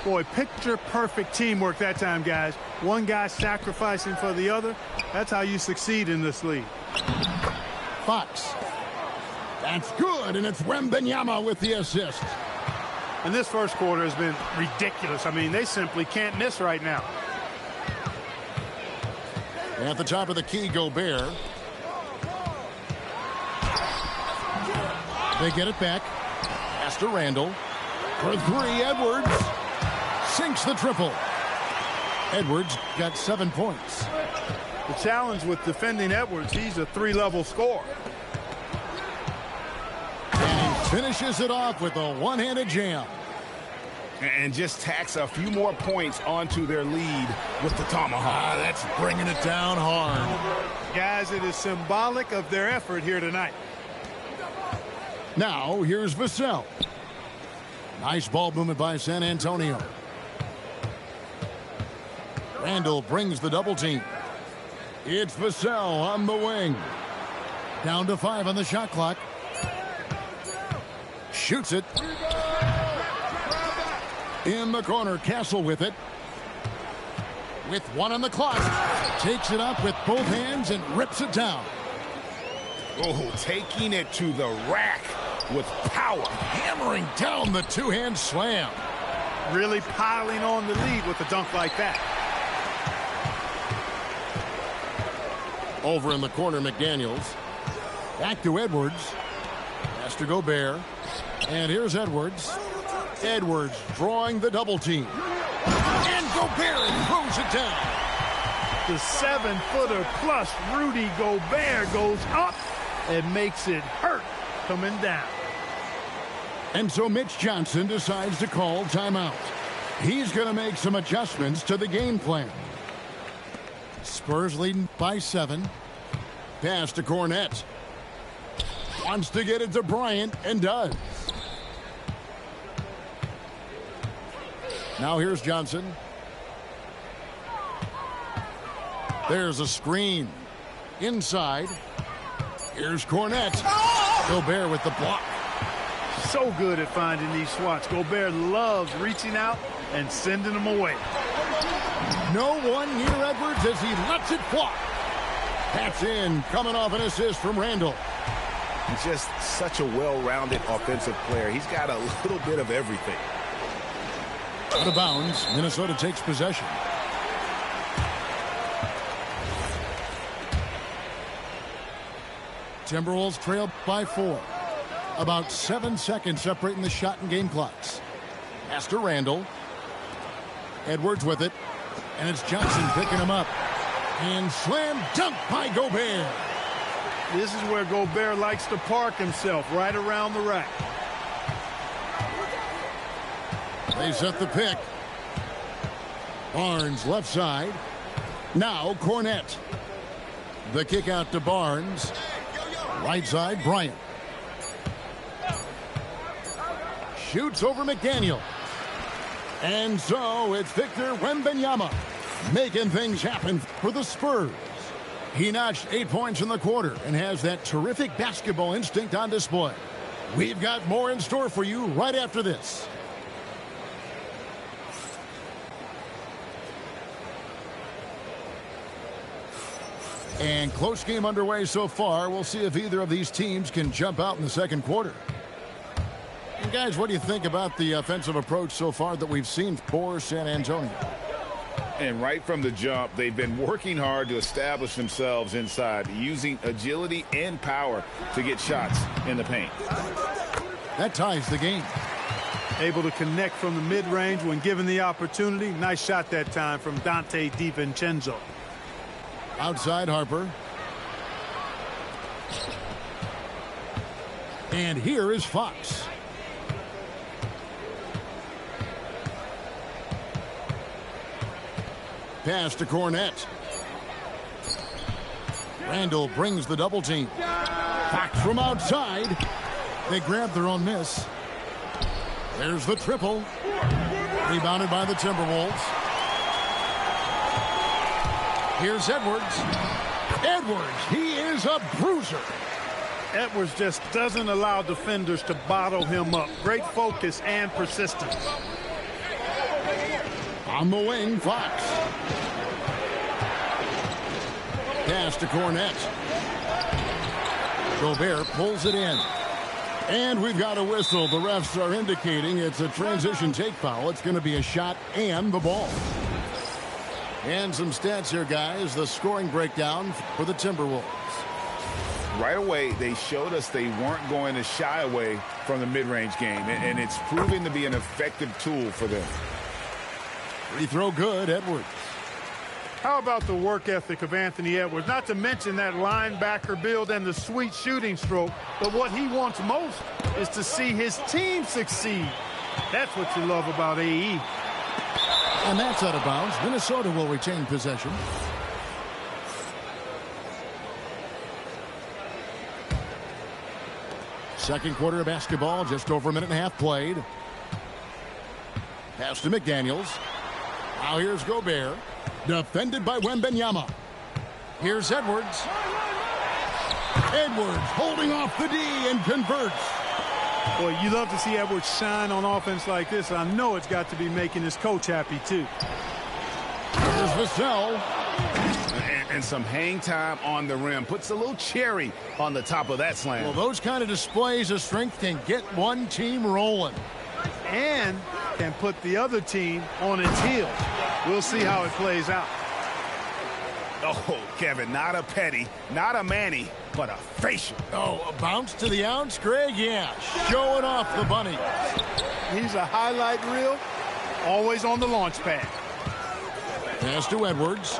Boy, picture-perfect teamwork that time, guys. One guy sacrificing for the other. That's how you succeed in this league. Fox. That's good, and it's Wembanyama with the assist. And this first quarter has been ridiculous. I mean, they simply can't miss right now. And at the top of the key, Gobert. They get it back. Pass to Randall. For three, Edwards. Sinks the triple. Edwards got 7 points. The challenge with defending Edwards, he's a three-level scorer. And he finishes it off with a one-handed jam. And just tacks a few more points onto their lead with the tomahawk. That's bringing it down hard. Guys, it is symbolic of their effort here tonight. Now, here's Vassell. Nice ball movement by San Antonio. Randall brings the double team. It's Vassell on the wing. Down to 5 on the shot clock. Shoots it. In the corner, Castle with it. With 1 on the clock. Takes it up with both hands and rips it down. Oh, taking it to the rack with power. Hammering down the two-hand slam. Really piling on the lead with a dunk like that. Over in the corner, McDaniels. Back to Edwards. Pass to Gobert. And here's Edwards. Edwards drawing the double team. And Gobert throws it down. The 7-footer plus Rudy Gobert goes up and makes it hurt coming down. And so Mitch Johnson decides to call timeout. He's going to make some adjustments to the game plan. Spurs leading by 7. Pass to Cornette. Wants to get it to Bryant and does. Now here's Johnson. There's a screen. Inside. Here's Cornette. Gobert with the block. So good at finding these swats. Gobert loves reaching out and sending them away. No one near Edwards as he lets it fly. That's in, coming off an assist from Randall. He's just such a well-rounded offensive player. He's got a little bit of everything. Out of bounds, Minnesota takes possession. Timberwolves trail by 4. About 7 seconds separating the shot and game clocks. Pass to Randall. Edwards with it. And it's Johnson picking him up. And slam dunk by Gobert. This is where Gobert likes to park himself, right around the rack. They set the pick. Barnes left side. Now Cornette. The kick out to Barnes. Right side, Bryant. Shoots over McDaniel. And so it's Victor Wembanyama making things happen for the Spurs. He notched 8 points in the quarter and has that terrific basketball instinct on display. We've got more in store for you right after this. And close game underway so far. We'll see if either of these teams can jump out in the second quarter. And guys, what do you think about the offensive approach so far that we've seen for San Antonio? And right from the jump, they've been working hard to establish themselves inside, using agility and power to get shots in the paint. That ties the game. Able to connect from the mid-range when given the opportunity. Nice shot that time from Dante DiVincenzo. Outside Harper. And here is Fox. Pass to Cornette. Randall brings the double team. Fox from outside. They grab their own miss. There's the triple. Rebounded by the Timberwolves. Here's Edwards. Edwards, he is a bruiser. Edwards just doesn't allow defenders to bottle him up. Great focus and persistence. On the wing, Fox. Pass to Cornette. Gobert pulls it in. And we've got a whistle. The refs are indicating it's a transition take foul. It's going to be a shot and the ball. And some stats here, guys. The scoring breakdown for the Timberwolves. Right away, they showed us they weren't going to shy away from the mid-range game, and it's proving to be an effective tool for them. Free throw good, Edwards. How about the work ethic of Anthony Edwards? Not to mention that linebacker build and the sweet shooting stroke, but what he wants most is to see his team succeed. That's what you love about AE. And that's out of bounds. Minnesota will retain possession. Second quarter of basketball, just over a minute and a half played. Pass to McDaniels. Now here's Gobert. Defended by Wembanyama. Here's Edwards. Edwards holding off the D and converts. Boy, you love to see Edwards shine on offense like this. I know it's got to be making his coach happy, too. Here's Vassell. And some hang time on the rim. Puts a little cherry on the top of that slam. Well, those kind of displays of strength can get one team rolling. And can put the other team on its heels. We'll see how it plays out. Oh, Kevin, not a petty, not a Manny, but a facial. Oh, a bounce to the ounce, Greg? Yeah, showing off the bunny. He's a highlight reel, always on the launch pad. Pass to Edwards.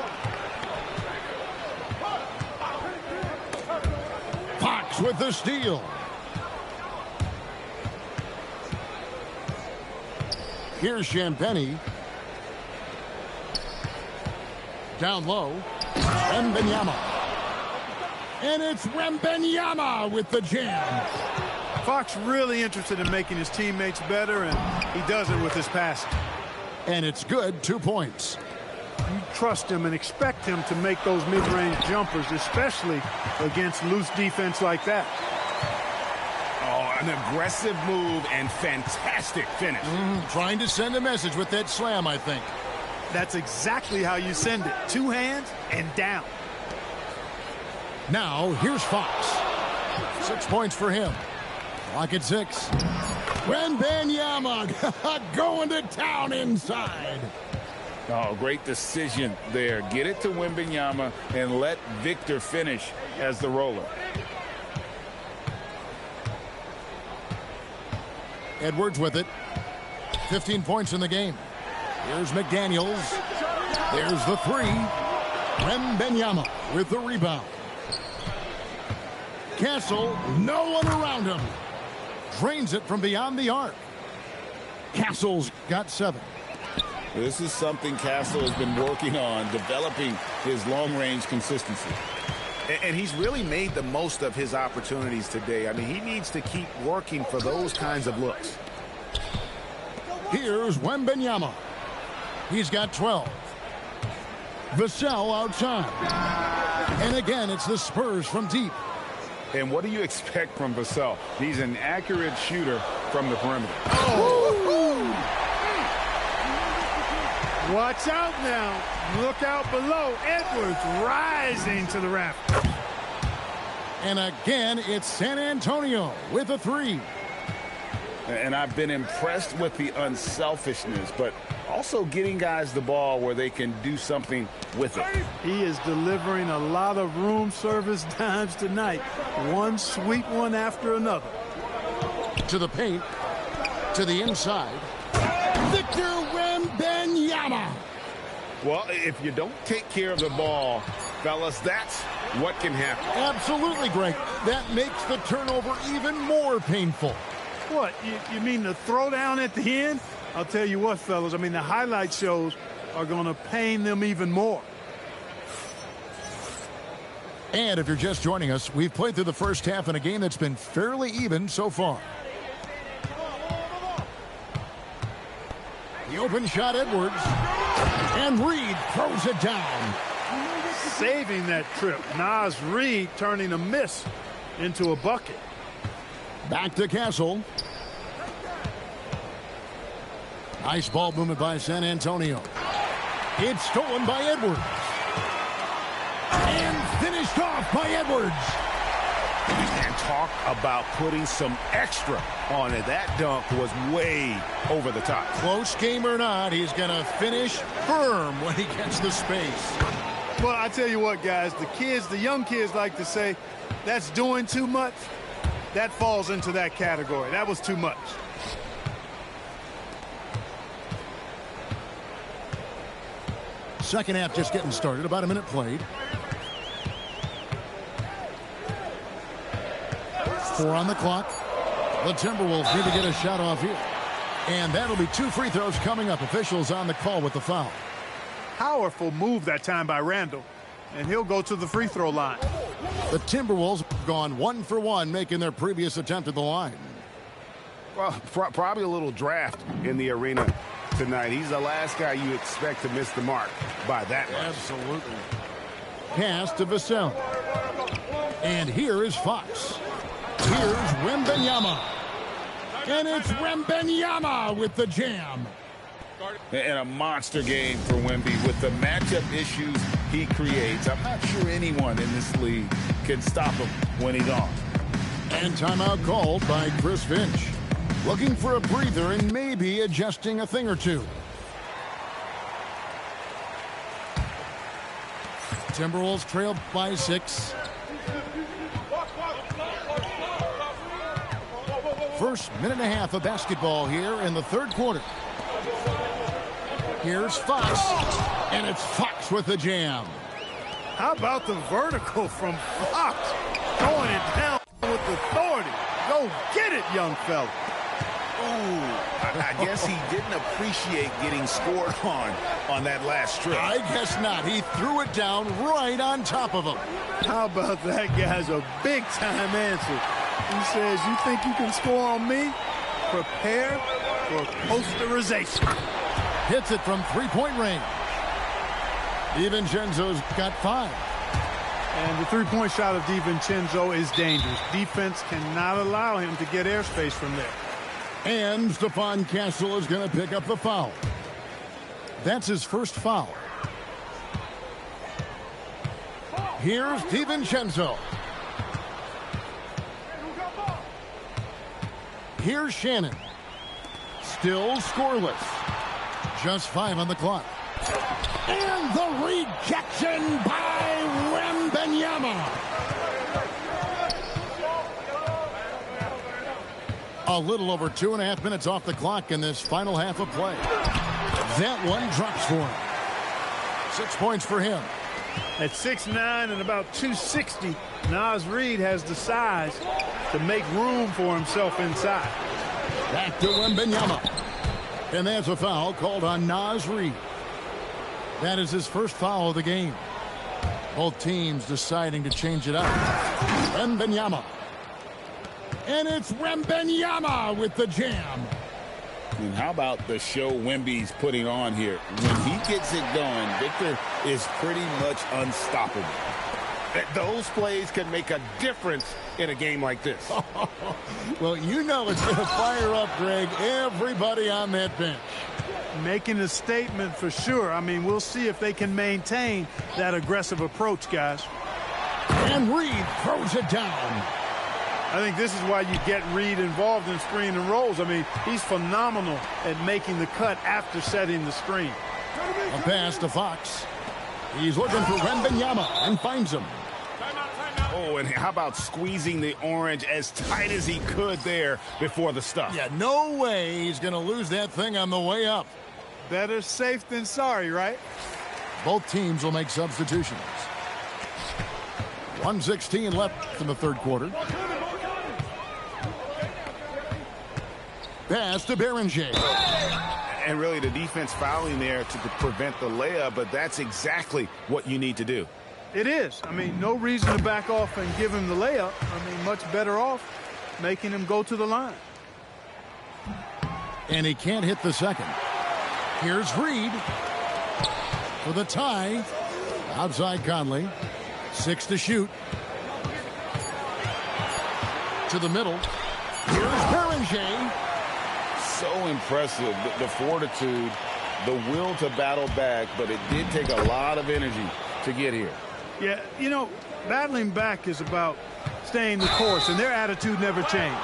Fox with the steal. Here's Champagnie. Down low. Wembanyama. And it's Wembanyama with the jam. Fox really interested in making his teammates better, and he does it with his passing. And it's good, 2 points. You trust him and expect him to make those mid-range jumpers, especially against loose defense like that. Oh, an aggressive move and fantastic finish. Trying to send a message with that slam, I think. That's exactly how you send it. 2 hands and down. Now, here's Fox. 6 points for him. Clock at 6. Wembanyama going to town inside. Oh, great decision there. Get it to Wembanyama and let Victor finish as the roller. Edwards with it. 15 points in the game. Here's McDaniels. There's the 3. Wembanyama with the rebound. Castle, no one around him. Drains it from beyond the arc. Castle's got 7. This is something Castle has been working on, developing his long-range consistency. And he's really made the most of his opportunities today. I mean, he needs to keep working for those kinds of looks. Here's Wembanyama. He's got 12. Vassell outside. And again, it's the Spurs from deep. And what do you expect from Vassell? He's an accurate shooter from the perimeter. Oh. Watch out now. Look out below. Edwards rising to the raft. And again, it's San Antonio with a 3. And I've been impressed with the unselfishness, but also getting guys the ball where they can do something with it. He is delivering a lot of room service dimes tonight. One sweet one after another. To the paint. To the inside. Victor Wembanyama. Well, if you don't take care of the ball, fellas, that's what can happen. Absolutely, Greg. That makes the turnover even more painful. What, you mean the throwdown at the end? I'll tell you what, fellas, I mean, the highlight shows are going to pain them even more. And if you're just joining us, we've played through the first half in a game that's been fairly even so far. The open shot, Edwards. And Reed throws it down. Saving that trip. Naz Reid turning a miss into a bucket. Back to Castle. Nice ball movement by San Antonio. It's stolen by Edwards. And finished off by Edwards. And talk about putting some extra on it. That dunk was way over the top. Close game or not, he's going to finish firm when he gets the space. Well, I tell you what, guys, the young kids like to say, that's doing too much. That falls into that category. That was too much. Second half just getting started. About a minute played. 4 on the clock. The Timberwolves need to get a shot off here. And that'll be 2 free throws coming up. Officials on the call with the foul. Powerful move that time by Randall. And he'll go to the free throw line. The Timberwolves gone 1 for 1, making their previous attempt at the line. Well, probably a little draft in the arena tonight. He's the last guy you expect to miss the mark by that much. Absolutely. Pass to Vassell. And here is Fox. Here's Wembanyama. And it's Wembanyama with the jam. And a monster game for Wemby with the matchup issues he creates. I'm not sure anyone in this league can stop him when he's on. And timeout called by Chris Finch. Looking for a breather and maybe adjusting a thing or two. Timberwolves trail by 6. First minute and a half of basketball here in the third quarter. Here's Fox, and it's Fox with the jam. How about the vertical from Fox? Throwing it down with authority. Go get it, young fella. Ooh, I guess he didn't appreciate getting scored on that last strip. I guess not. He threw it down right on top of him. How about that guy's a big-time answer? He says, you think you can score on me? Prepare for posterization. Hits it from three-point range. DiVincenzo's got 5. And the three-point shot of DiVincenzo is dangerous. Defense cannot allow him to get airspace from there. And Stephon Castle is going to pick up the foul. That's his first foul. Here's DiVincenzo. Here's Shannon. Still scoreless. Just 5 on the clock. And the rejection by Wembanyama. A little over 2.5 minutes off the clock in this final half of play. That one drops for him. 6 points for him. At 6'9" and about 260, Naz Reid has the size to make room for himself inside. Back to Wembanyama. And there's a foul called on Naz Reid. That is his first foul of the game. Both teams deciding to change it up. Wembanyama. And it's Wembanyama with the jam. And how about the show Wemby's putting on here? When he gets it going, Victor is pretty much unstoppable. Those plays can make a difference in a game like this. Well, you know it's going to fire up, Greg, everybody on that bench. Making a statement for sure. I mean, we'll see if they can maintain that aggressive approach, guys. And Reed throws it down. I think this is why you get Reed involved in screen and rolls. I mean, he's phenomenal at making the cut after setting the screen. A pass to Fox. He's looking for Wembanyama and finds him. Oh, and how about squeezing the orange as tight as he could there before the stuff? Yeah, no way he's going to lose that thing on the way up. Better safe than sorry, right? Both teams will make substitutions. 1:16 left in the third quarter. Pass to Berenger. And really the defense fouling there to prevent the layup, but that's exactly what you need to do. It is. I mean, no reason to back off and give him the layup. I mean, much better off making him go to the line. And he can't hit the second. Here's Reed for the tie. Outside Conley. 6 to shoot. To the middle. Here's Berenger. So impressive, the fortitude, the will to battle back, but it did take a lot of energy to get here. Yeah, you know, battling back is about staying the course, and their attitude never changed.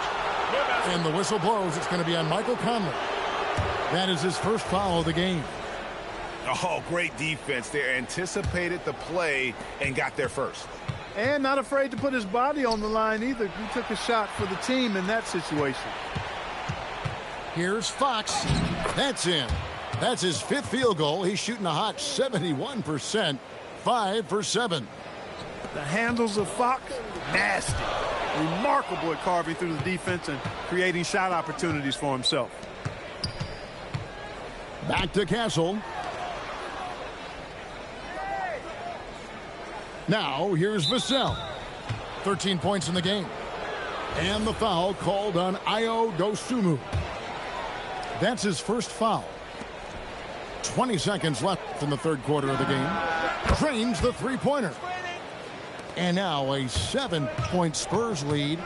And the whistle blows. It's going to be on Michael Conley. That is his first foul of the game. Oh, great defense there. Anticipated the play and got there first. And not afraid to put his body on the line either. He took a shot for the team in that situation. Here's Fox. That's in. That's his 5th field goal. He's shooting a hot 71%. 5 for 7. The handles of Fox, nasty. Remarkable at carving through the defense and creating shot opportunities for himself. Back to Castle. Now here's Vassell. 13 points in the game. And the foul called on Ayo Dosunmu. That's his first foul. 20 seconds left in the third quarter of the game. Drains the three-pointer. And now a 7-point Spurs lead.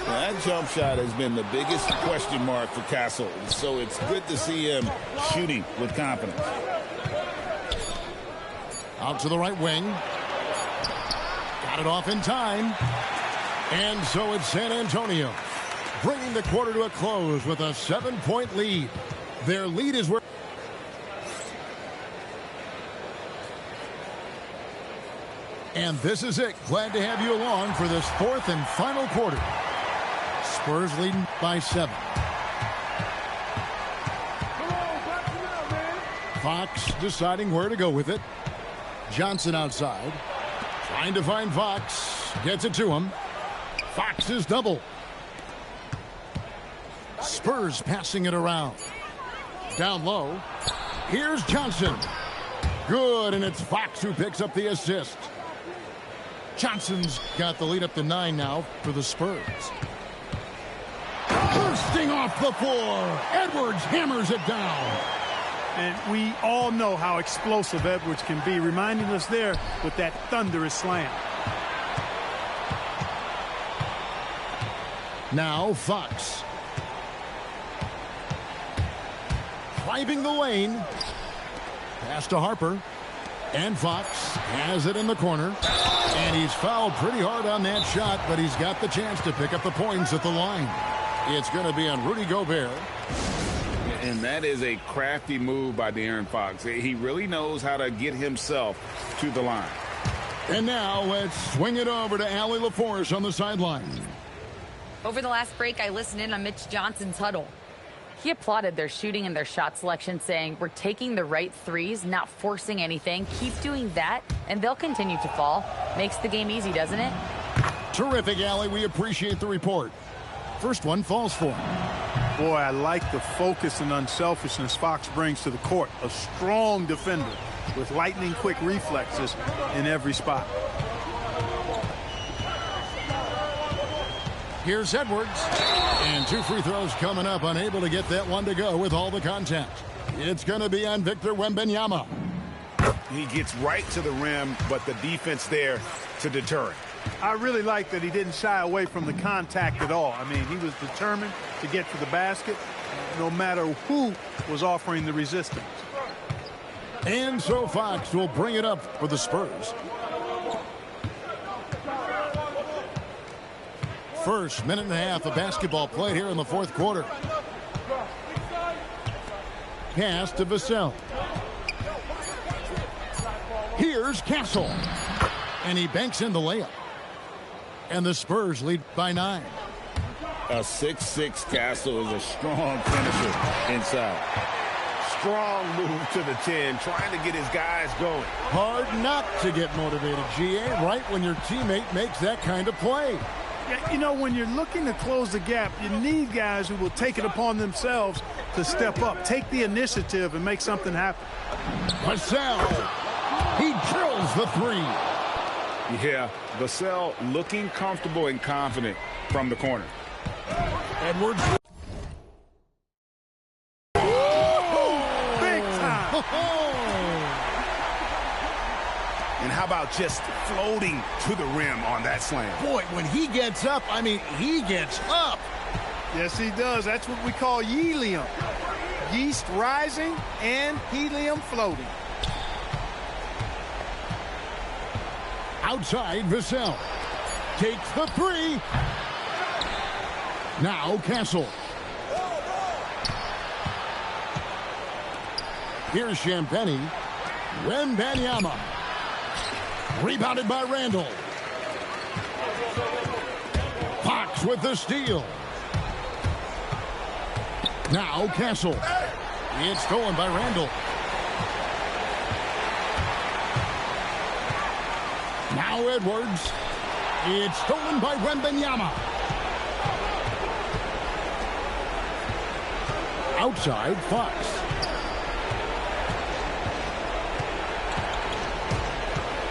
That jump shot has been the biggest question mark for Castle, so it's good to see him shooting with confidence. Out to the right wing. Got it off in time. And so it's San Antonio, bringing the quarter to a close with a 7-point lead. Their lead is where... And this is it. Glad to have you along for this 4th and final quarter. Spurs leading by 7. Fox deciding where to go with it. Johnson outside. Trying to find Fox. Gets it to him. Fox is double. Spurs passing it around. Down low. Here's Johnson. Good, and it's Fox who picks up the assist. Johnson's got the lead up to 9 now for the Spurs. Bursting off the floor. Edwards hammers it down. And we all know how explosive Edwards can be, reminding us there with that thunderous slam. Now Fox. Driving the lane. Pass to Harper. And Fox has it in the corner. And he's fouled pretty hard on that shot, but he's got the chance to pick up the points at the line. It's going to be on Rudy Gobert. And that is a crafty move by De'Aaron Fox. He really knows how to get himself to the line. And now let's swing it over to Allie LaForce on the sideline. Over the last break, I listened in on Mitch Johnson's huddle. He applauded their shooting and their shot selection, saying, we're taking the right threes, not forcing anything. Keep doing that, and they'll continue to fall. Makes the game easy, doesn't it? Terrific, Allie. We appreciate the report. First one falls for him. Boy, I like the focus and unselfishness Fox brings to the court. A strong defender with lightning-quick reflexes in every spot. Here's Edwards. And 2 free throws coming up. Unable to get that one to go with all the contact. It's going to be on Victor Wembanyama. He gets right to the rim, but the defense there to deter it. I really like that he didn't shy away from the contact at all. I mean, he was determined to get to the basket, no matter who was offering the resistance. And so Fox will bring it up for the Spurs. First minute and a half of basketball played here in the fourth quarter. Pass to Vassell. Here's Castle. And he banks in the layup. And the Spurs lead by 9. A 6'6" Castle is a strong finisher inside. Strong move to the 10, trying to get his guys going. Hard not to get motivated, GA, right when your teammate makes that kind of play. Yeah, you know, when you're looking to close the gap, you need guys who will take it upon themselves to step up, take the initiative, and make something happen. Vassell. He drills the 3. Yeah, Vassell looking comfortable and confident from the corner. Edwards. Big time. And how about just floating to the rim on that slam? Boy, when he gets up, I mean, he gets up. Yes, he does. That's what we call helium. Yeast rising and helium floating. Outside, Vassell takes the 3. Now Castle. Here's Champagny. Wembanyama. Rebounded by Randall. Fox with the steal. Now Castle. It's stolen by Randall. Now Edwards. It's stolen by Wembanyama. Outside, Fox.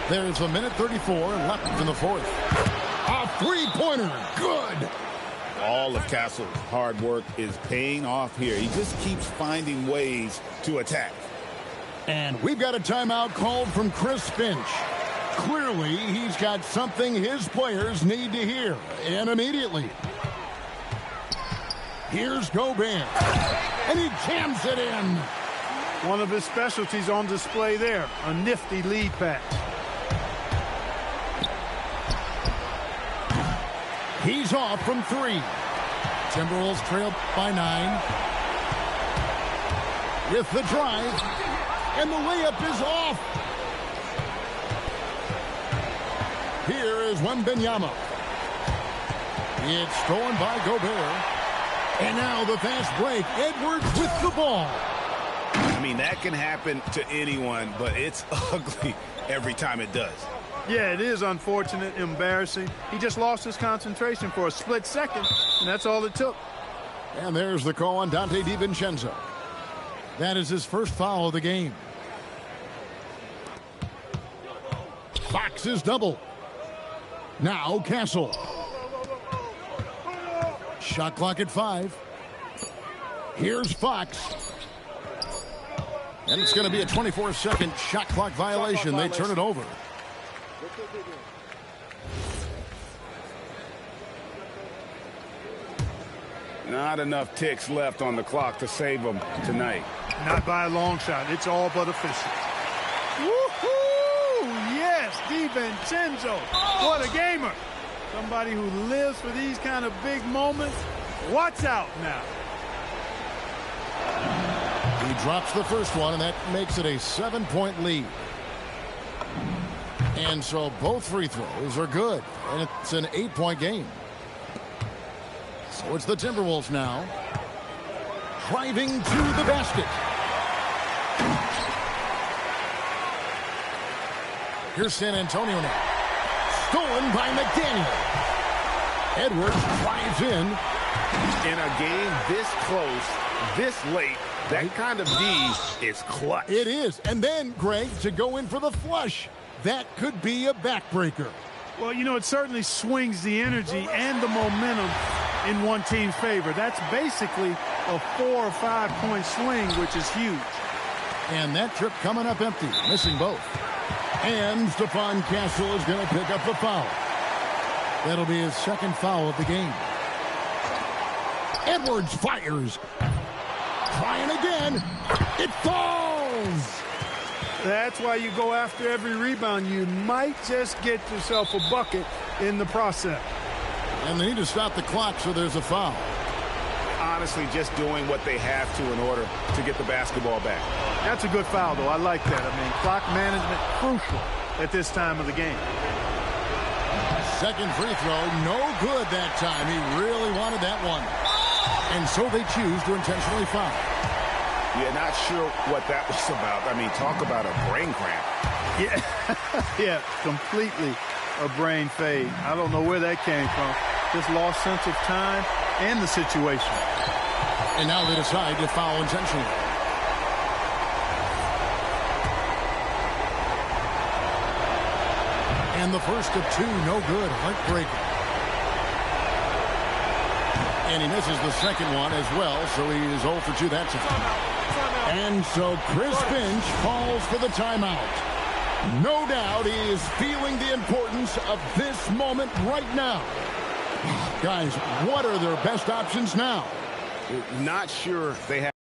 There's a minute 34 left in the fourth. A three-pointer. Good. All of Castle's hard work is paying off here. He just keeps finding ways to attack. And we've got a timeout called from Chris Finch. Clearly, he's got something his players need to hear, and immediately. Here's Gobert, and he jams it in. One of his specialties on display there, a nifty lead pass. He's off from 3. Timberwolves trail by 9. With the drive, and the layup is off. Here is Wembanyama. It's stolen by Gobert. And now the fast break. Edwards with the ball. I mean, that can happen to anyone, but it's ugly every time it does. Yeah, it is unfortunate, embarrassing. He just lost his concentration for a split second, and that's all it took. And there's the call on Dante DiVincenzo. That is his first foul of the game. Fox is double. Now Castle. Shot clock at 5. Here's Fox. And it's going to be a 24-second shot clock violation. They turn it over. Not enough ticks left on the clock to save them tonight. Not by a long shot. It's all but official. Woohoo! Yes, DiVincenzo. What a gamer. Somebody who lives for these kind of big moments. Watch out now. He drops the first one, and that makes it a 7-point lead. And so both free throws are good, and it's an 8-point game. So it's the Timberwolves now. Driving to the basket. Here's San Antonio now. Stolen by McDaniel. Edwards drives in. In a game this close, this late, that kind of D is clutch. It is. And then, Greg, to go in for the flush. That could be a backbreaker. Well, you know, it certainly swings the energy and the momentum in one team's favor. That's basically a 4 or 5 point swing, which is huge. And that trip coming up empty, missing both. And Stephon Castle is going to pick up the foul. That'll be his second foul of the game. Edwards fires. Trying again. It falls. That's why you go after every rebound. You might just get yourself a bucket in the process. And they need to stop the clock, so there's a foul. Honestly, just doing what they have to in order to get the basketball back. That's a good foul, though. I like that. I mean, clock management crucial at this time of the game. Second free throw, no good that time. He really wanted that one. And so they choose to intentionally foul. Yeah, not sure what that was about. I mean, talk about a brain cramp. Yeah, yeah, completely a brain fade. I don't know where that came from. Just lost sense of time and the situation. And now they decide to foul intentionally. And the first of two, no good. Heartbreaking. And he misses the second one as well, so he is 0 for 2 that time. And so Chris Finch falls for the timeout. No doubt he is feeling the importance of this moment right now. Guys, what are their best options now? Not sure they have.